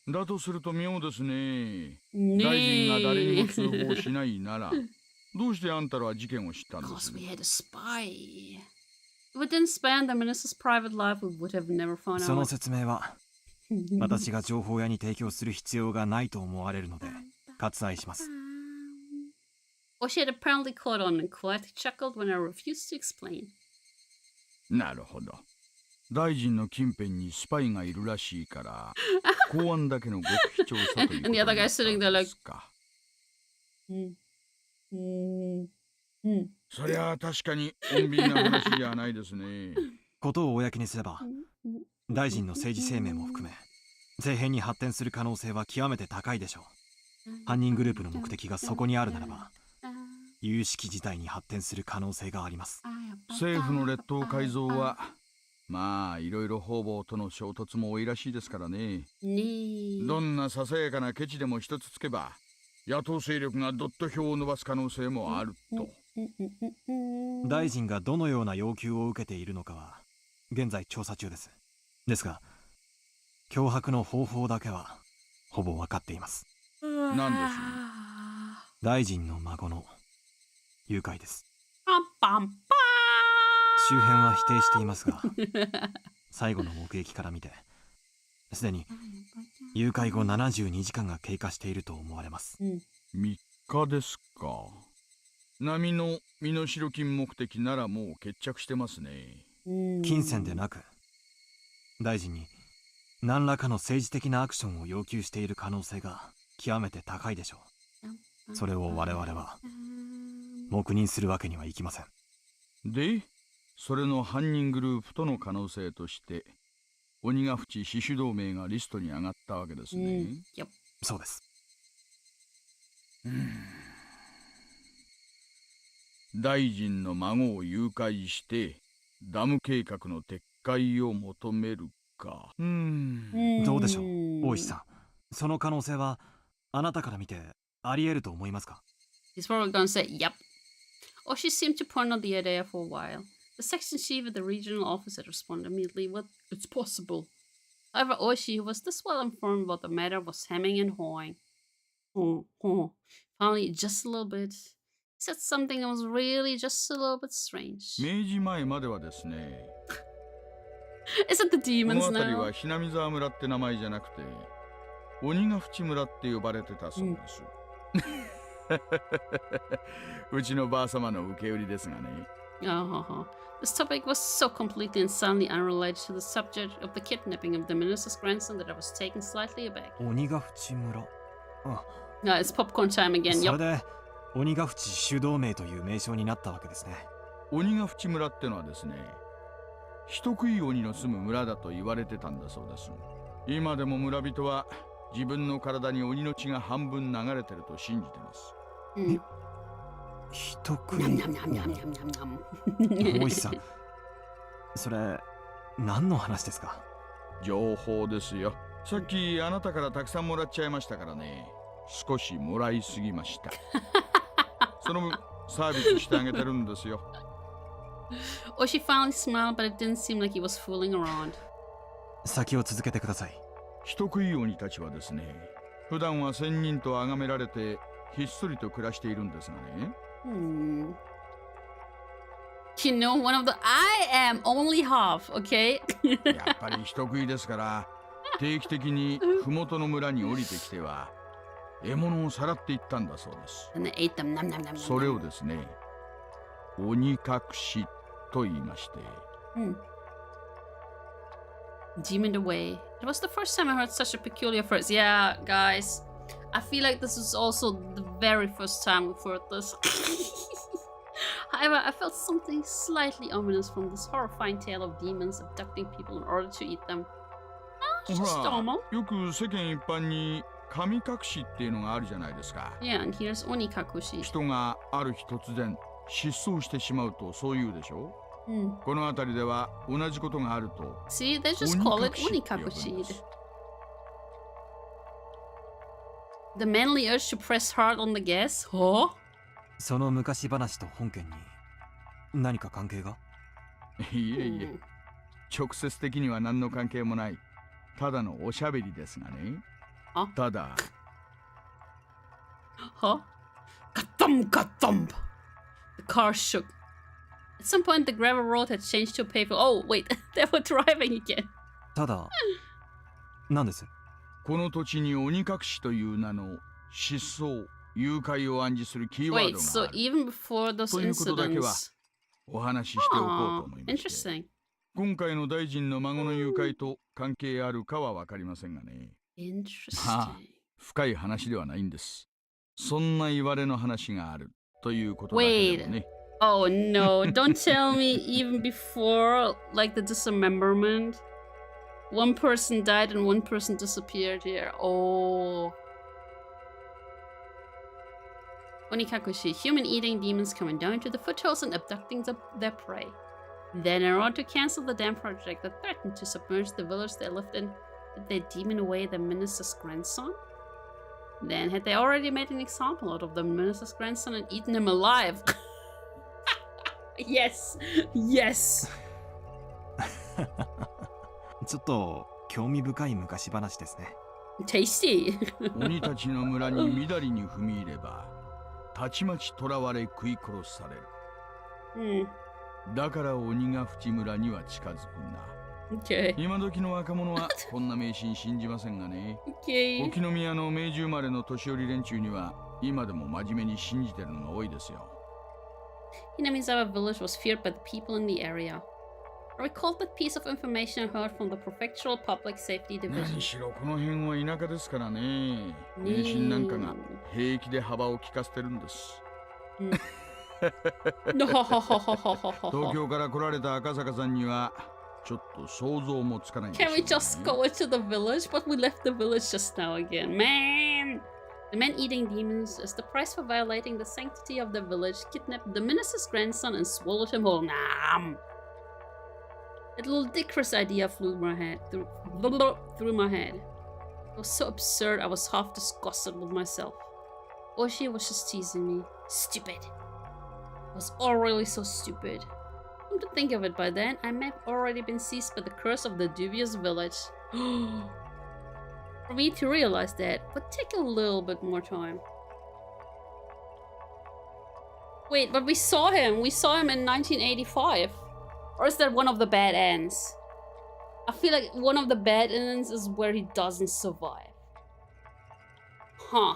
だとすると妙ですね。ねえ。大臣が誰にも通報しないなら、どうしてあんたらは事件を知ったんです？ Because we had a spy. If we didn't spy on the minister's private life, we would have never found その out. 説明は私が情報屋に提供する必要がないと思われるので割愛します。Or she had apparently caught on and quietly chuckled when I refused to explain. なるほど。大臣の近辺にスパイがいるらしいから、公安だけの極秘調査ということになったんですか。そりゃあ確かに穏便な話じゃないですね。ことを公にすれば、大臣の政治生命も含め、政変に発展する可能性は極めて高いでしょう。犯人グループの目的がそこにあるならば、有識事態に発展する可能性があります。政府の列島改造は、まあいろいろ方々との衝突も多いらしいですからね。どんなささやかなケチでも一つつけば、野党勢力がどっと票を伸ばす可能性もあると。大臣がどのような要求を受けているのかは現在調査中です。ですが脅迫の方法だけはほぼ分かっています。何でしょう？大臣の孫の誘拐です。周辺は否定していますが最後の目撃から見てすでに誘拐後72時間が経過していると思われます。3日ですか。波の身代金目的ならもう決着してますね。金銭でなく大臣に何らかの政治的なアクションを要求している可能性が極めて高いでしょう。それを我々は黙認するわけにはいきません。で、それの犯人グループとの可能性として鬼ヶ淵死守同盟がリストに上がったわけですね。そうです。大臣の孫を誘拐してダム計画の撤回を求めるか。どうでしょう、大石さん。その可能性はあなたから見てあり得ると思いますか？ He's probably gonna say, yep. Or she seemed to ponder the idea for a while. The section chief at the regional office had responded immediately with, it's possible. However, Oishi, who was this well informed about the matter, was hemming and hawing. Finally, just a little bit. He said something that was really just a little bit strange. 明治前まではですね。Is it the demons now? この辺りはひなみ沢村って名前じゃなくて、鬼ヶ淵村って呼ばれてたそうです。うちのばあ様の受け売りですがね。This topic was so completely and suddenly unrelated to the subject of the kidnapping of the minister's grandson that I was taken slightly aback. 鬼ヶ淵村。It's popcorn time again. それで鬼ヶ淵死守同盟という名称になったわけですね。鬼ヶ淵村ってのはですね、人食い鬼の住む村だと言われてたんだそうです。今でも村人は自分の体に鬼の血が半分流れてると信じてます。人食い大石さん、それ何の話ですか？情報ですよ。さっきあなたからたくさんもらっちゃいましたからね。少しもらいすぎました。その分サービスしてあげてるんですよ。Oishi finally smiled, but it didn't seem like he was fooling around. 先を続けてください。人食い鬼たちはですね、普段は仙人と崇められてひっそりと暮らしているんですがね。You know, one of the I am only half, okay? やっぱり人食いですから定期的に麓の村に降りてきては獲物をさらっていったんだそうです。それをですね、鬼隠しと言いまして。Demoned away. It was the first time I heard such a peculiar phrase. Yeah, guys. I feel like this is also the very first time we've heard this. However, I felt something slightly ominous from this horrifying tale of demons abducting people in order to eat them. ほら、よく世間一般に神隠しっていうのがあるじゃないですか。Yeah, and here's onikakushi. 人がある日突然失踪してしまうとそう言うでしょ。この辺りでは同じことがあると。See, they just call it onikakushi. The manly urge to press hard on the gas? Huh? その昔話と本件に何か関係が？いえいえ、直接的には何の関係もない。ただのおしゃべりですがね。あただ。Huh? Ka-thump, ka-thump. The car shook. At some point, the gravel road had changed to a pavement. Oh, wait, they were driving again. ただ、何です？この土地に鬼隠しという名の失踪、誘拐を暗示するキーワー Wait, ド so がある。 even before those ということだけは incidents. お話ししておこうと Ah, 思いまして。 interesting. 今回の大臣の孫の誘拐と関係あるかは分かりませんがね。ま Interesting. あ、深い話ではないんです。そんな言われの話があるということだけでもね。Oh no, don't tell me even before, like, the dismemberment. One person died and one person disappeared here. Oh. Onikakushi, human-eating demons coming down to the foothills and abducting their prey. Then, in order to cancel the dam project that threatened to submerge the village they lived in, did they demon away the minister's grandson? Then, had they already made an example out of the minister's grandson and eaten him alive? Yes! Yes! ちょっと興味深い昔話ですね。Tasty! 鬼たちの村にみだりに踏み入れば、たちまち囚われ食い殺される。だから鬼が淵村には近づくんだ。Okay. 今時の若者はこんな迷信信じませんがね。Okay. 沖宮の明治生まれの年寄り連中には今でも真面目に信じてるのが多いですよ。Hinamizawa village was feared by the people in the area. I recalled that piece of information I heard from the Prefectural Public Safety 何 Division. しろこの辺は田舎ですからね。迷信なんかが平気で幅を利かせてるんです。東京から来られた赤坂さんにはちょっと想像もつかないんですよ Can we just go into the village? But we left the village just now again. Man! The man-eating demons, as the price for violating the sanctity of the village, kidnapped the minister's grandson and swallowed him whole. Nam! That little dickers idea flew through my head. It was so absurd I was half disgusted with myself. Oshi was just teasing me. Stupid. It was all really so stupid. Come to think of it, by then, I may have already been seized by the curse of the dubious village. For me to realize that would take a little bit more time. Wait, but we saw him. We saw him in 1985. Or is that one of the bad ends? I feel like one of the bad ends is where he doesn't survive. Huh.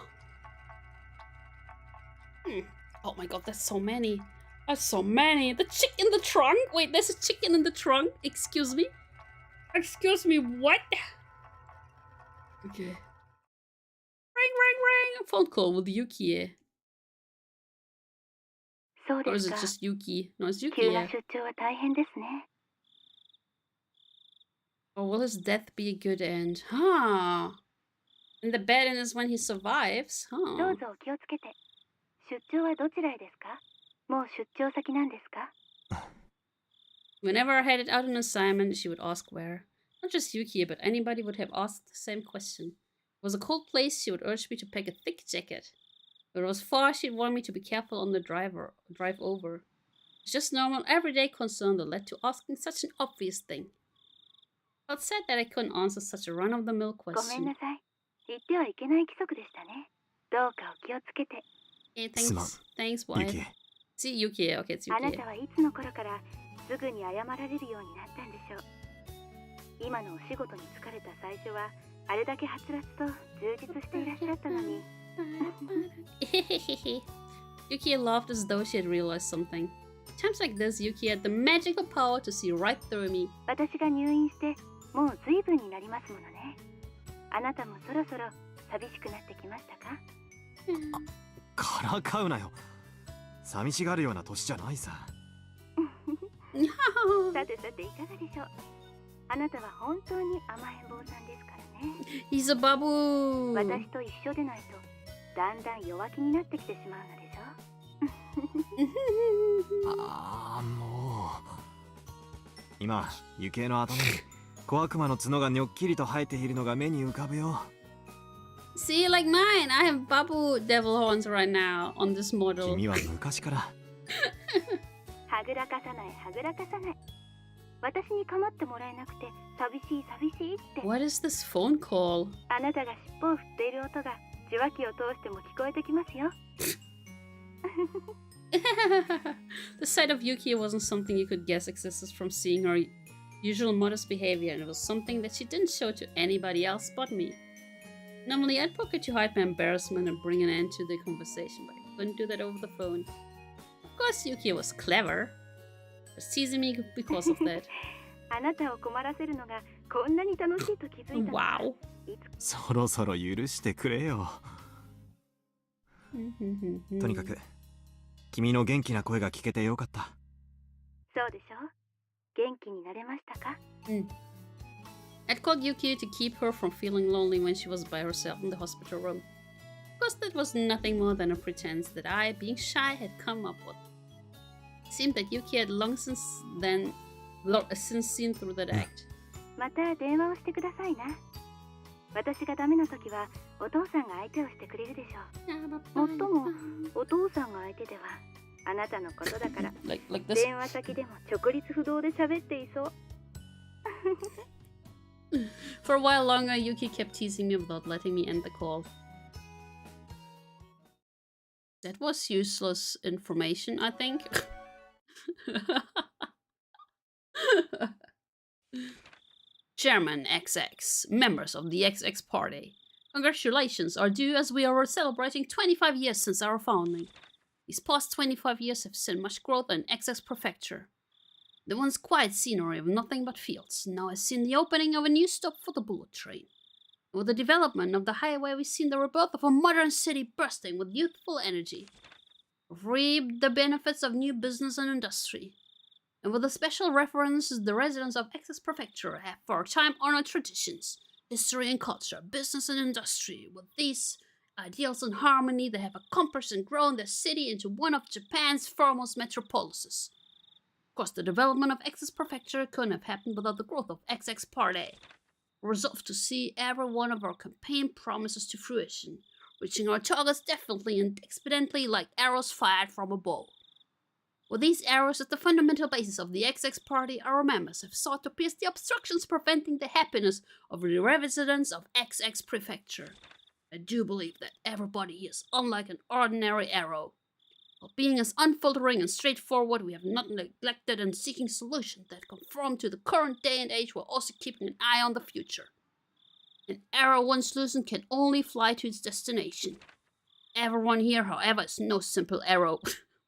Oh my god, that's so many. That's so many. The chick in the trunk? Wait, there's a chicken in the trunk? Excuse me? Excuse me, what? Okay. Ring, ring, ring! Phone call with Yuki. Or is it just Yuki? No, it's Yuki. Or will his death be a good end? Huh. And the bad end is when he survives? Huh. Whenever I headed out on assignment, she would ask where. Not just Yuki, but anybody would have asked the same question. If it was a cold place, she would urge me to pack a thick jacket. If it was far, she'd warn me to be careful on the drive over. It's just normal, everyday concern that led to asking such an obvious thing. I felt sad that I couldn't answer such a run-of-the-mill question. Okay, thanks. Thanks, wife. See, Yuki. Okay, it's Yuki. 今のお仕事に疲れた最初はあれだけはつらつと充実していらっしゃったのに Yuki laughed as though she had realized something. Times like this, Yuki had the magical power to see right through me. 私が入院してもう随分になりますものね。あなたもそろそろ寂しくなってきましたか？からかうなよ。寂しがるような年じゃないさ。さてさていかがでしょう。あなたは本当に甘えん坊さんですからね。He's a babu. 私と一緒でないとだんだん弱気になってきてしまうのでしょ。ああ、もう。今、雪の頭に小悪魔の角がにょっきりと生えているのが目に浮かぶよ。See, like mine, I have babu devil horns right now on this model. 君は昔から。はぐらかさない、はぐらかさない。私に構ってもらえなくて寂しい寂しいって。 What is this phone call? あなたが尻尾を振っている音が受話器を通しても聞こえてきますよ。The sight of Yuki wasn't something you could guess existed from seeing her usual modest behavior, and it was something that she didn't show to anybody else but me. Normally, I'd poke it to hide my embarrassment and bring an end to the conversation, but I couldn't do that over the phone. Of course, Yuki was clever. Was teasing me because of that. あなたを困らせるのがこんなに楽しいと気づいた。 Wow. そろそろ許してくれよ。とにかく君の元気な声が聞けてよかった。そうでしょ？元気になれましたか？ I'd called Yuki to keep her from feeling lonely when she was by herself in the hospital room. Of course, that was nothing more than a pretense that I, being shy, had come up with. It seemed that Yuki had long since seen through that act. また電話をしてくださいな。私がダメな時はお父さんが相手をしてくれるでしょう。もっともお父さんが相手ではあなたのことだから電話先でも直立不動で喋っていそう。For a while longer, Yuki kept teasing me without letting me end the call. That was useless information, I think. Chairman XX, members of the XX Party. Congratulations are due as we are celebrating 25 years since our founding. These past 25 years have seen much growth in XX Prefecture. The once quiet scenery of nothing but fields now has seen the opening of a new stop for the bullet train. With the development of the highway, we've seen the rebirth of a modern city bursting with youthful energy. We've reaped the benefits of new business and industry. And with a special reference, the residents of XX Prefecture have for time-honored traditions, history and culture, business and industry. With these ideals in harmony, they have accomplished and grown their city into one of Japan's foremost metropolises. Of course, the development of XX Prefecture couldn't have happened without the growth of XX Party. We're resolved to see every one of our campaign promises to fruition, reaching our targets definitely and expediently like arrows fired from a bow. With these arrows as the fundamental basis of the XX Party, our members have sought to pierce the obstructions preventing the happiness of the residents of XX Prefecture. I do believe that everybody here is unlike an ordinary arrow. While being as unfaltering and straightforward, we have not neglected in seeking solutions that conform to the current day and age while also keeping an eye on the future. An arrow once loosened can only fly to its destination. Everyone here, however, is no simple arrow.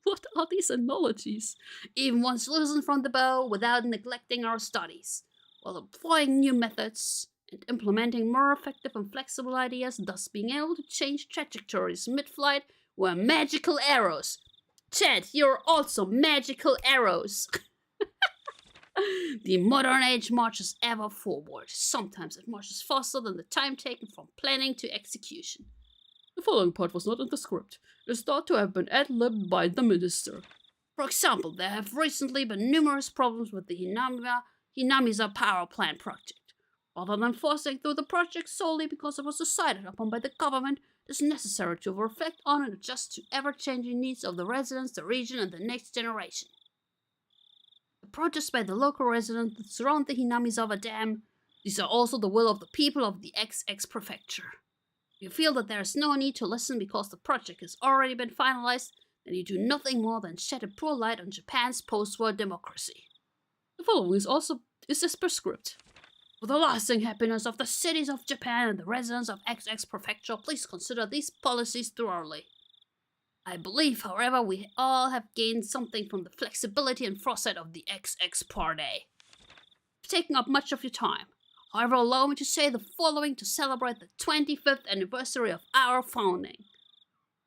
What are these analogies? Even once loosened from the bow without neglecting our studies, while employing new methods and implementing more effective and flexible ideas, thus being able to change trajectories mid-flight, were magical arrows. Chad, you're also magical arrows. The modern age marches ever forward. Sometimes it marches faster than the time taken from planning to execution. The following part was not in the script. It is thought to have been ad-libbed by the minister. For example, there have recently been numerous problems with the Hinamiza power plant project. Rather than forcing through the project solely because it was decided upon by the government, it is necessary to reflect on and adjust to ever-changing needs of the residents, the region, and the next generation. The protests by the local residents that surround the Hinamizawa Dam, these are also the will of the people of the XX Prefecture. If you feel that there is no need to listen because the project has already been finalized, then you do nothing more than shed a poor light on Japan's post-war democracy. The following is as per script. For the lasting happiness of the cities of Japan and the residents of XX Prefecture, please consider these policies thoroughly. I believe, however, we all have gained something from the flexibility and foresight of the XX Party. I've taken up much of your time. However, allow me to say the following to celebrate the 25th anniversary of our founding.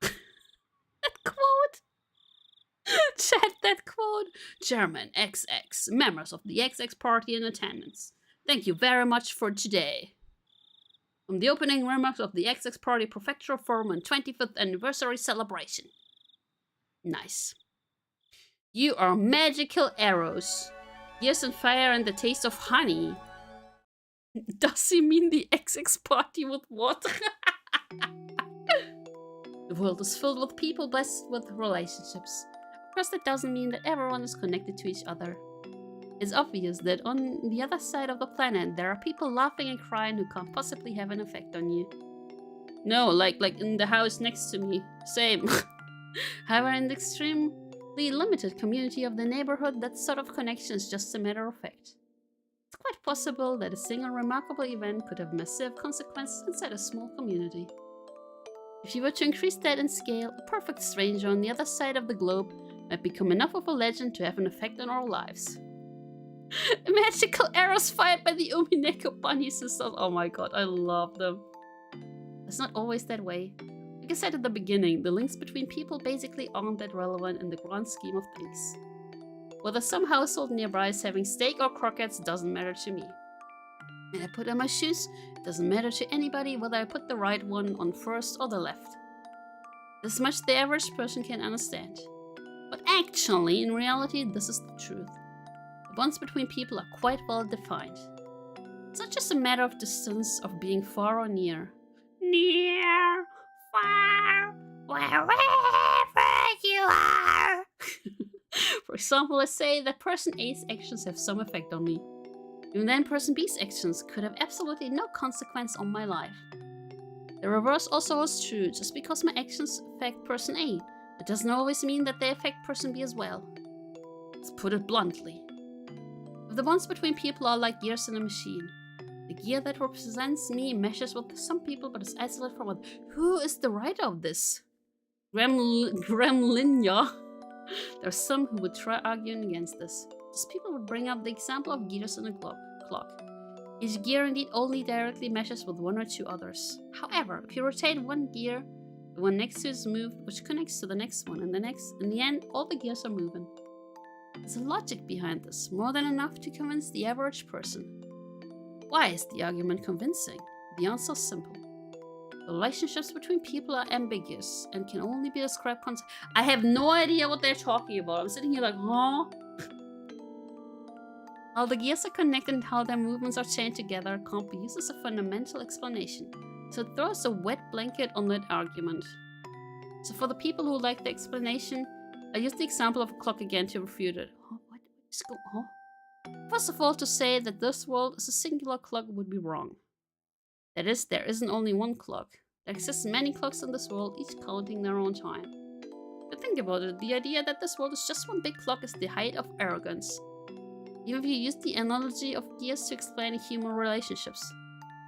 That quote! Chat that quote! Chairman XX, members of the XX Party in attendance. Thank you very much for today. From the opening remarks of the XX Party Prefectural Forum and 25th anniversary celebration. Nice. You are magical arrows. Yes, and fire and the taste of honey. Does he mean the XX Party with what? The world is filled with people blessed with relationships. Of course, that doesn't mean that everyone is connected to each other. It's obvious that on the other side of the planet there are people laughing and crying who can't possibly have an effect on you. No, like in the house next to me. Same. However, in the extremely limited community of the neighborhood, that sort of connection is just a matter of fact. It's quite possible that a single remarkable event could have massive consequences inside a small community. If you were to increase that in scale, a perfect stranger on the other side of the globe might become enough of a legend to have an effect on our lives. Magical arrows fired by the Umineko bunny sisters. Oh my god, I love them. It's not always that way. Like I said at the beginning, the links between people basically aren't that relevant in the grand scheme of things. Whether some household nearby is having steak or croquettes doesn't matter to me. When I put on my shoes, it doesn't matter to anybody whether I put the right one on first or the left. This much the average person can understand. But actually, in reality, this is the truth. The bonds between people are quite well defined. It's not just a matter of distance, of being far or near. Near, far, wherever you are. For example, let's say that person A's actions have some effect on me. Even then, person B's actions could have absolutely no consequence on my life. The reverse also is true. Just because my actions affect person A, it doesn't always mean that they affect person B as well. Let's put it bluntly. If the bonds between people are like gears in a machine, the gear that represents me meshes with some people but is isolated from others. Who is the writer of this? Gremlinya? There are some who would try arguing against this. These people would bring up the example of gears in a clock. Each gear indeed only directly meshes with one or two others. However, if you rotate one gear, the one next to it is moved, which connects to the next one, and the next. In the end, all the gears are moving. There's a logic behind this, more than enough to convince the average person. Why is the argument convincing? The answer is simple. The relationships between people are ambiguous and can only be described I have no idea what they're talking about. I'm sitting here like, huh? How the gears are connected and how their movements are chained together can't be used as a fundamental explanation, so it throws a wet blanket on that argument. So for the people who like the explanation, I use the example of a clock again to refute it. Oh, what is going on? First of all, to say that this world is a singular clock would be wrong. That is, there isn't only one clock. There exist many clocks in this world, each counting their own time. But think about it, the idea that this world is just one big clock is the height of arrogance. Even if you use the analogy of gears to explain human relationships,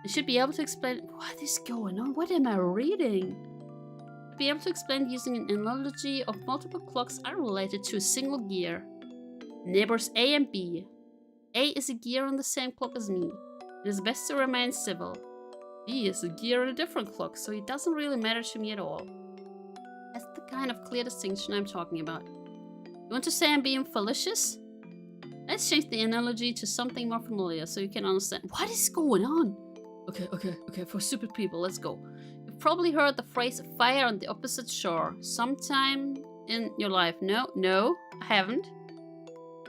you should be able to explain what is going on, what am I reading? Be able to explain using an analogy of multiple clocks unrelated to a single gear. Neighbors A and B. A is a gear on the same clock as me. It is best to remain civil. B is a gear on a different clock, so it doesn't really matter to me at all. That's the kind of clear distinction I'm talking about. You want to say I'm being fallacious? Let's change the analogy to something more familiar so you can understand what is going on. Okay, for stupid people, let's go. You've probably heard the phrase fire on the opposite shore sometime in your life. No, I haven't.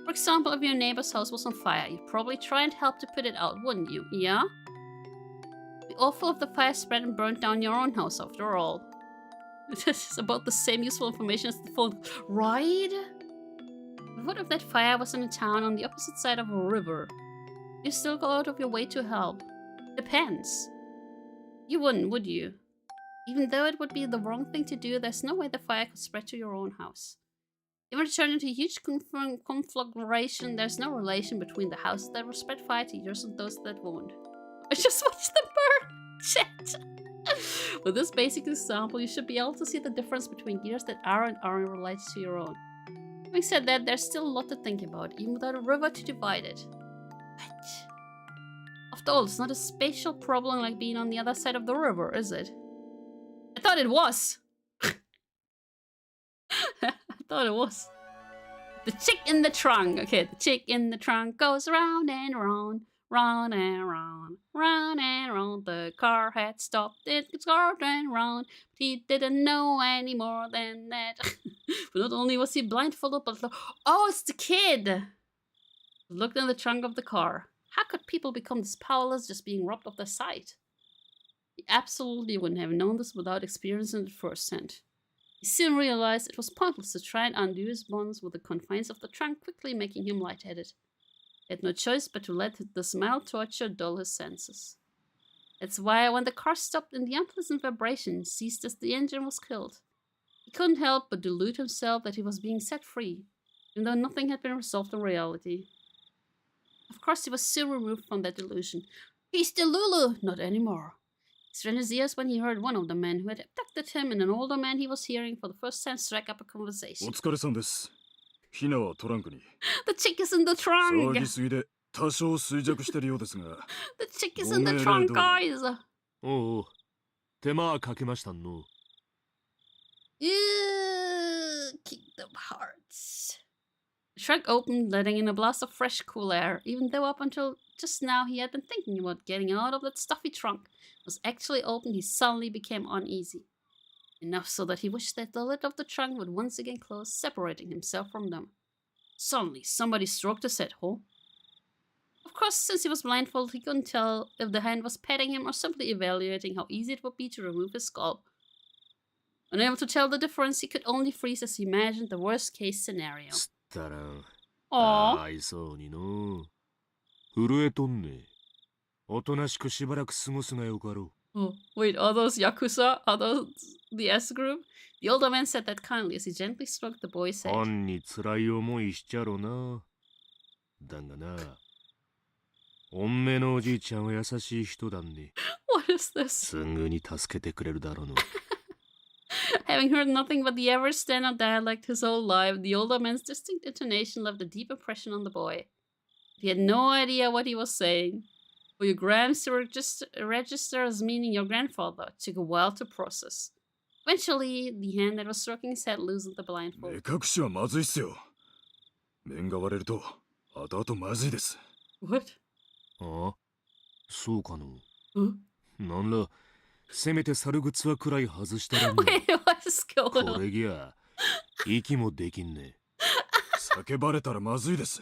For example, if your neighbor's house was on fire, you'd probably try and help to put it out, wouldn't you? Yeah? It'd be awful if the fire spread and burned down your own house after all. This is about the same useful information as the phone, right? But what if that fire was in a town on the opposite side of a river? You still go out of your way to help. Depends. You wouldn't, would you? Even though it would be the wrong thing to do, there's no way the fire could spread to your own house. Even if it turned into a huge conflagration, there's no relation between the houses that will spread fire to yours and those that won't. I just watched them burn! Shit! With this basic example, you should be able to see the difference between gears that are and aren't related to your own. Having said that, there's still a lot to think about, even without a river to divide it. But after all, it's not a spatial problem like being on the other side of the river, is it? I thought it was! I thought it was. The chick in the trunk. Okay, the chick in the trunk goes round and round, round and round, round and round. The car had stopped, it's round and round, but he didn't know any more than that. But not only was he blindfolded, but oh, it's the kid! He looked in the trunk of the car. How could people become this powerless just being robbed of their sight? He absolutely wouldn't have known this without experiencing it firsthand. He soon realized it was pointless to try and undo his bonds with the confines of the trunk, quickly making him lightheaded. He had no choice but to let the smell torture dull his senses. That's why when the car stopped and the unpleasant vibration ceased as the engine was killed, he couldn't help but delude himself that he was being set free, even though nothing had been resolved in reality. Of course, he was soon removed from that delusion. He's the Lulu! Not anymore. He strained his ears when he heard one of the men who had abducted him and an older man he was hearing for the first time strike up a conversation. お疲れさんです。ヒナはトランクに。 The chick is in the trunk! 騒ぎすぎで多少衰弱してるようですが。The chick is in the trunk, guys! おう、手間かけましたの。Kingdom Hearts. The trunk opened, letting in a blast of fresh, cool air, even though up until just now he had been thinking about getting out of that stuffy trunk. It was actually open, he suddenly became uneasy. Enough so that he wished that the lid of the trunk would once again close, separating himself from them. Suddenly, somebody stroked his head. Huh? Of course, since he was blindfolded, he couldn't tell if the hand was patting him or simply evaluating how easy it would be to remove his skull. Unable to tell the difference, he could only freeze as he imagined the worst-case scenario. Aww. 愛そうにの。震えとんね。おとなしくしばらく過ごすがよかろう。Oh, wait, are those Yakuza? Are those the S group? The older man said that kindly as he gently stroked the boy's head. 本に辛い思いしちゃろな。だがな、おんめのおじいちゃんは優しい人だね。What is this? すぐに助けてくれるだろうの。Having heard nothing but the average standard dialect his whole life, the older man's distinct intonation left a deep impression on the boy. He had no idea what he was saying. For your grams to register as meaning your grandfather took a while to process. Eventually, the hand that was stroking his head loosened the blindfold. 目隠しはまずいっすよ。面が割れると後々まずいです。What? ああ、そうかの。Huh? なんら、せめて猿靴はくらい外したらね。Wait, what's going こ on? れぎゃ、息もできんね。叫ばれたらまずいです。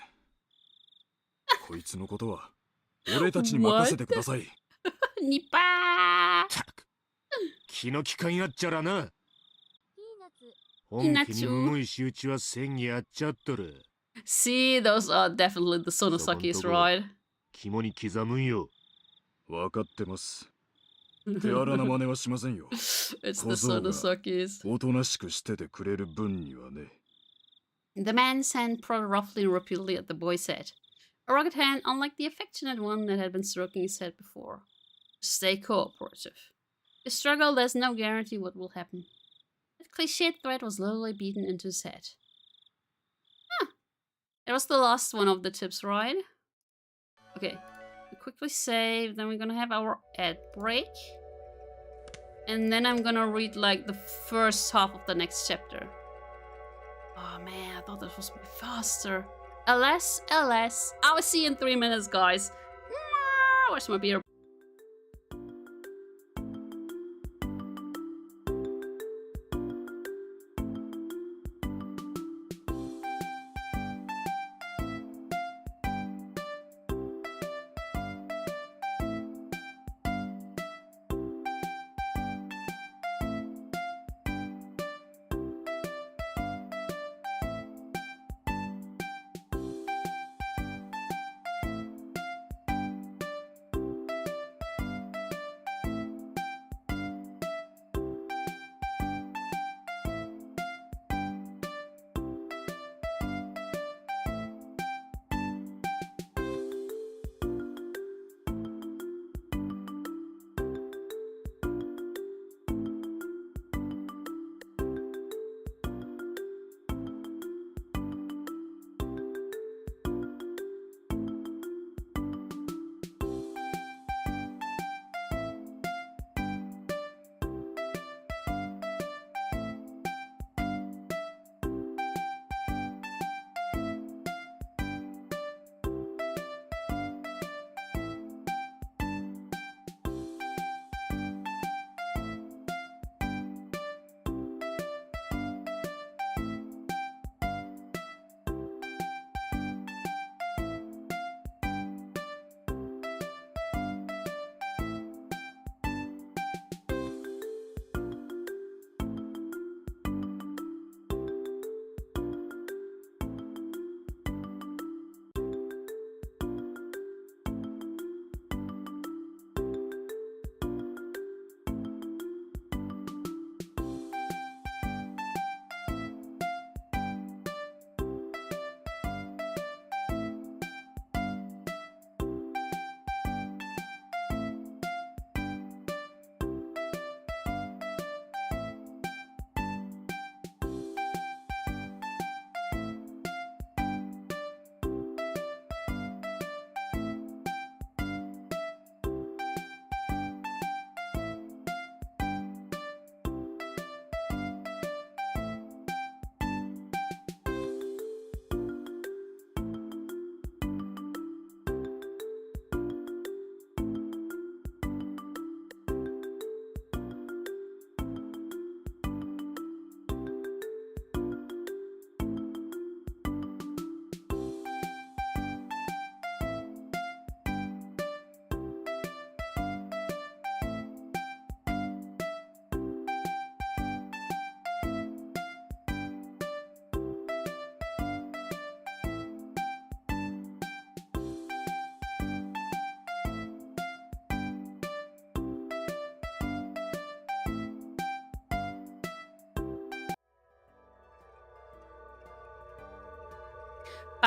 こいつのことは俺たちに任せてください。ニパー。たく、気の利かんやっちゃらな。本気に重い仕打ちは戦議やっちゃっとる。See, those are definitely the Sonosaki's, right? 肝に刻むんよ。わかってます。手荒な真似はしませんよ。It's the Sonosakis. おとなしくしててくれる分にはね。The man's hand prodded roughly and repeatedly at the boy's head. A rugged hand, unlike the affectionate one that had been stroking his head before. Stay cooperative. If you struggle, there's no guarantee what will happen. That cliched threat was slowly beaten into his head. Huh. It was the last one of the tips, right? Okay. We quickly save, then we're gonna have our ad break. And then I'm gonna read like the first half of the next chapter. Oh man, I thought this was supposed to be faster. Alas, alas. I will see you in 3 minutes, guys. Where's my beer?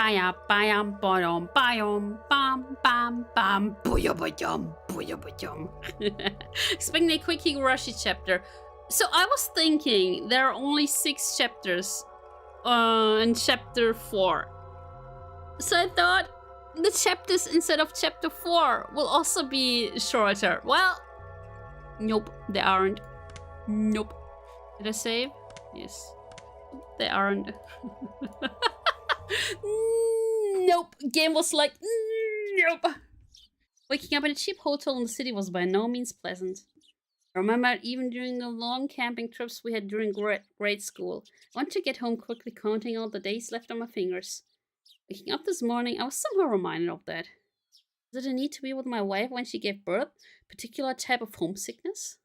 Baya bam bam bam bam bam bam booyah booyah booyah. Expecting a quick Higurashi chapter. So I was thinking there are only 6 chapters in chapter 4. So I thought the chapters instead of chapter 4 will also be shorter. Well, nope, they aren't. Nope. Did I save? Yes. They aren't. Nope. Game was like, nope. Waking up in a cheap hotel in the city was by no means pleasant. I remember even during the long camping trips we had during grade school. I wanted to get home quickly, counting all the days left on my fingers. Waking up this morning, I was somehow reminded of that. Was it a need to be with my wife when she gave birth? A particular type of homesickness?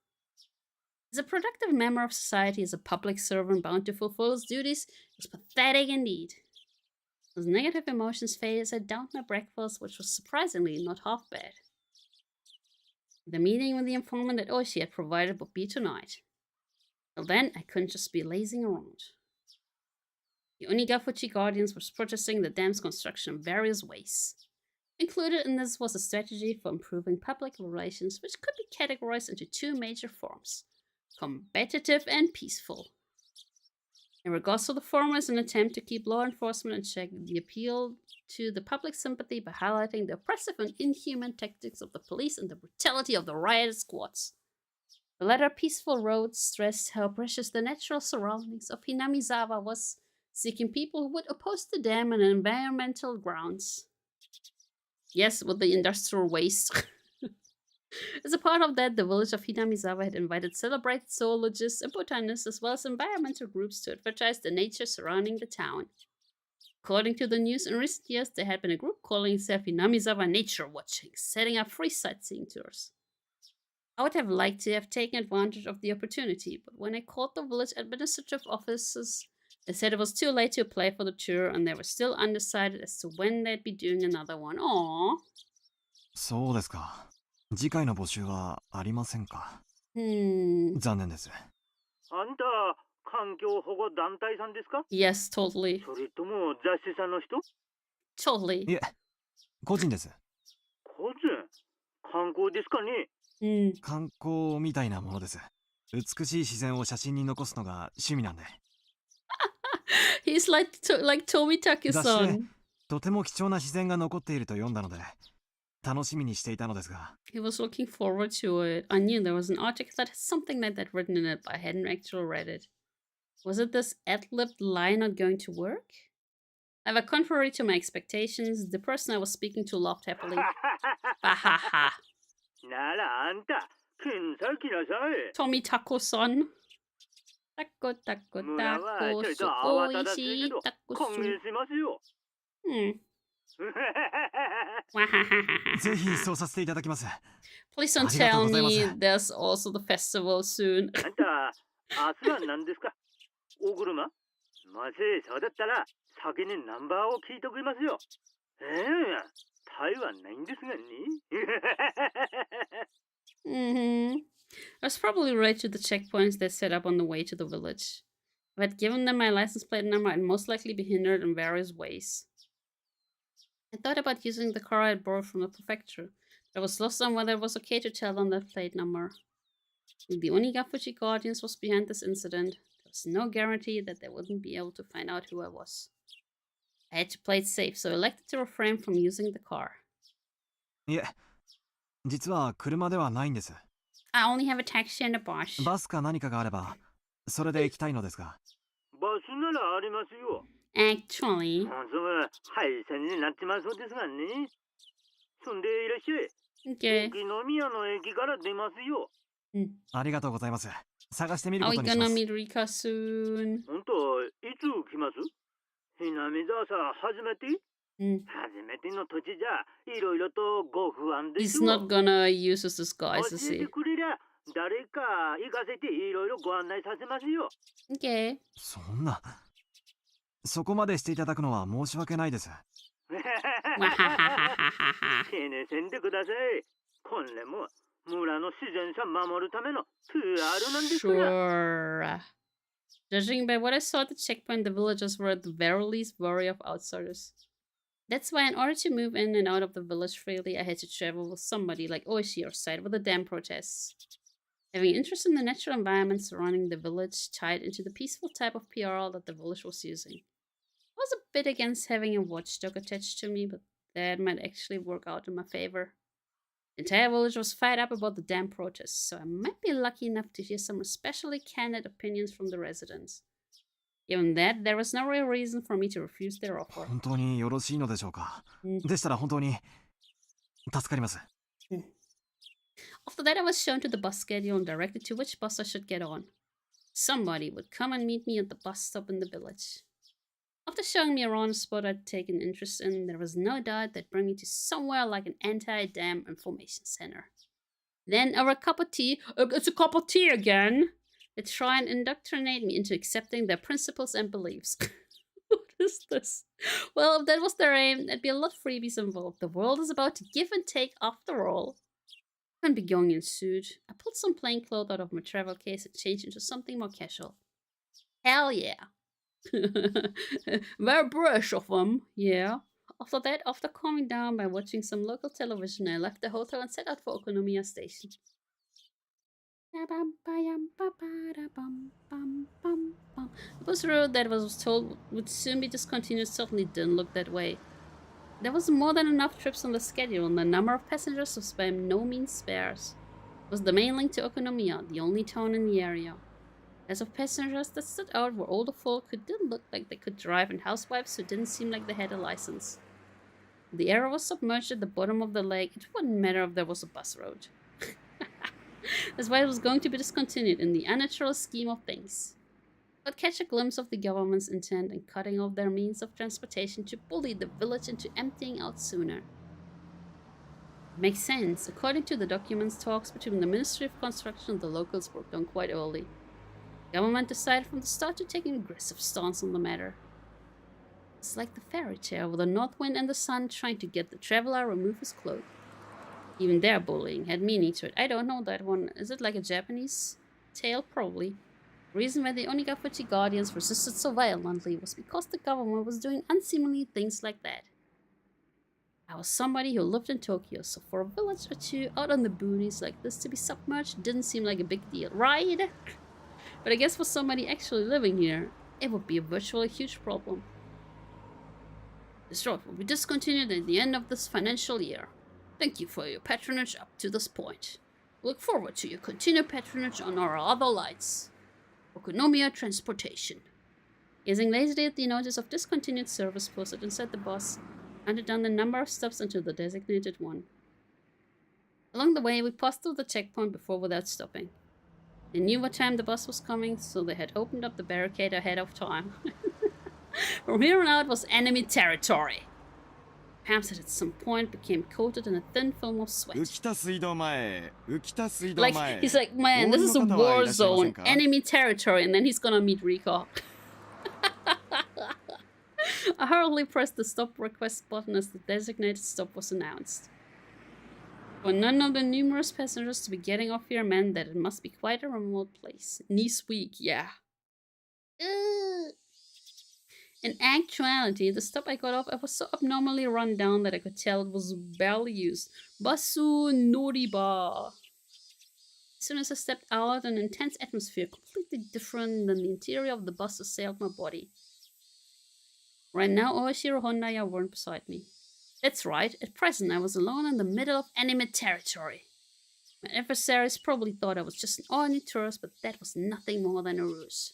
As a productive member of society, as a public servant bound to fulfill his duties, it was pathetic indeed. As negative emotions faded as I downed my breakfast, which was surprisingly not half bad. The meeting with the informant that Oishi had provided would be tonight. Till then, I couldn't just be lazing around. The Onigafuchi Guardians were protesting the dam's construction in various ways. Included in this was a strategy for improving public relations, which could be categorized into 2 major forms: competitive and peaceful. In regards to the former, is an attempt to keep law enforcement in check, the appeal to the public sympathy by highlighting the oppressive and inhuman tactics of the police and the brutality of the riot squads. The latter, peaceful roads, stressed how precious the natural surroundings of Hinamizawa was, seeking people who would oppose the dam on environmental grounds. Yes, with the industrial waste. As a part of that, the village of Hinamizawa had invited celebrated zoologists and botanists as well as environmental groups to advertise the nature surrounding the town. According to the news, in recent years there had been a group calling itself Hinamizawa Nature Watching, setting up free sightseeing tours. I would have liked to have taken advantage of the opportunity, but when I called the village administrative offices, they said it was too late to apply for the tour and they were still undecided as to when they'd be doing another one. Aww. そうですか。次回の募集はありませんか。残念です。あんた、環境保護団体さんですか？ Yes, totally. それとも雑誌さんの人？ Totally. いえ、個人です。個人？観光ですかね？観光みたいなものです。美しい自然を写真に残すのが趣味なんで。He's like Tomitaku-san. とても貴重な自然が残っていると読んだので。楽しみにしていたのですが。He was looking forward to it. I knew there was an article that had something like that written in it, but I hadn't actually read it. Was it this ad-libbed lie not going to work? However, contrary to my expectations, the person I was speaking to laughed happily. Bahaha. Tomitaku-san. Taco, taco, taco, so oishii, taco, Please don't tell me there's also the festival soon. あんた、明日は何ですか？お車？ませ、そうだったら先にナンバーを聞いておきますよ。台湾ないんですがIね。was probably right to the checkpoints they set up on the way to the village. If I'd given them my license plate number, I'd most likely be hindered in various ways. I thought about using the car I had borrowed from the prefecture, but I was lost on whether it was okay to tell them that plate number. If the Onigafuchi Guardians was behind this incident, there was no guarantee that they wouldn't be able to find out who I was. I had to play it safe, so I elected to refrain from using the car. いえ、実は車ではないんです。I only have a taxi and a bus. バスか何かがあれば、それで行きたいのですが。バスならありますよ。Actually. 廃線になってますそうですがね。そんでいらっしゃい。Okay. 沖宮の駅から出ますよ。ありがとうございます。探してみる Are こ we とにします。 gonna meet Rika soon? 本当、いつ来ます？南沢さん初めて？初めての土地じゃいろいろとご不安です He's not gonna use his disguise, is 教えて he? くれりゃ誰か行かせていろいろご案内させますよ。Okay. そんな。そこまでしていただくのは申し訳ないです。気にせんでください。これも村の自然さ守るための PR なんですから。Sure. Judging by what I saw at the checkpoint, the villagers were at the very least wary of outsiders. That's why in order to move in and out of the village freely, I had to travel with somebody like Oishi or side with the dam protests. Having interest in the natural environment surrounding the village tied into the peaceful type of PR that the village was using. I was a bit against having a watchdog attached to me, but that might actually work out in my favor. The entire village was fired up about the dam protests, so I might be lucky enough to hear some especially candid opinions from the residents. Given that, there was no real reason for me to refuse their offer. 本当によろしいのでしょうか。でしたら本当に助かります。After that, I was shown to the bus schedule and directed to which bus I should get on. Somebody would come and meet me at the bus stop in the village. After showing me around a spot I'd taken interest in, there was no doubt they'd bring me to somewhere like an anti-dam information center. Then, over a cup of tea, it's a cup of tea again, they'd try and indoctrinate me into accepting their principles and beliefs. What is this? Well, if that was their aim, there'd be a lot of freebies involved. The world is about to give and take after all. I couldn't be going in a suit. I pulled some plain clothes out of my travel case and changed into something more casual. Hell yeah. Very British of them, yeah. After that, after calming down by watching some local television, I left the hotel and set out for Okonomiya Station. The bus route that was told would soon be discontinued certainly didn't look that way. There was more than enough trips on the schedule, and the number of passengers was by no means sparse. It was the main link to Okonomiya, the only town in the area. As of passengers that stood out were older folk who didn't look like they could drive and housewives who didn't seem like they had a license. If the area was submerged at the bottom of the lake, it wouldn't matter if there was a bus road. That's why it was going to be discontinued in the unnatural scheme of things. I'd catch a glimpse of the government's intent in cutting off their means of transportation to bully the village into emptying out sooner. It makes sense. According to the documents, talks between the Ministry of Construction and the locals broke down quite early. The government decided from the start to take an aggressive stance on the matter. It's like the fairy tale with the north wind and the sun trying to get the traveler remove his cloak. Even their bullying had meaning to it. I don't know that one. Is it like a Japanese tale? Probably. The reason why the Onigafuchi Guardians resisted so violently was because the government was doing unseemly things like that. I was somebody who lived in Tokyo, so for a village or two out on the boonies like this to be submerged didn't seem like a big deal, right? But I guess for somebody actually living here, it would be a virtually huge problem. This road will be discontinued at the end of this financial year. Thank you for your patronage up to this point. We look forward to your continued patronage on our other lights. Okonomiya Transportation. Gazing lazily at the notice of discontinued service posted inside the bus, I counted down the number of stops until the designated one. Along the way, we passed through the checkpoint before without stopping. They knew what time the bus was coming, so they had opened up the barricade ahead of time. From here on out was enemy territory. Perhaps it at some point became coated in a thin film of sweat. Like, he's like, man, this is a war zone, enemy territory, and then he's gonna meet Rika. I hurriedly pressed the stop request button as the designated stop was announced. For none of the numerous passengers to be getting off here meant that it must be quite a remote place. Nice week, yeah. In actuality, the stop I got off at was so abnormally run down that I could tell it was barely used. Basu Noriba. As soon as I stepped out, an intense atmosphere, completely different than the interior of the bus, assailed my body. Right now, Oishiro Hondaya weren't beside me. That's right, at present I was alone in the middle of enemy territory. My adversaries probably thought I was just an ordinary tourist, but that was nothing more than a ruse.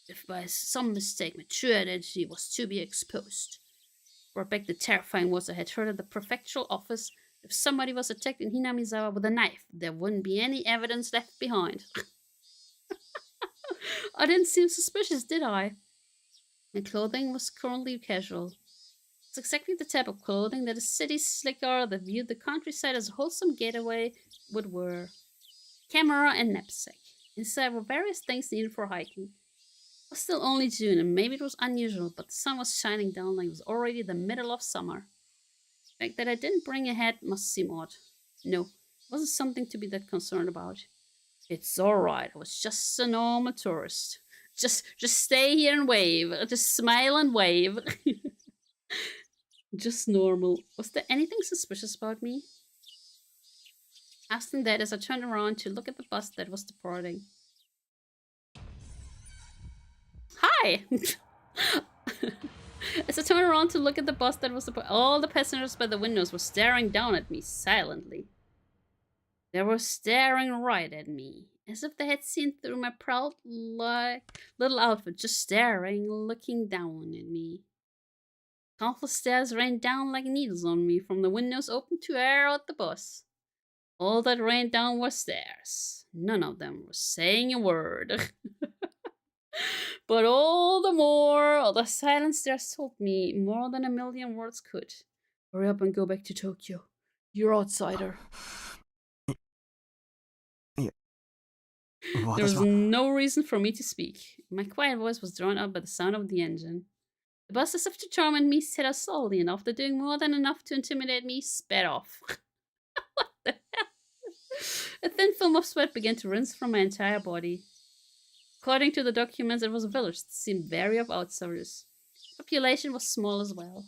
If by some mistake my true identity was to be exposed. Brought back the terrifying words I had heard at the prefectural office. If somebody was attacked in Hinamizawa with a knife, there wouldn't be any evidence left behind. I didn't seem suspicious, did I? My clothing was currently casual. It's exactly the type of clothing that a city slicker that viewed the countryside as a wholesome getaway would wear. Camera and knapsack. Inside were various things needed for hiking. It was still only June, and maybe it was unusual, but the sun was shining down like it was already the middle of summer. The fact that I didn't bring a hat must seem odd. No, it wasn't something to be that concerned about. It's alright, I was just a normal tourist. Just stay here and wave. Just smile and wave. Just normal. Was there anything suspicious about me? Asking that as I turned around to look at the bus that was departing. Hi! As I turned around to look at the bus that was departing, all the passengers by the windows were staring down at me silently. They were staring right at me, as if they had seen through my proud little outfit, just staring, looking down at me. Countless stares rained down like needles on me from the windows open to air out the bus. All that rained down were stares. None of them were saying a word. But all the silent stares told me more than a million words could. Hurry up and go back to Tokyo. You're outsider. There was no reason for me to speak. My quiet voice was drowned out by the sound of the engine. The bus, as if to torment me, set out slowly, and after doing more than enough to intimidate me, sped off. What the hell? A thin film of sweat began to rinse from my entire body. According to the documents, it was a village that seemed wary of outsiders. The population was small as well.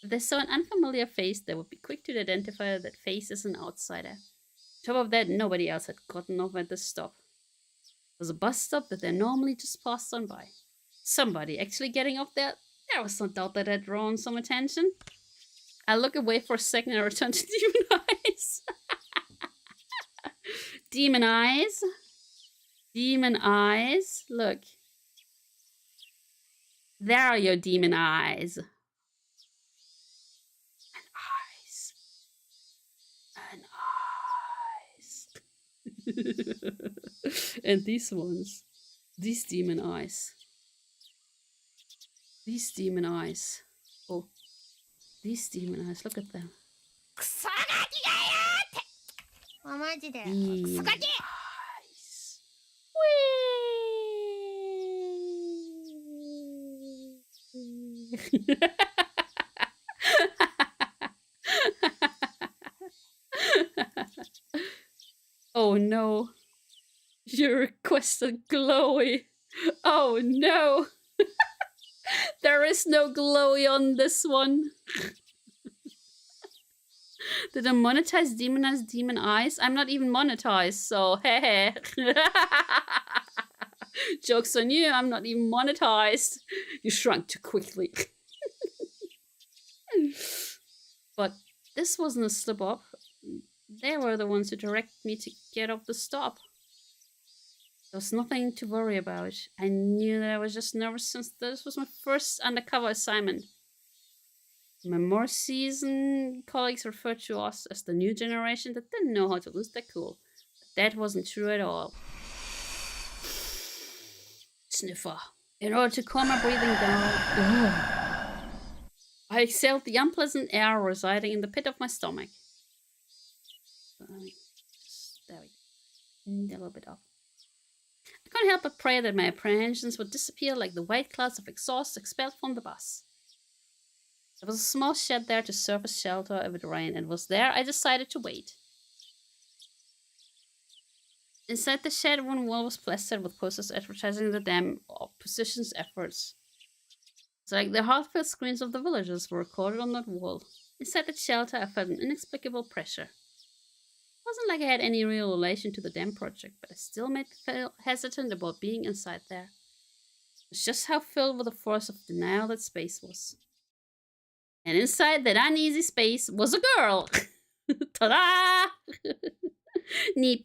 If they saw an unfamiliar face, they would be quick to identify that face as an outsider. On top of that, nobody else had gotten off at this stop. It was a bus stop that they normally just passed on by. Somebody actually getting off there? There was no doubt that had drawn some attention. I look away for a second and return to Demon Eyes. Demon Eyes? Demon Eyes? Look. There are your demon eyes. And eyes. And these ones. These demon eyes. These demon eyes. Oh. These demon eyes. Look at them. Demon eyes. Whee! Oh no. You requested glowy. Oh no. There is no glowy on this one. Did I monetize demonized demon eyes? I'm not even monetized, so hey. Joke's on you, I'm not even monetized. You shrunk too quickly. But this wasn't a slip up. They were the ones who directed me to get off the stop. There was nothing to worry about. I knew that I was just nervous since this was my first undercover assignment. My more seasoned colleagues referred to us as the new generation that didn't know how to lose their cool. But that wasn't true at all. Sniffer. In order to calm my breathing down, I exhaled the unpleasant air residing in the pit of my stomach. There we go. A little bit up. I couldn't help but pray that my apprehensions would disappear like the white clouds of exhaust expelled from the bus. There was a small shed there to serve as shelter if it rained, and was there I decided to wait. Inside the shed, one wall was plastered with posters advertising the dam opposition's efforts. It's like the heartfelt screams of the villagers were recorded on that wall. Inside the shelter, I felt an inexplicable pressure. It wasn't like I had any real relation to the dam project, but I still made me feel hesitant about being inside there. It's just how filled with the force of denial that space was. And inside that uneasy space was a girl! Ta-da! Nipaaaahhhh!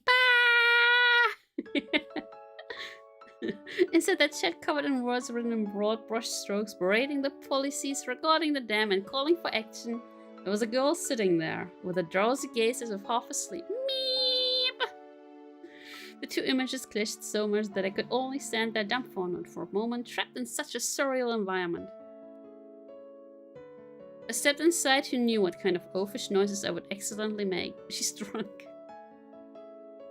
Inside that shed covered in words written in broad brush strokes berating the policies regarding the dam and calling for action, there was a girl sitting there, with a drowsy gaze as if half asleep. Meep! The two images clashed so much that I could only stand there dumbfounded for a moment, trapped in such a surreal environment. I stepped inside. Who knew what kind of oafish noises I would accidentally make? She's drunk.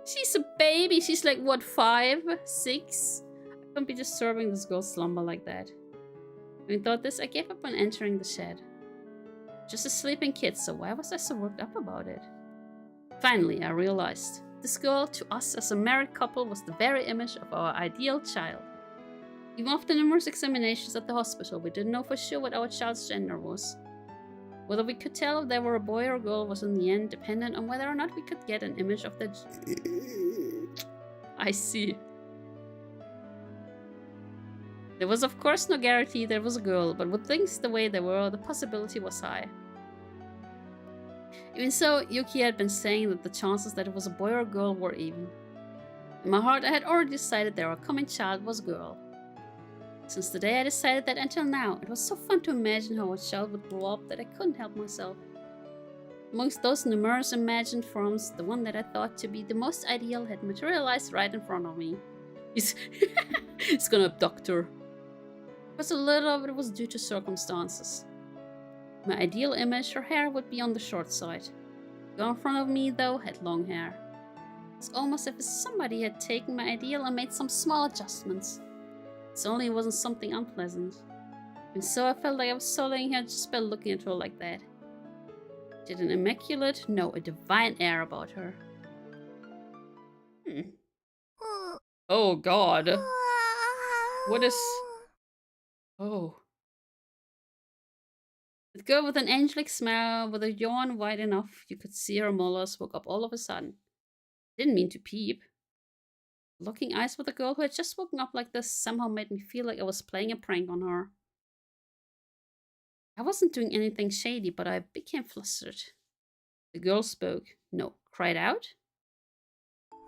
She's a baby. She's like, what, 5? 6? I couldn't be disturbing this girl's slumber like that. Having thought this, I gave up on entering the shed. Just a sleeping kid, so why was I so worked up about it? Finally, I realized. This girl, to us as a married couple, was the very image of our ideal child. Even after numerous examinations at the hospital, we didn't know for sure what our child's gender was. Whether we could tell if they were a boy or a girl was in the end dependent on whether or not we could get an image of the... I see. There was of course no guarantee there was a girl, but with things the way they were, the possibility was high. Even so, Yuki had been saying that the chances that it was a boy or a girl were even. In my heart, I had already decided their coming child was a girl. Since the day I decided that until now, it was so fun to imagine how a child would grow up that I couldn't help myself. Amongst those numerous imagined forms, the one that I thought to be the most ideal had materialized right in front of me. He's gonna abduct her. But a little of it was due to circumstances. My ideal image, her hair would be on the short side. The girl in front of me, though, had long hair. It's almost as if somebody had taken my ideal and made some small adjustments. It's only it wasn't something unpleasant. And so I felt like I was sullying her just by looking at her like that. She had an immaculate, no, a divine air about her. Oh god. What is... Oh. The girl with an angelic smile, with a yawn wide enough you could see her molars, woke up all of a sudden. Didn't mean to peep. Locking eyes with a girl who had just woken up like this somehow made me feel like I was playing a prank on her. I wasn't doing anything shady, but I became flustered. The girl spoke. No, cried out.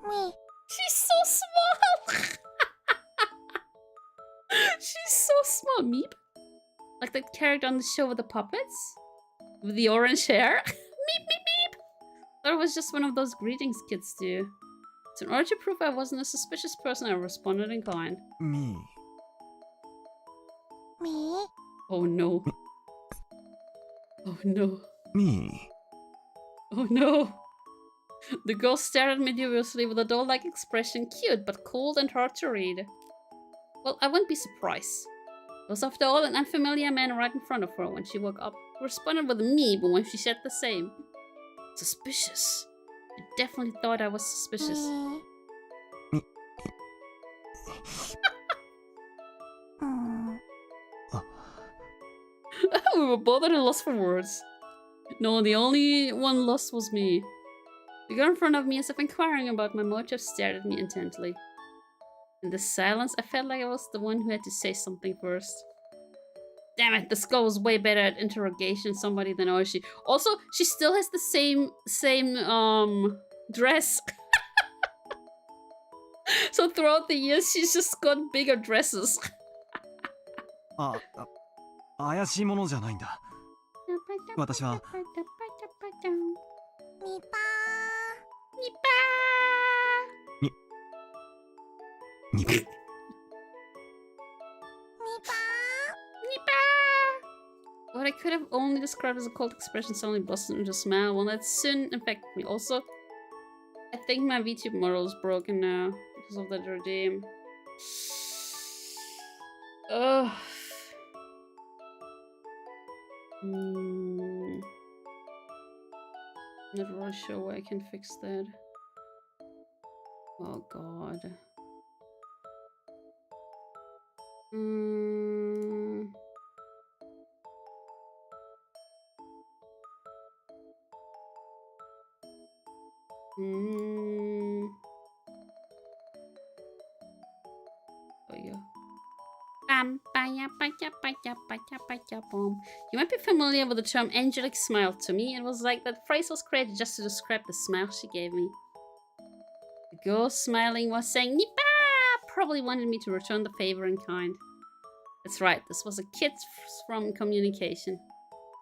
Me. She's so small! She's so small, Meep. Like that character on the show with the puppets? With the orange hair? Meep, meep, meep! Thought it was just one of those greetings kids do. So in order to prove I wasn't a suspicious person, I responded in kind. Me. Me? Oh no. Oh no. Me. Oh no. The girl stared at me dubiously with a doll-like expression, cute but cold and hard to read. Well, I wouldn't be surprised. It was after all an unfamiliar man right in front of her when she woke up, who responded with me, but when she said the same. Suspicious. You definitely thought I was suspicious. We were both at a loss for words. No, the only one lost was me. The girl in front of me, as if inquiring about my motives, stared at me intently. In the silence, I felt like I was the one who had to say something first. Damn it, this girl was way better at interrogation somebody than Oishi. Also, she still has the same dress. So throughout the years, she's just got bigger dresses. 怪しいものじゃないんだ。私は。ニパー。ニパー。What I could have only described as a cold expression suddenly busted into a smile, one that soon infected me. Also, I think my VTube model is broken now because of that redeem. Ugh. Not really sure where I can fix that. Oh god. Oh yeah. You might be familiar with the term angelic smile. To me, it was like that phrase was created just to describe the smile she gave me. The girl smiling was saying, Nipa! Probably wanted me to return the favor in kind. That's right, this was a kid from communication.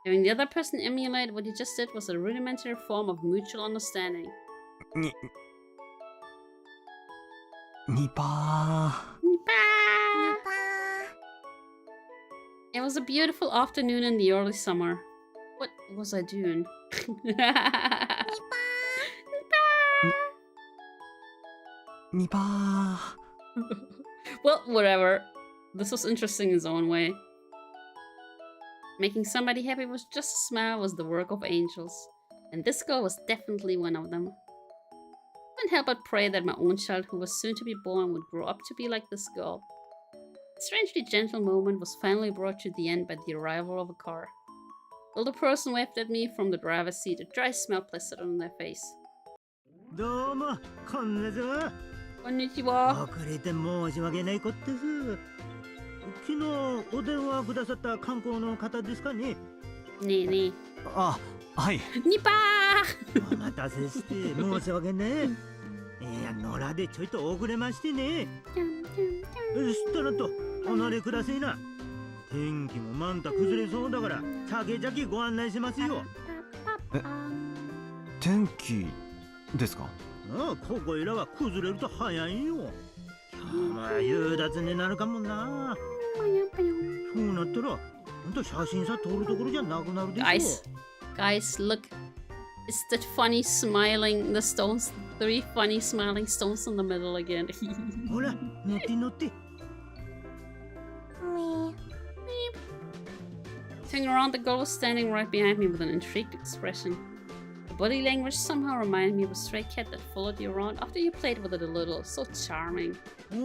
Having the other person emulate what you just did was a rudimentary form of mutual understanding. Nipa. It was a beautiful afternoon in the early summer. What was I doing? Nipa. Well, whatever. This was interesting in its own way. Making somebody happy with just a smile was the work of angels. And this girl was definitely one of them. I couldn't help but pray that my own child who was soon to be born would grow up to be like this girl. A strangely gentle moment was finally brought to the end by the arrival of a car. Older person waved at me from the driver's seat. A dry smell plastered on their face. どうも、こんにちは。こんにちは。遅れて申し訳ないことです。昨日お電話くださった観光の方ですかね。ねえねえ。あ、はい。ニパー。お待たせして申し訳ねえ。いや、野良でちょいと遅れましてね。したらと、お乗りくださいな。天気もまんた崩れそうだから、ちゃけちゃきご案内しますよ。え、天気ですか？ああ、ここいらは崩れると早いよ。まあ、夕立になるかもな。そうなったら、ほんと写真さ撮るところじゃなくなるでしょ。Guys, look. It's that funny smiling, the stones, 3 funny smiling stones in the middle again. ほら、乗って乗って。Turning around, the girl was standing right behind me with an intrigued expression. The body language somehow reminded me of a stray cat that followed you around after you played with it a little. So charming. あ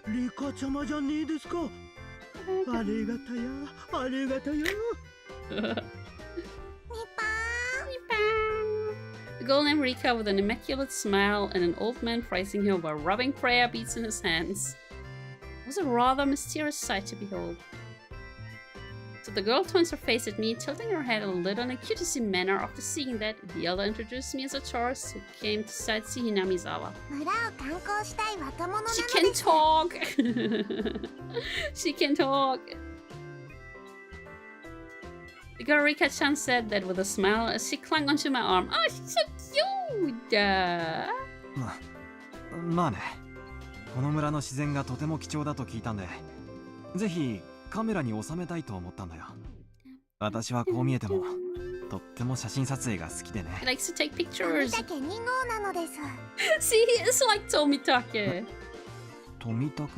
れ、リカちゃまじゃねえですか。ありがたや、ありがたや。The girl named Rika with an immaculate smile and an old man praising her while rubbing prayer beads in his hands. It was a rather mysterious sight to behold. So the girl turns her face at me, tilting her head a little in a cutesy manner. After seeing that, the elder introduced me as a tourist who came to sightsee Hinamizawa. She can talk! She can talk! The girl Rika-chan said that with a smile as she clung onto my arm. Oh, she's so cute! まあね。この村の自然がとても貴重だと聞いたんで、ぜひカメラに収めたいと思ったんだよ。私はこう見えてもとっても写真撮影が好きでね。He likes to take pictures. See, he is like Tomitake. 富武？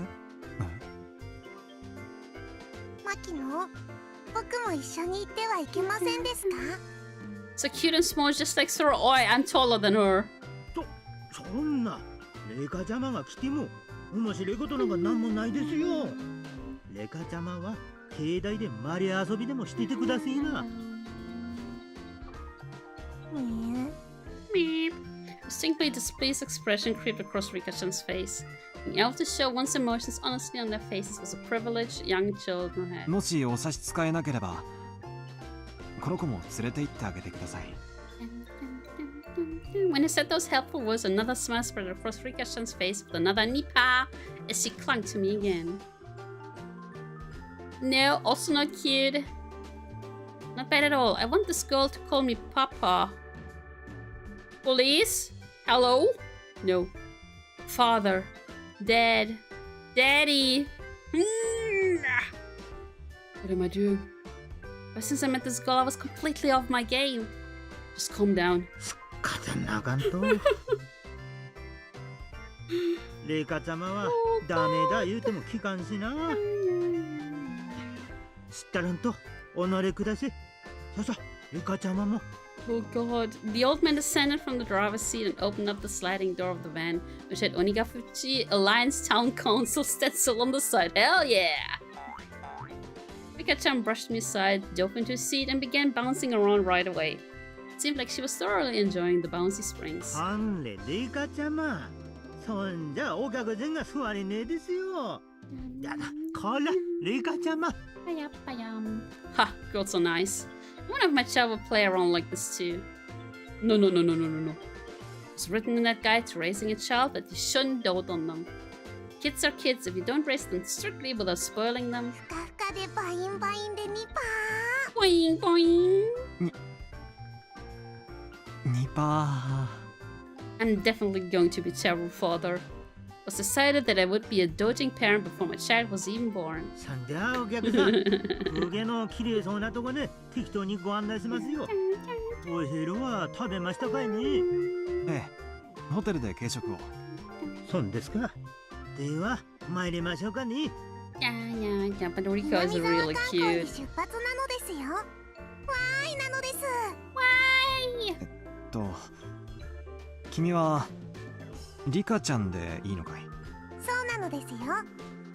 牧野、僕も一緒に行ってはいけませんですか？ So cute and small, just like Sora. Oi, I'm taller than her. そんな、レカちゃまが来ても面白いことなんかなんもないですよ。レカちゃまは境内でマリア遊びでもしててくださいな。Meep. Distinctly displeased expression crept across Rika-chan's face. Being able to show one's emotions honestly on their faces was a privilege young children had. もしお差し支えなければ、この子も連れて行ってあげてください。When he said those helpful words, another smile spread across Rika-chan's face with another nipa as she clung to me again. No, also not cute. Not bad at all. I want this girl to call me Papa. Police? Hello? No. Father. Dad. Daddy. What am I doing? Ever since I met this girl, I was completely off my game. Just calm down. なかんと。レカちゃまはダメだ言うても聞かんしな。知ったらんとお乗りください。ささ、レカちゃまも。Oh god. The old man descended from the driver's seat and opened up the sliding door of the van, which had Onigafuchi Alliance Town Council stencil on the side. Hell yeah! Rika-chan brushed me aside, dove into his seat, and began bouncing around right away. It seemed like she was thoroughly enjoying the bouncy springs. あんれ、レカちゃま。そんじゃお客さんが座れねえですよ。だな、こら、レカちゃま。Ha, girls are nice. One of my child would play around like this too. No. It's written in that guide to raising a child that you shouldn't dote on them. Kids are kids if you don't raise them strictly without spoiling them. Boing boing. Nipa. I'm definitely going to be a terrible father. It was decided that I would be a doting parent before my child was even born. さんじゃお客さん、風景の綺麗そうなとこね、適当にご案内しますよ。お昼は食べましたかいね？ええ、ホテルで軽食を。そうですか。では参りましょうかね。Yeah, but Rika is really cute. 出発なのですよ。わーいなのです。君はリカちゃんでいいのかい？そうなのですよ。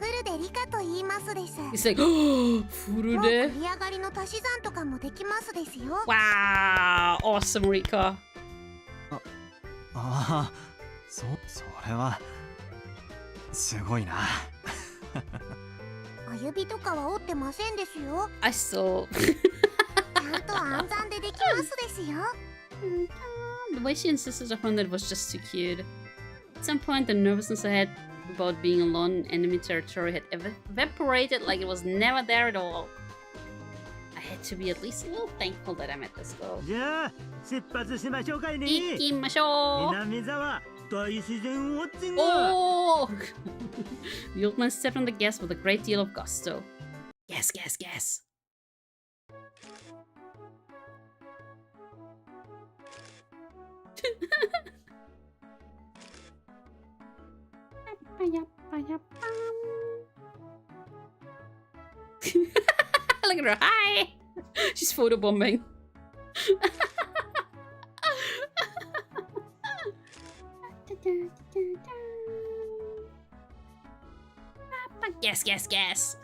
フルでリカと言いますです。He's like, oh, フルで。繰り上がりの足し算とかもできますですよ。Wow, awesome, Rika. それはすごいな。小指とかは折ってませんですよ。I still. ちゃんと暗算でできますですよ。The way she insisted upon that was just too cute. At some point, the nervousness I had about being alone in enemy territory had evaporated like it was never there at all. I had to be at least a little thankful that I met this girl. じゃあ出発しましょうかいね。行きましょう。南沢大自然ウォッチング。Oh! The old man stepped on the gas with a great deal of gusto. Gas, gas, gas. Look at her. Hi! She's photobombing. Gas, gas, gas.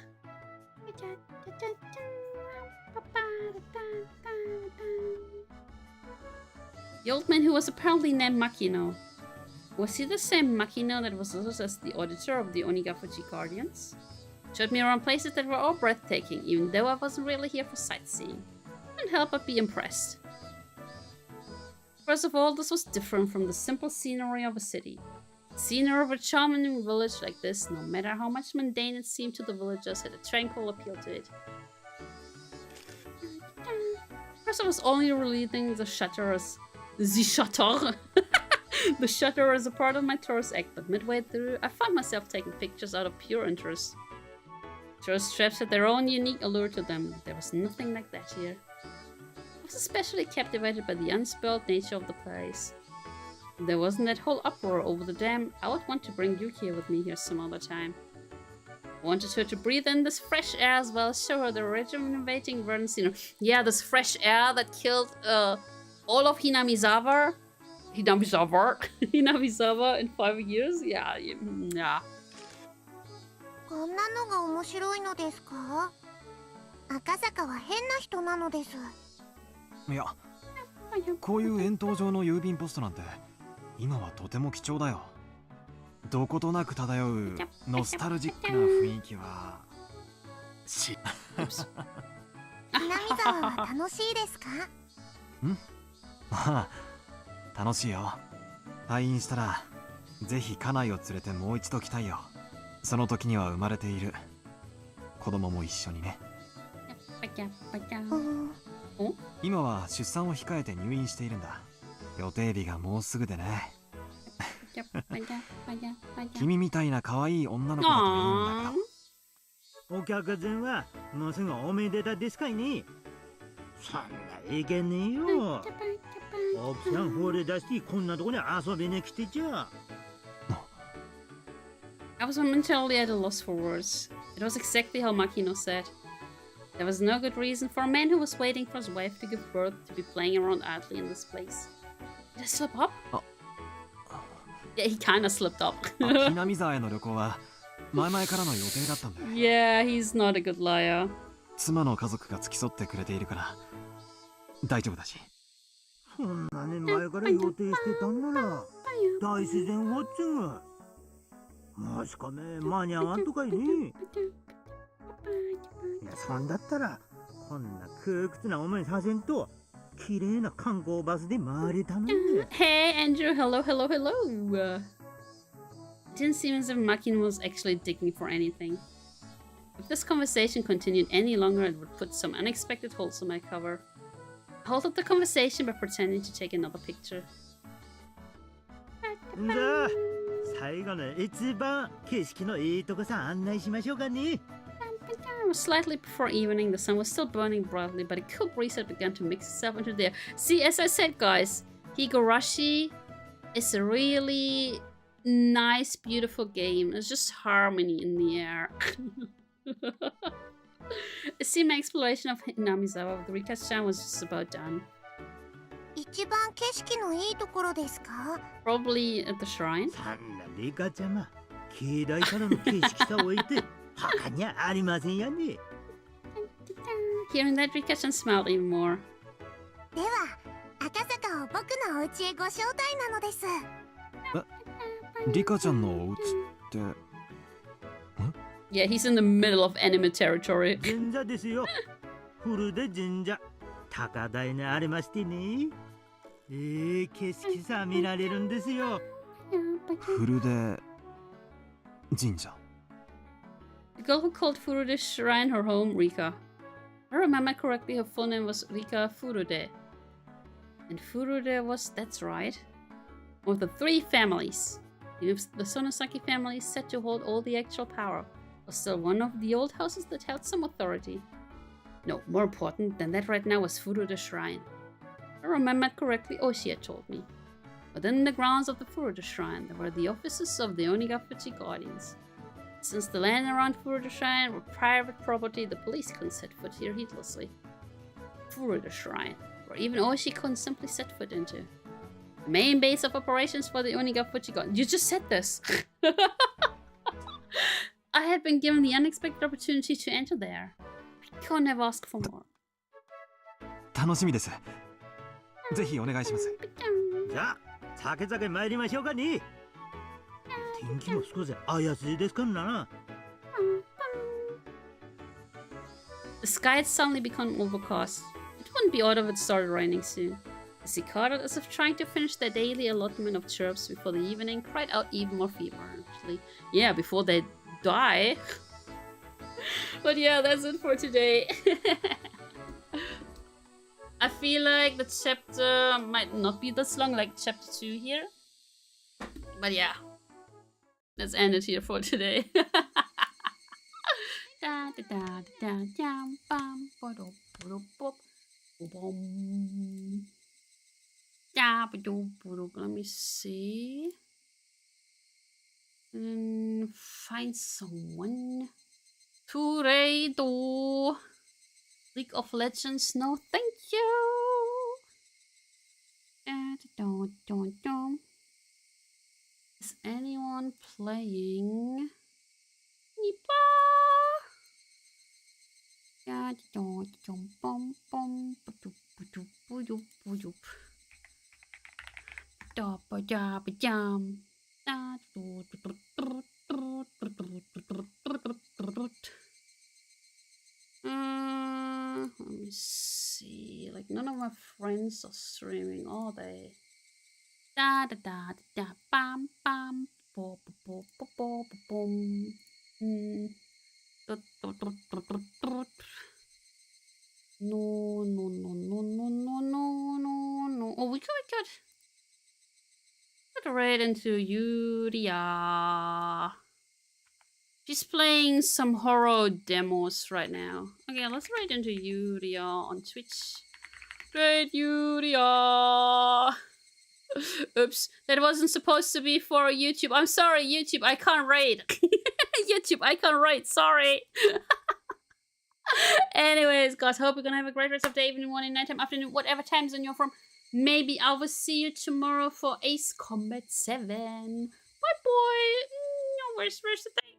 The old man who was apparently named Makino. Was he the same Makino that was also as the auditor of the Onigafuji Guardians? Showed me around places that were all breathtaking, even though I wasn't really here for sightseeing. Couldn't help but be impressed. First of all, this was different from the simple scenery of a city. The scenery of a charming village like this, no matter how much mundane it seemed to the villagers, had a tranquil appeal to it. First I was only reading the shutter as... The shutter! The shutter as a part of my tourist act, but midway through, I found myself taking pictures out of pure interest. Tourist traps had their own unique allure to them. There was nothing like that here. I was especially captivated by the unspoiled nature of the place. If there wasn't that whole uproar over the dam, I would want to bring Yuki with me here some other time. I wanted her to breathe in this fresh air as well as show her the rejuvenating verdant scenery. Yeah, this fresh air that killed all of Hinamizawa in 5 years? Yeah. こんなのが面白いのですか？赤坂は変な人なのです。いや、こういう円筒状の郵便ポストなんて今はとても貴重だよ。どことなく漂うノスタルジックな雰囲気は南沢は楽しいですか？まあ楽しいよ。退院したらぜひ家内を連れてもう一度来たいよ。その時には生まれている子供も一緒にね。今は出産を控えて入院しているんだ。予定日がもうすぐでね。君みたいな可愛い女の子だといいんだけど。お客さんはもうすぐおめでたですかいね。そんないけねえよ。奥さん惚れ出してこんなとこに遊びに来てちゃ。I was momentarily at a loss for words. It was exactly how Makino said. There was no good reason for a man who was waiting for his wife to give birth to be playing around idly in this place. Did I slip up? Yeah, he kinda slipped up. 南沢への旅行は前々からの予定だったんだよ。Yeah, he's not a good liar. 妻の家族が付き添ってくれているから大丈夫だし。そんなに前から予定してたんなら大自然ウォッチング。もしかね間に合わんとかいね。いやそんだったらこんな窮屈な思いさせんと綺麗な観光バスで回れたのね。Hey Andrew, hello. It didn't seem as if Makino was actually digging for anything. If this conversation continued any longer, it would put some unexpected holes on my cover. I halted the conversation by pretending to take another picture. じゃあ最後の一番景色のいいとこさ案内しましょうかね。It was slightly before evening, the sun was still burning brightly, but a cool breeze had begun to mix itself into the air. See, as I said, guys, Higurashi is a really nice, beautiful game. It's just harmony in the air. It seemed my exploration of Hinamizawa with the Rika-chan was just about done. 一番景色のいいところですか？ Probably at the shrine. そんなリカちゃま、境内からの形式さを置いて他にありませんやね。Hearing that, Rika smiled even more. では赤坂を僕のお家へご招待なのです。リカちゃんのお家って。Yeah, he's in the middle of anime territory. 神社ですよ。フルで神社。高台にありましてね。景色さ見られるんですよ。フルで神社。The girl who called Furude Shrine her home, Rika. If I remember correctly, her full name was Rika Furude. And Furude was, that's right, one of the 3 families. Even if the Sonosaki family is said to hold all the actual power, was still one of the old houses that held some authority. No, more important than that right now was Furude Shrine. If I remembered correctly, Oshi had told me. Within the grounds of the Furude Shrine, there were the offices of the Onigafuchi Guardians. Since the land around Furude Shrine were private property, the police couldn't set foot here heedlessly. Furude Shrine, where even Oshi couldn't simply set foot into. The main base of operations for the Onigafuchi Guardians. You just said this! I had been given the unexpected opportunity to enter there. I couldn't have asked for more. 楽しみです。ぜひお願いします。じゃあ、酒々参りましょうかね。天気も少し怪しいですからな。The sky had suddenly become overcast. It wouldn't be odd if it started raining soon. The cicadas, as if trying to finish their daily allotment of chirps before the evening, cried out even more feverishly. Yeah, before they die. But yeah, that's it for today. I feel like the chapter might not be this long, like chapter 2 here. But yeah, let's end it here for today. Let me see. Find someone to raid. League of Legends, no thank you. Is anyone playing let me see. Like, none of my friends are streaming, are they? Da da da da bam bam bo bo bo bo bo boom. No. Oh, we could raid into Yuria. She's playing some horror demos right now. Okay, let's raid into Yuria on Twitch. Raid Yuria! Oops, that wasn't supposed to be for YouTube. I'm sorry, YouTube, I can't raid. YouTube, I can't raid, sorry. Anyways, guys, hope you're gonna have a great rest of the day, evening, morning, nighttime, afternoon, whatever time zone you're from. Maybe I will see you tomorrow for Ace Combat 7. Bye, boy. No, where's the thing?